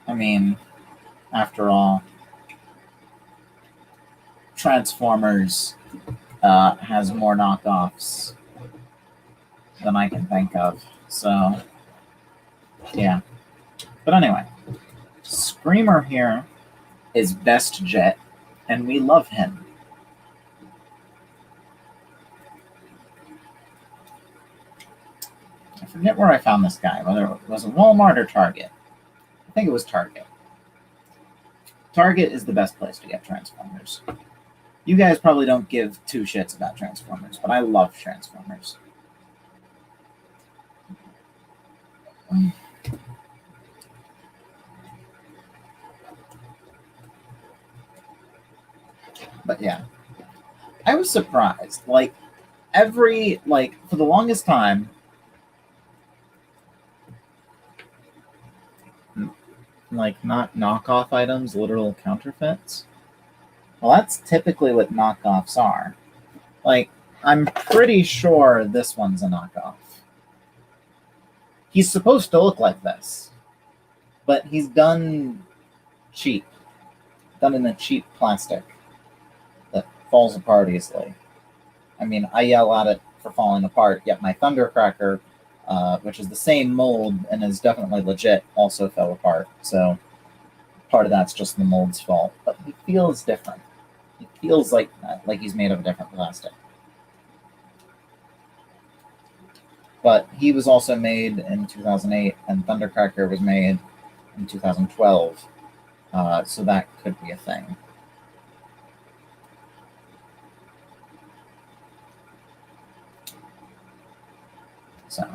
A: I mean, after all, Transformers has more knockoffs than I can think of. So, yeah. But anyway, Screamer here is Best Jet, and we love him. I forget where I found this guy, whether it was a Walmart or Target. I think it was Target. Target is the best place to get Transformers. You guys probably don't give two shits about Transformers, but I love Transformers. But yeah, I was surprised. Like, for the longest time, like, not knockoff items, literal counterfeits. Well, that's typically what knockoffs are. Like, I'm pretty sure this one's a knockoff. He's supposed to look like this, but he's done cheap. Done in a cheap plastic that falls apart easily. I mean, I yell at it for falling apart, yet my Thundercracker, which is the same mold and is definitely legit, also fell apart. So part of that's just the mold's fault. But he feels different. He feels like he's made of a different plastic. But he was also made in 2008, and Thundercracker was made in 2012. So that could be a thing. So.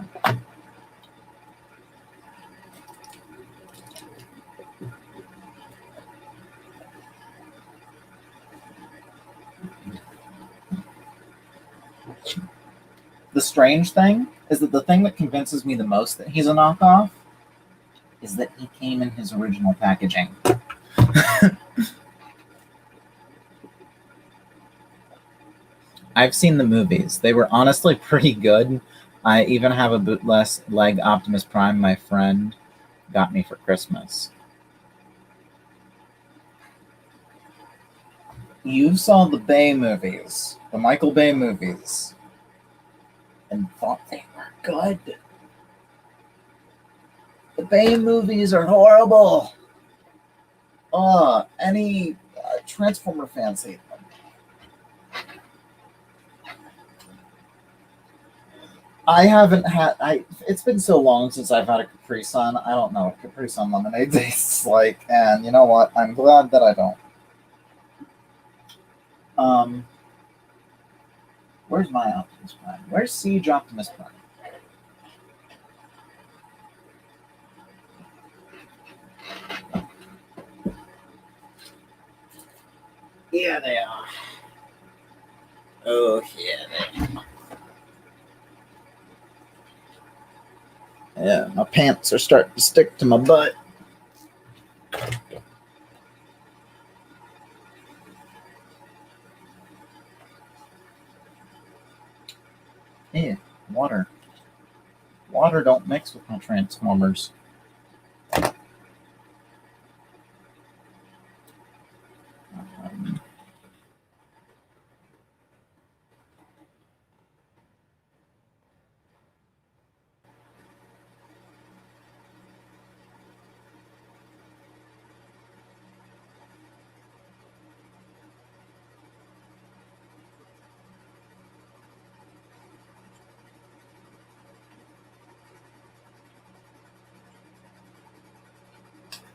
A: The strange thing is that the thing that convinces me the most that he's a knockoff is that he came in his original packaging. I've seen the movies. They were honestly pretty good. I even have a bootleg Optimus Prime my friend got me for Christmas. You saw the Bay movies, the Michael Bay movies, and thought they were good. The Bay movies are horrible. Any Transformer fans hate them. I haven't had. It's been so long since I've had a Capri Sun. I don't know what Capri Sun lemonade tastes like, and you know what? I'm glad that I don't. Where's my Optimus Prime? Where's Siege Optimus Prime? Yeah, they are. Oh, yeah, they are. Yeah, my pants are starting to stick to my butt. Yeah, water. Water don't mix with my Transformers.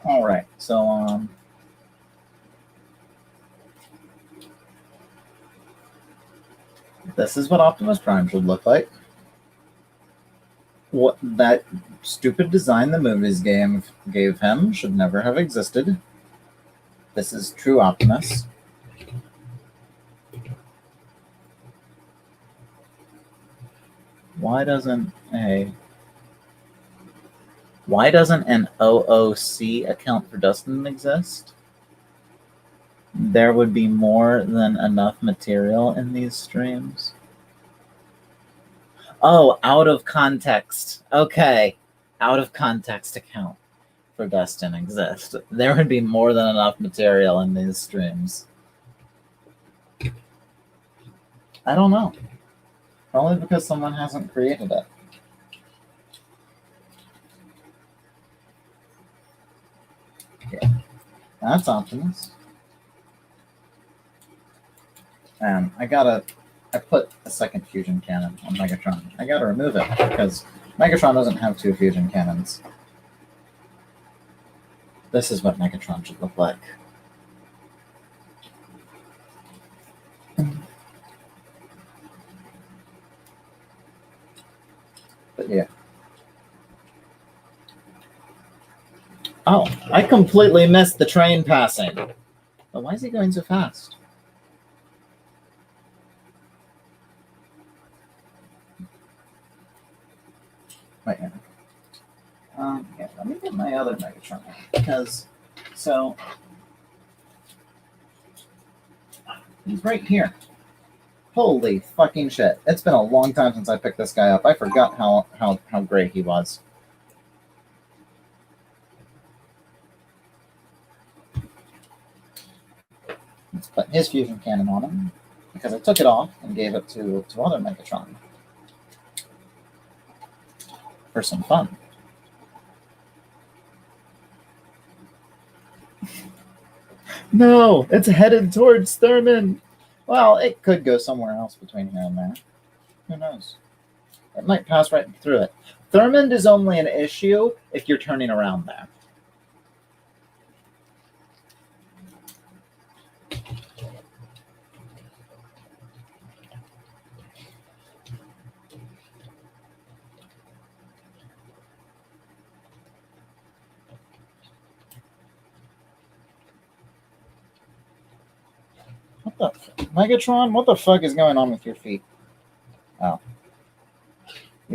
A: All right, so this is what Optimus Prime should look like. What that stupid design the movies gave him should never have existed. This is true Optimus. Why doesn't an OOC account for Dustin exist? There would be more than enough material in these streams. Oh, out of context. Okay. Out of context account for Dustin exists. There would be more than enough material in these streams. I don't know. Probably because someone hasn't created it. Okay. That's Optimus. And I put a second fusion cannon on Megatron. I gotta remove it because Megatron doesn't have two fusion cannons. This is what Megatron should look like. But yeah. Oh, I completely missed the train passing. But why is he going so fast? Wait, yeah, let me get my other Megatron because he's right here. Holy fucking shit! It's been a long time since I picked this guy up. I forgot how great he was. Let's put his fusion cannon on him because I took it off and gave it to other Megatron for some fun. No, it's headed towards Thurman. Well, it could go somewhere else between here and there. Who knows? It might pass right through it. Thurmond is only an issue if you're turning around there. What the Megatron? What the fuck is going on with your feet? Oh.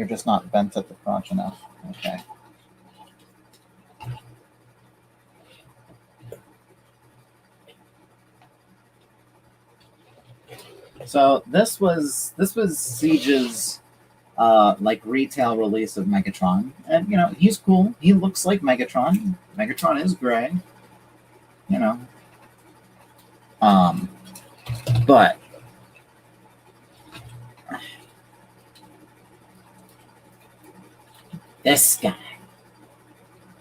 A: You're just not bent at the crotch enough. Okay. So this was Siege's like retail release of Megatron, and you know he's cool. He looks like Megatron. Megatron is gray. You know. But this guy,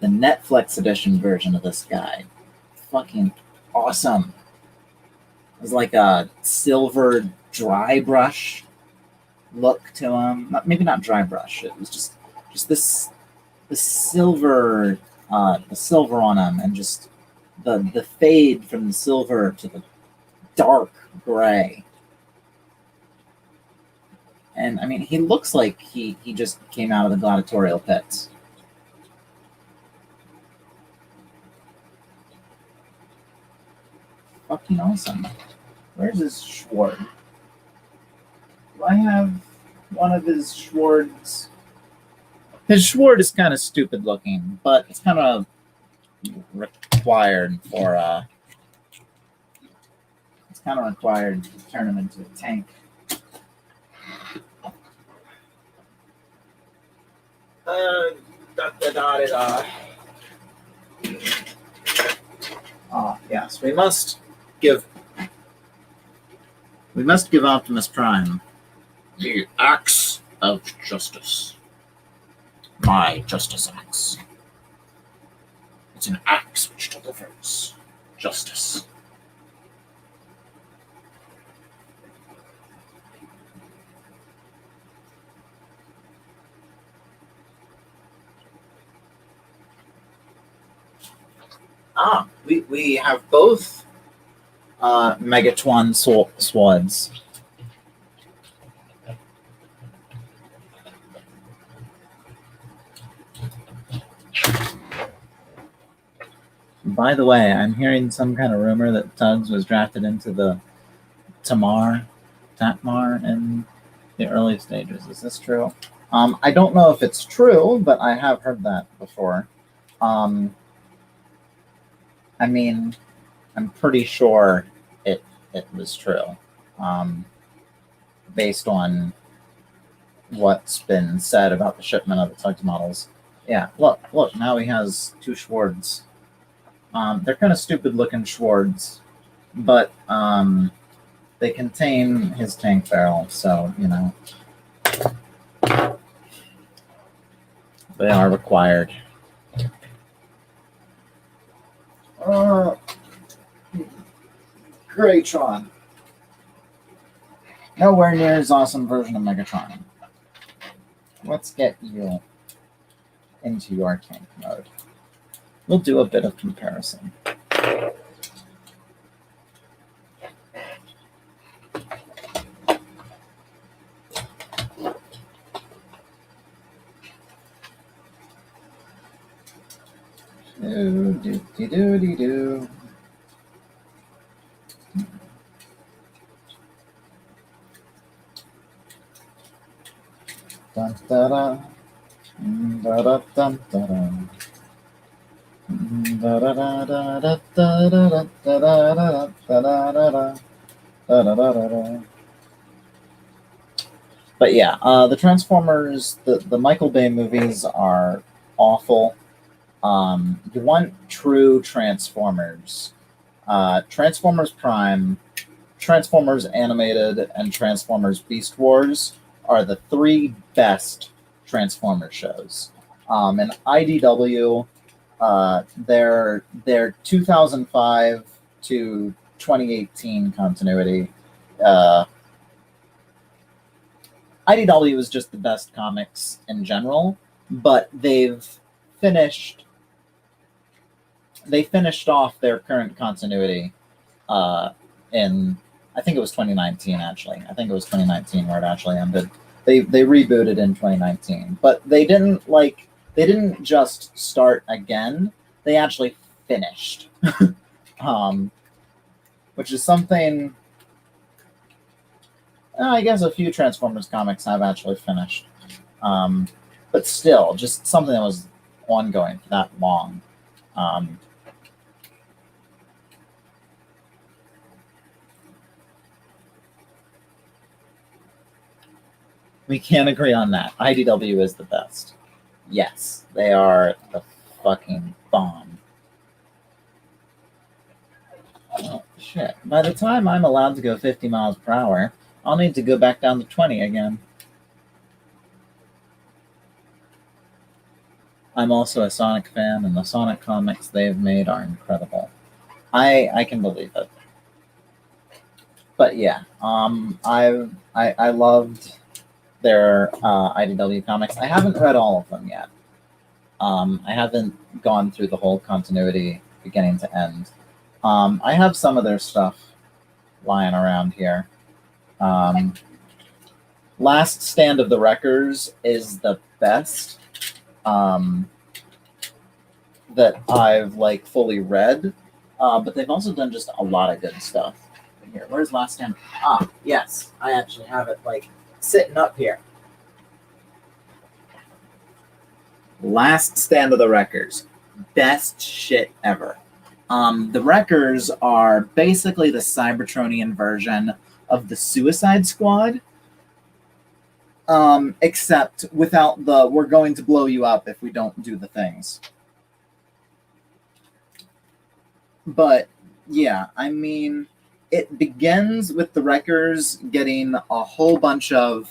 A: the Netflix edition version of this guy, fucking awesome. It was like a silver dry brush look to him. Maybe not dry brush. It was just this the silver on him, and just the fade from the silver to the dark gray. And I mean, he looks like he just came out of the gladiatorial pits. Fucking awesome. Where's his sword? Do I have one of his swords? His sword is kind of stupid looking, but it's kind of required for it's kind of required to turn him into a tank. Yes, we must give Optimus Prime the axe of justice. My justice axe. It's an axe which delivers justice. We have both Megatron swords. By the way, I'm hearing some kind of rumor that Tugs was drafted into the Tatmar in the early stages. Is this true? I don't know if it's true, but I have heard that before. I mean, I'm pretty sure it was true, based on what's been said about the shipment of the Tugs models. Yeah, look, now he has two swords. They're kind of stupid-looking swords, but they contain his tank barrel, so, you know, they are required. Graytron. Nowhere near his awesome version of Megatron. Let's get you into your tank mode. We'll do a bit of comparison. Do. Dun da da. Da da dun da da. Da da da da da da da da da da da. But yeah, the Transformers, the Michael Bay movies are awful. You want true Transformers. Transformers Prime, Transformers Animated, and Transformers Beast Wars are the three best Transformers shows. And IDW, their 2005 to 2018 continuity, IDW is just the best comics in general, but they finished off their current continuity in, I think it was 2019 actually. I think it was 2019 where it actually ended. They rebooted in 2019, but they didn't just start again. They actually finished, which is something I guess a few Transformers comics have actually finished. But still, just something that was ongoing for that long. We can't agree on that. IDW is the best. Yes, they are the fucking bomb. Oh, shit. By the time I'm allowed to go 50 miles per hour, I'll need to go back down to 20 again. I'm also a Sonic fan, and the Sonic comics they've made are incredible. I can believe it. But yeah, I loved their IDW comics. I haven't read all of them yet. I haven't gone through the whole continuity beginning to end. I have some of their stuff lying around here. Last Stand of the Wreckers is the best that I've like fully read, but they've also done just a lot of good stuff. Here, where's Last Stand? Ah, yes, I actually have it like sitting up here. Last Stand of the Wreckers, best shit ever. The Wreckers are basically the Cybertronian version of the Suicide Squad, except without the "we're going to blow you up if we don't do the things." But yeah, I mean, it begins with the Wreckers getting a whole bunch of.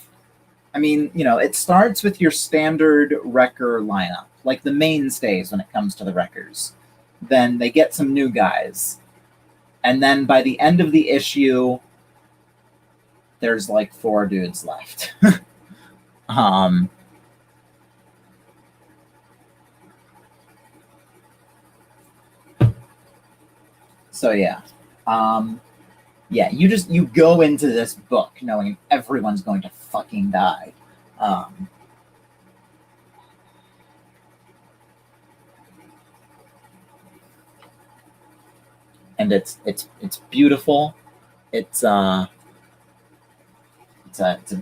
A: I mean, you know, it starts with your standard Wrecker lineup, like the mainstays when it comes to the Wreckers. Then they get some new guys. And then by the end of the issue, there's like 4 dudes left. So yeah. Yeah, you go into this book knowing everyone's going to fucking die. And it's beautiful. It's a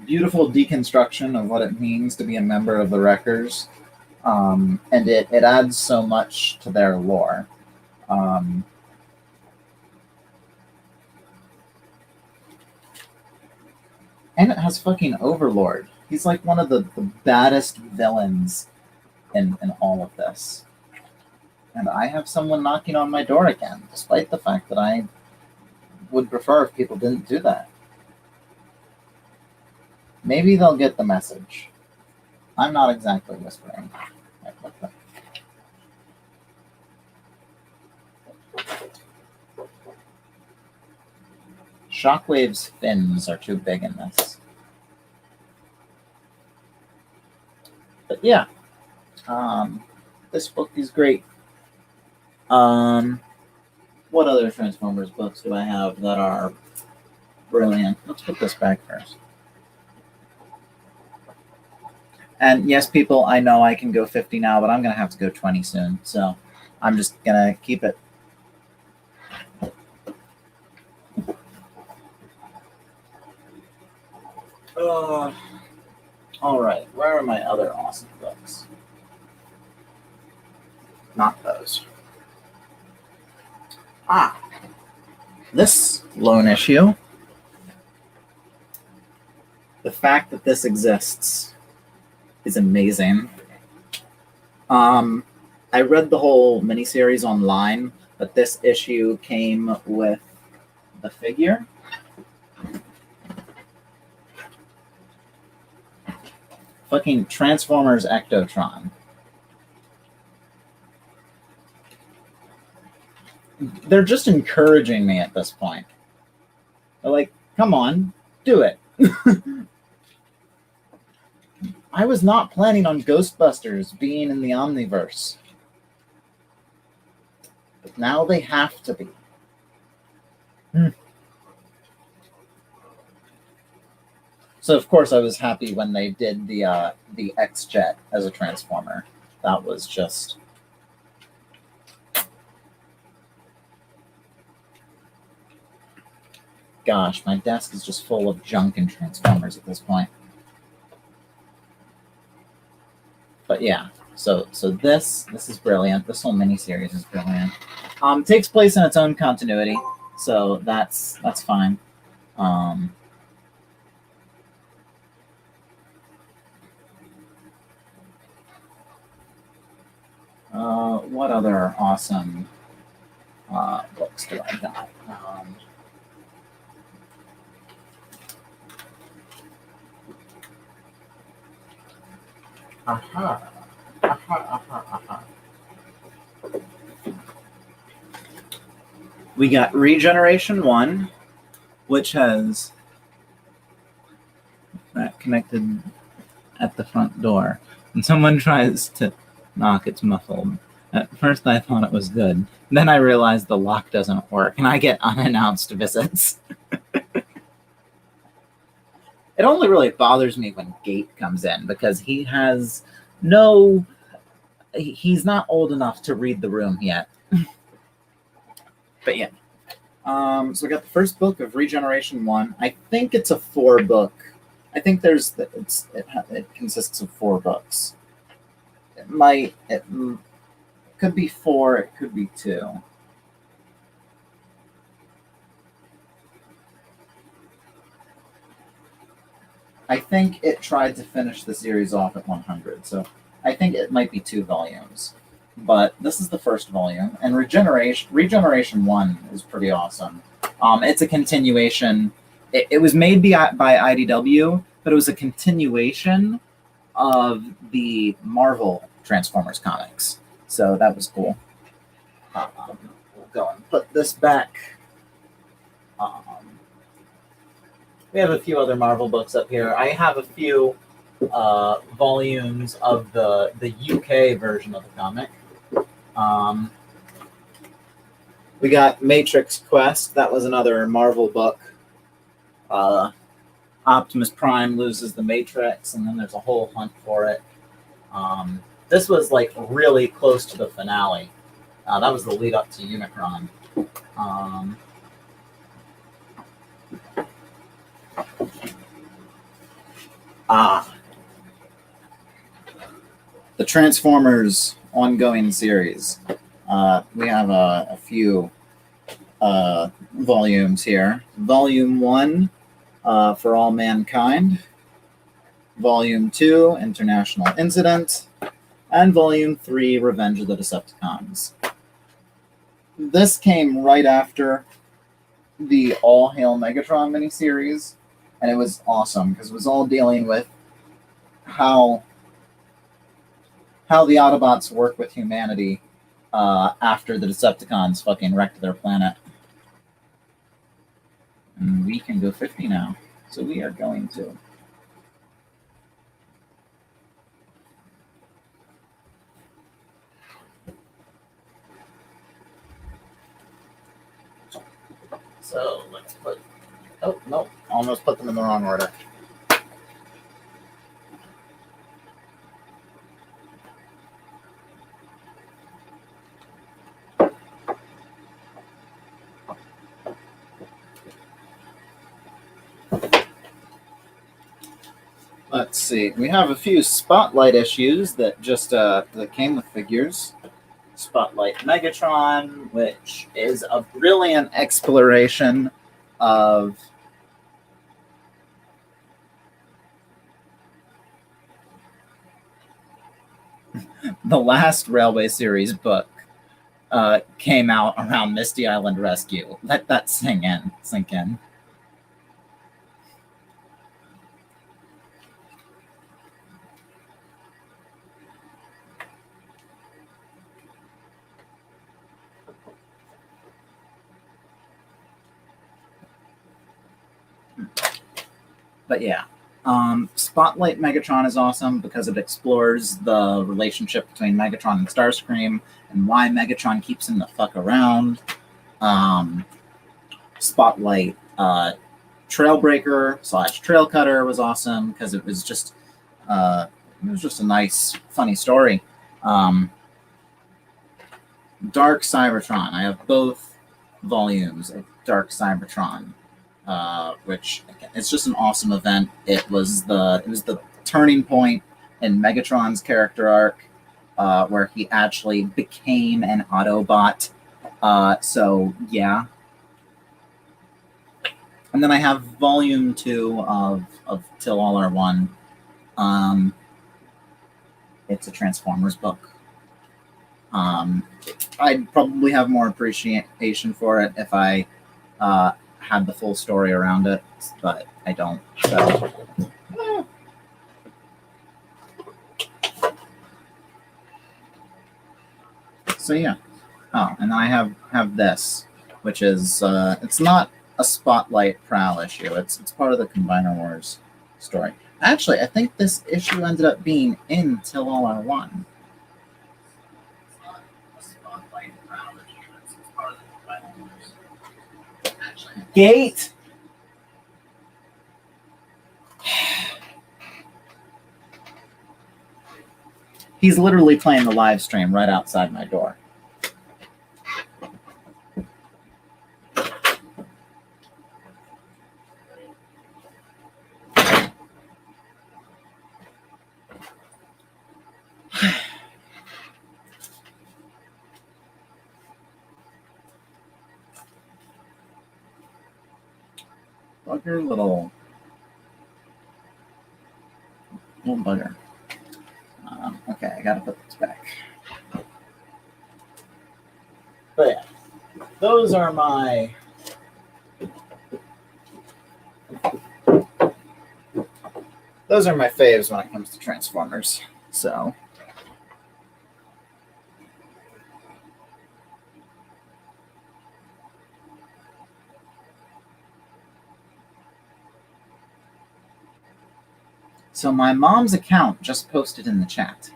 A: beautiful deconstruction of what it means to be a member of the Wreckers, and it adds so much to their lore. And it has fucking Overlord. He's like one of the baddest villains in all of this. And I have someone knocking on my door again, despite the fact that I would prefer if people didn't do that. Maybe they'll get the message. I'm not exactly whispering. Shockwave's fins are too big in this. But yeah, this book is great. What other Transformers books do I have that are brilliant? Let's put this back first. And yes, people, I know I can go 50 now, but I'm going to have to go 20 soon. So I'm just going to keep it. All right, where are my other awesome books? Not those. This lone issue. The fact that this exists is amazing. I read the whole miniseries online, but this issue came with the figure. Fucking Transformers Ectotron. They're just encouraging me at this point. They're like, come on, do it. I was not planning on Ghostbusters being in the Omniverse. But now they have to be. So of course I was happy when they did the X-Jet as a Transformer. That was just... Gosh, my desk is just full of junk and Transformers at this point. but yeah, so this is brilliant. This whole miniseries is brilliant. Takes place in its own continuity, so that's fine. What other awesome books do I got? We got Regeneration 1, which has that connected at the front door. And someone tries to knock, it's muffled. At first I thought it was good. Then I realized the lock doesn't work, and I get unannounced visits. It only really bothers me when Gate comes in, because he has no... He's not old enough to read the room yet. But yeah. So we got the first book of Regeneration 1. I think it's a 4-book. I think it consists of 4 books. It could be 4, it could be 2. I think it tried to finish the series off at 100, so I think it might be 2 volumes. But this is the first volume, and Regeneration 1 is pretty awesome. It's a continuation. It was made by IDW, but it was a continuation of the Marvel Transformers comics. So that was cool. We'll go and put this back. We have a few other Marvel books up here. I have a few volumes of the UK version of the comic. We got Matrix Quest. That was another Marvel book. Optimus Prime loses the Matrix, and then there's a whole hunt for it. This was like really close to the finale. That was the lead up to Unicron. The Transformers ongoing series. We have a few volumes here. Volume 1, For All Mankind. Volume 2, International Incident. And Volume 3, Revenge of the Decepticons. This came right after the All Hail Megatron miniseries, and it was awesome because it was all dealing with how the Autobots work with humanity after the Decepticons fucking wrecked their planet. And we can go 50 now, so we are going to. So let's put... Oh, no, almost put them in the wrong order. Let's see. We have a few Spotlight issues that just that came with figures. Spotlight Megatron, which is a brilliant exploration of the last Railway Series book. Came out around Misty Island Rescue. Let that sink in. But yeah, Spotlight Megatron is awesome because it explores the relationship between Megatron and Starscream and why Megatron keeps him the fuck around. Spotlight Trailbreaker / Trail Cutter was awesome because it was just a nice, funny story. Dark Cybertron. I have both volumes of Dark Cybertron. Which it's just an awesome event. It was the turning point in Megatron's character arc, where he actually became an Autobot. So yeah. And then I have volume 2 of Till All Are One. It's a Transformers book. I'd probably have more appreciation for it if I had the full story around it, but I don't. So yeah. Oh, and then I have this, which is it's not a Spotlight Prowl issue. It's part of the Combiner Wars story. Actually, I think this issue ended up being in Till All Are One. It's not a Spotlight Prowl issue. It's part of the Combiner Wars. Actually, Gate. He's literally playing the live stream right outside my door. Bugger, little bugger. Okay, I gotta put this back. But yeah, those are my faves when it comes to Transformers. So my mom's account just posted in the chat.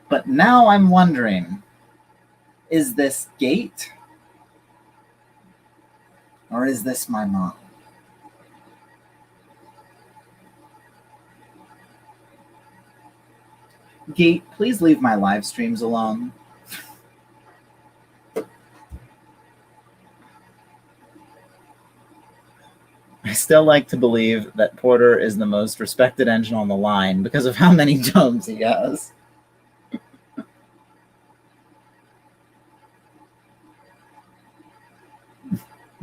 A: But now I'm wondering, is this Gate? Or is this my mom? Gate, please leave my live streams alone. I still like to believe that Porter is the most respected engine on the line because of how many domes he has.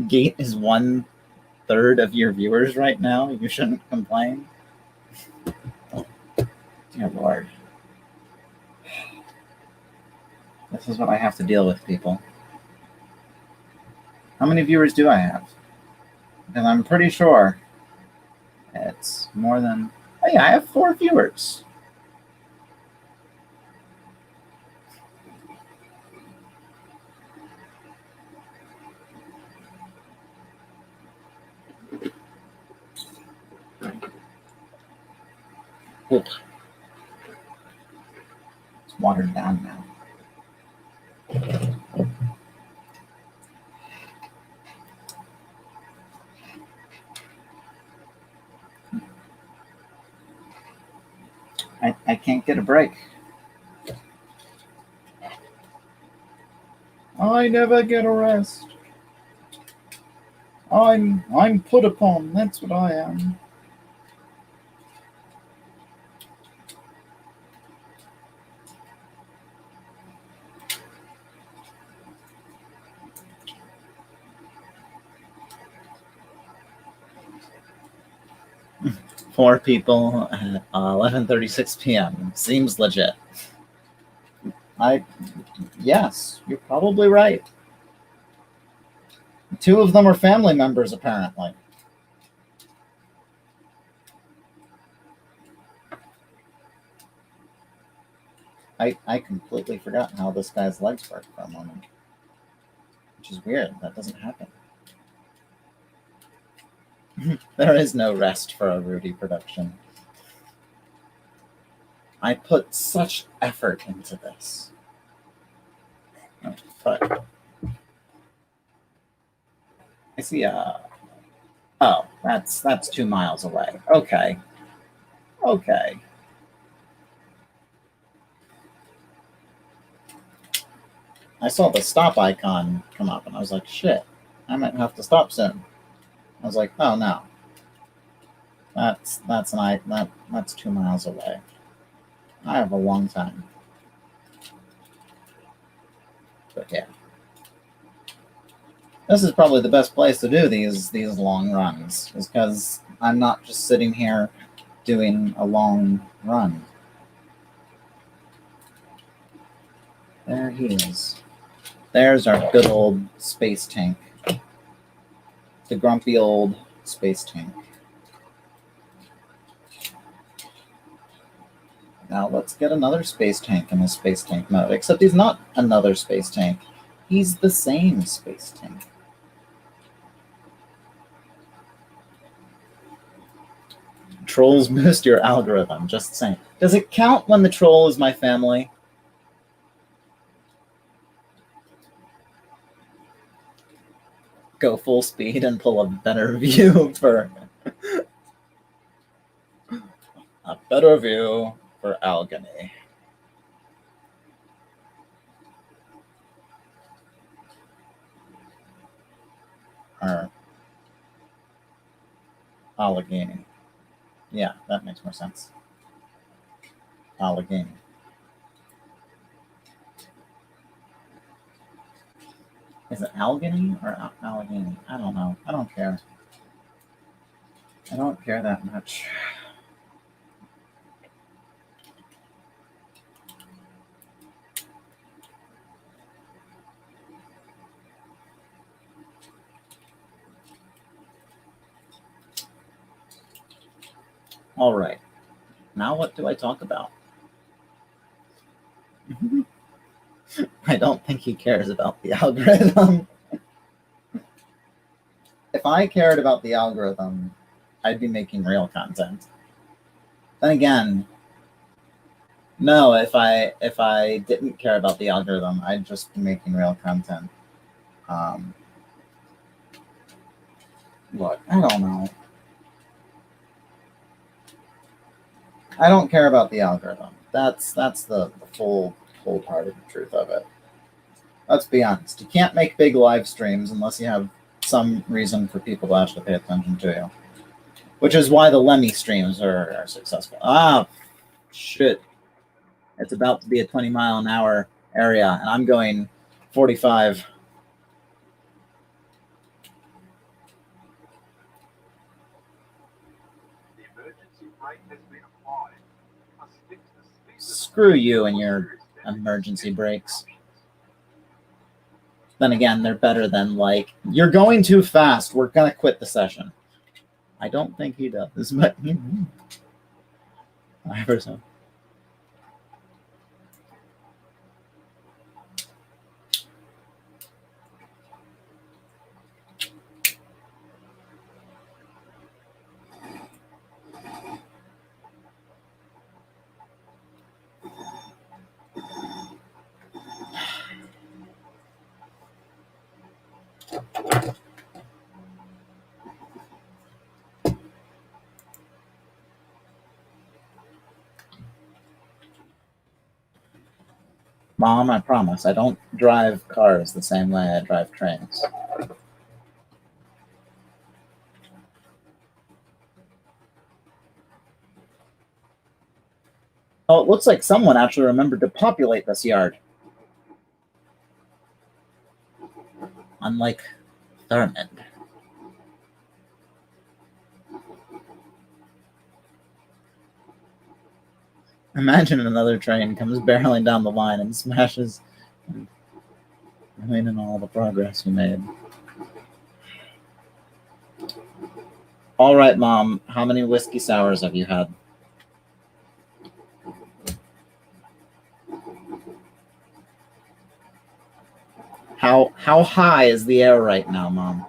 A: Gate is 1/3 of your viewers right now. You shouldn't complain. Dear Lord. This is what I have to deal with, people. How many viewers do I have? Because I'm pretty sure it's more than... Oh yeah, I have 4 viewers. Ooh. It's watered down now. I can't get a break. I never get a rest. I'm put upon, that's what I am. Four people at 11:36 p.m. Seems legit. Yes, you're probably right. 2 of them are family members, apparently. I completely forgot how this guy's legs work for a moment. Which is weird. That doesn't happen. There is no rest for a Rudy production. I put such effort into this. Oh, fuck. I see oh, that's 2 miles away. Okay. Okay. I saw the stop icon come up and I was like, shit, I might have to stop soon. I was like, oh no. That's 2 miles away. I have a long time. But yeah. This is probably the best place to do these long runs, is because I'm not just sitting here doing a long run. There he is. There's our good old space tank. The grumpy old space tank. Now let's get another space tank in the space tank mode, except he's not another space tank. He's the same space tank. Trolls boost your algorithm, just saying. Does it count when the troll is my family? Go full speed and pull a better view for a better view for Algany. Or Allegheny. Yeah, that makes more sense. Allegheny. Is it Allegheny or Allegheny? I don't know. I don't care. I don't care that much. All right. Now what do I talk about? I don't think he cares about the algorithm. If I cared about the algorithm, I'd be making real content. Then again, no, if I didn't care about the algorithm, I'd just be making real content. Look, I don't know. I don't care about the algorithm. That's the full part of the truth of it. Let's be honest. You can't make big live streams unless you have some reason for people to actually pay attention to you. Which is why the Lemmy streams are successful. Ah, shit. It's about to be a 20-mile-an-hour area, and I'm going 45.
D: The emergency brake has been applied. You must stick to the speed limit.
A: Screw you and your emergency brakes. Then again, they're better than, like, you're going too fast. We're going to quit the session. I don't think he does, but 5%. Mom, I promise, I don't drive cars the same way I drive trains. Oh, it looks like someone actually remembered to populate this yard. Unlike Thurmond. Imagine another train comes barreling down the line and smashes, ruining all the progress you made. All right, Mom, how many whiskey sours have you had? How high is the air right now, Mom?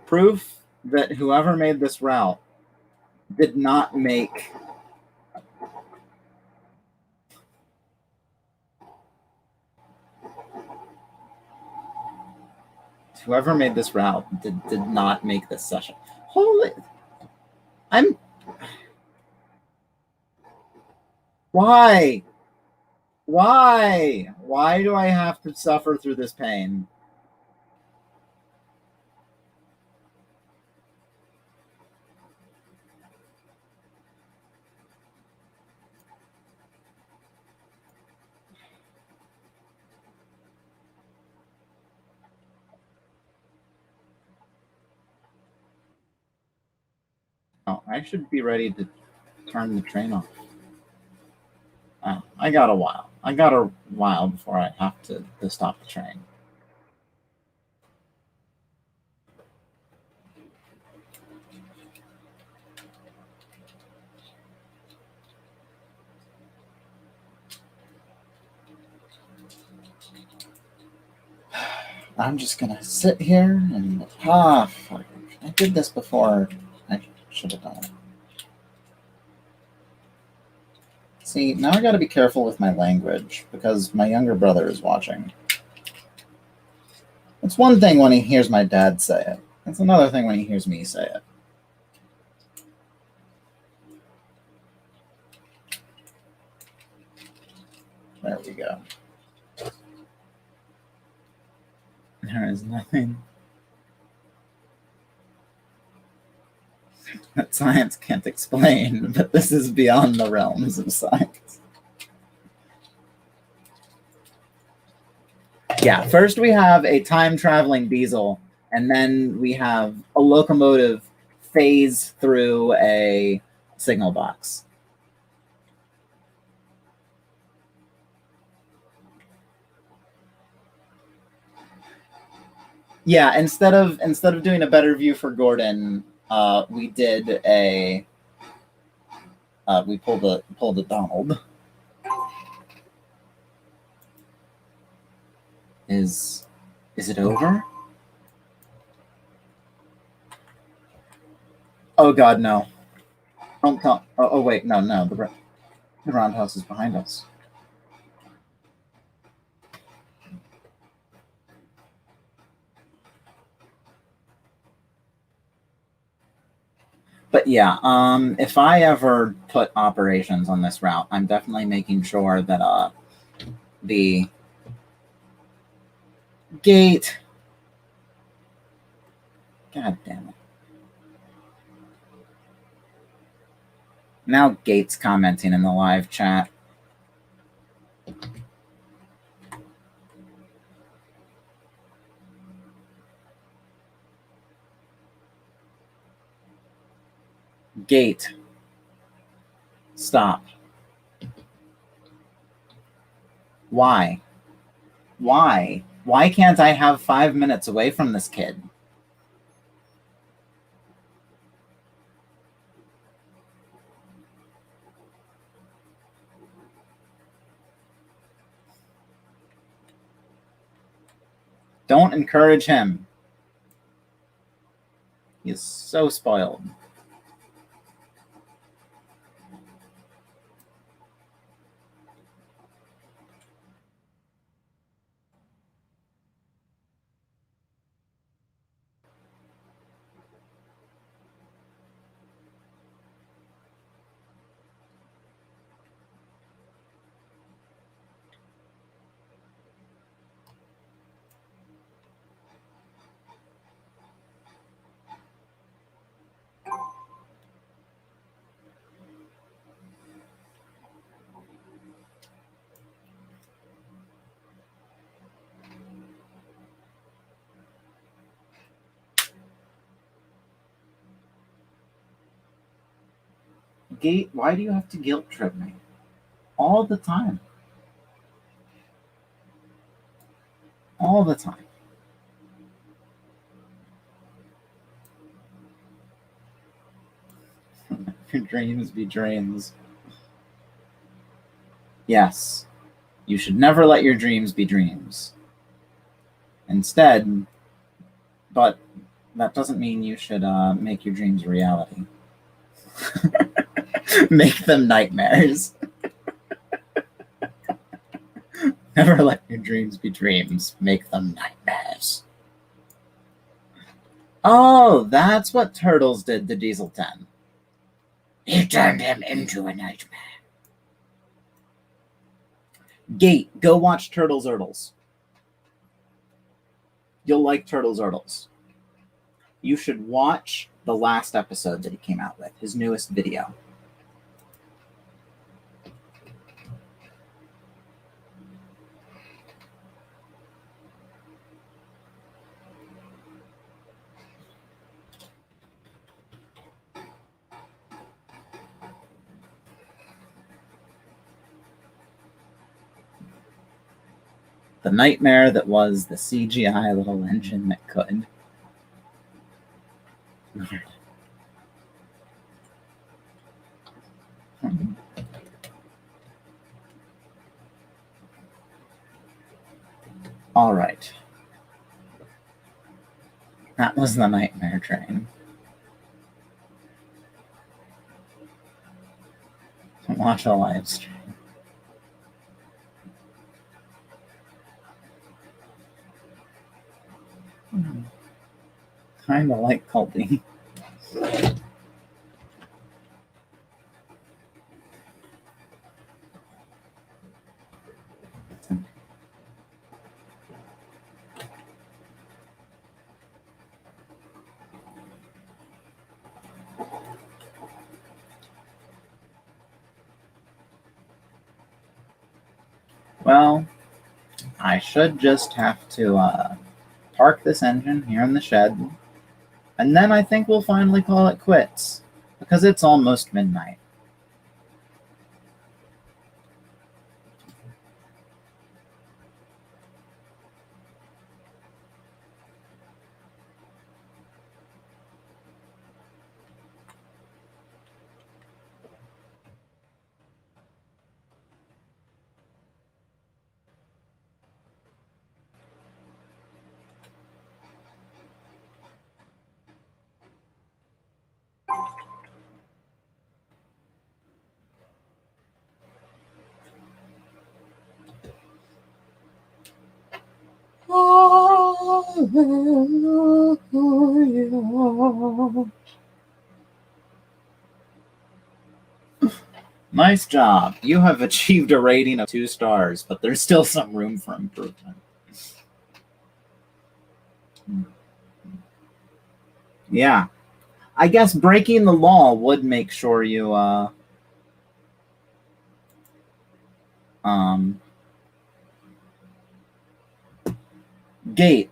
A: Proof that whoever made this route did not make did not make this session. Holy, Why? Why? Why do I have to suffer through this pain? Oh, I should be ready to turn the train off. Oh, I got a while. I got a while before I have to stop the train. I'm just gonna sit here and fuck. I did this before. I should have done it. See, now I gotta be careful with my language because my younger brother is watching. It's one thing when he hears my dad say it. It's another thing when he hears me say it. There we go. There is nothing that science can't explain, but this is beyond the realms of science. Yeah, first we have a time-traveling diesel, and then we have a locomotive phase through a signal box. Yeah, instead of doing a better view for Gordon, we did a we pulled a Donald. Is it over? Oh God, no! Don't tell. Oh wait, no. The roundhouse is behind us. But yeah, if I ever put operations on this route, I'm definitely making sure that the gate. God damn it! Now Gate's commenting in the live chat. Gate. Stop. Why? Why? Why can't I have 5 minutes away from this kid? Don't encourage him. He is so spoiled. Gate, why do you have to guilt trip me? All the time. All the time. Your dreams be dreams. Yes. You should never let your dreams be dreams. Instead, but that doesn't mean you should make your dreams a reality. Make them nightmares. Never let your dreams be dreams. Make them nightmares. Oh, that's what Turtles did to Diesel 10. He turned him into a nightmare. Gate, go watch Turtles Urdles. You'll like Turtles Urdles. You should watch the last episode that he came out with, his newest video. The nightmare that was the CGI little engine that could. All right. That was the nightmare train. Watch a live stream. Kind of like culty. Well, I should just have to park this engine here in the shed, and then I think we'll finally call it quits, because it's almost midnight. Nice job. You have achieved a rating of 2 stars, but there's still some room for improvement. Yeah. I guess breaking the law would make sure you Gate.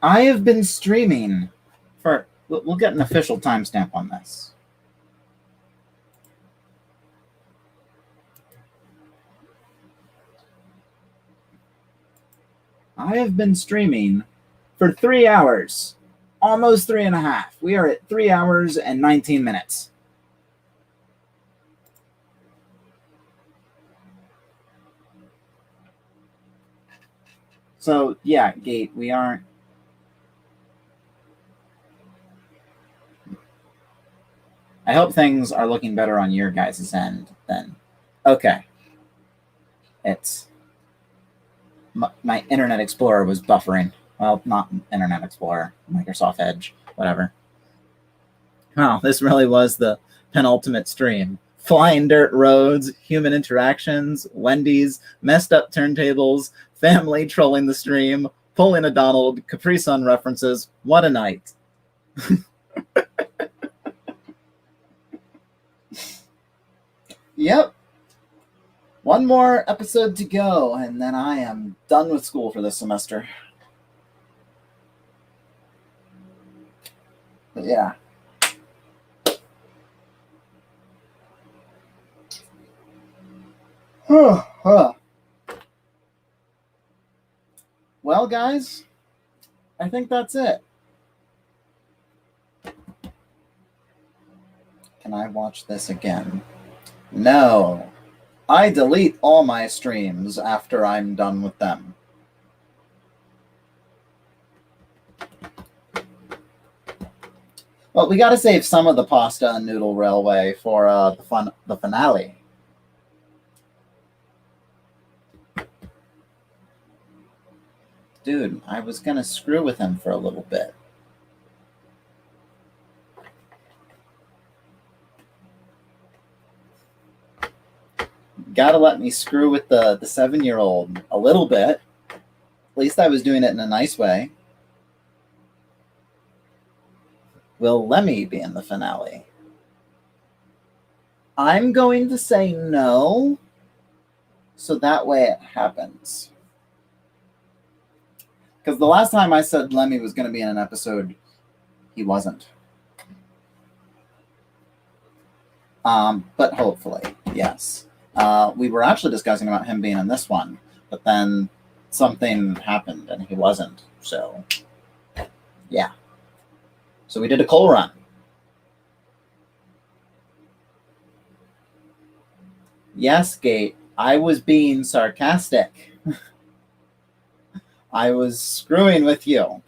A: I have been streaming for... We'll get an official timestamp on this. I have been streaming for 3 hours. Almost 3.5. We are at 3 hours and 19 minutes. So, yeah, Gate, we aren't... I hope things are looking better on your guys' end then. Okay. It's... My Internet Explorer was buffering. Well, not Internet Explorer. Microsoft Edge. Whatever. Wow, this really was the penultimate stream. Flying dirt roads, human interactions, Wendy's, messed up turntables, family trolling the stream, pulling a Donald, Capri Sun references. What a night. Yep. One more episode to go, and then I am done with school for this semester. But yeah. Well, guys, I think that's it. Can I watch this again? No. I delete all my streams after I'm done with them. Well, we got to save some of the pasta and noodle railway for the finale. Dude, I was going to screw with him for a little bit. gotta let me screw with the 7-year-old a little bit. At least I was doing it in a nice way. Will Lemmy be in the finale? I'm going to say no, so that way it happens. Because the last time I said Lemmy was going to be in an episode, he wasn't. But hopefully, yes. We were actually discussing about him being in this one, but then something happened and he wasn't. So, yeah. So we did a coal run. Yes, Gate, I was being sarcastic. I was screwing with you.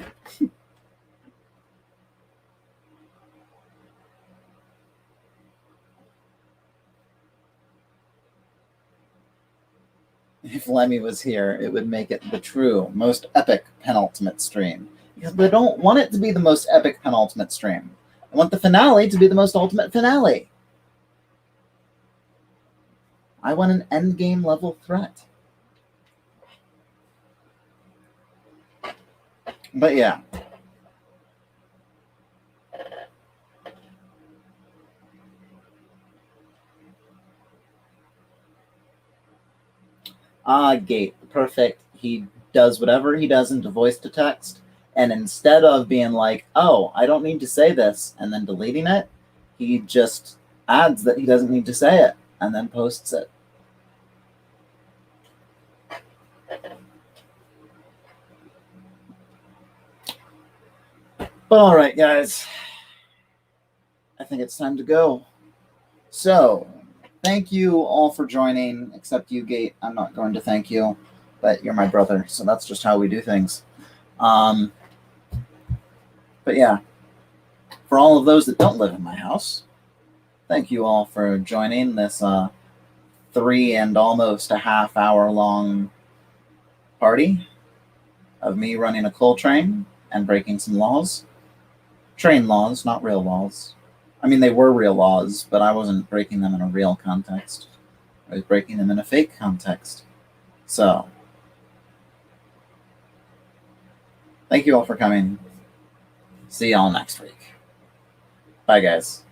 A: If Lemmy was here, it would make it the true, most epic penultimate stream. Because I don't want it to be the most epic penultimate stream. I want the finale to be the most ultimate finale. I want an endgame level threat. But yeah. Gate, perfect. He does whatever he does into voice to text, and instead of being like, oh, I don't need to say this, and then deleting it, he just adds that he doesn't need to say it, and then posts it. But all right, guys. I think it's time to go. So, thank you all for joining, except you, Gate. I'm not going to thank you, but you're my brother, so that's just how we do things. But yeah, for all of those that don't live in my house, thank you all for joining this 3 and almost a half hour long party of me running a coal train and breaking some laws. Train laws, not real laws. I mean, they were real laws, but I wasn't breaking them in a real context. I was breaking them in a fake context. So, thank you all for coming. See y'all next week. Bye, guys.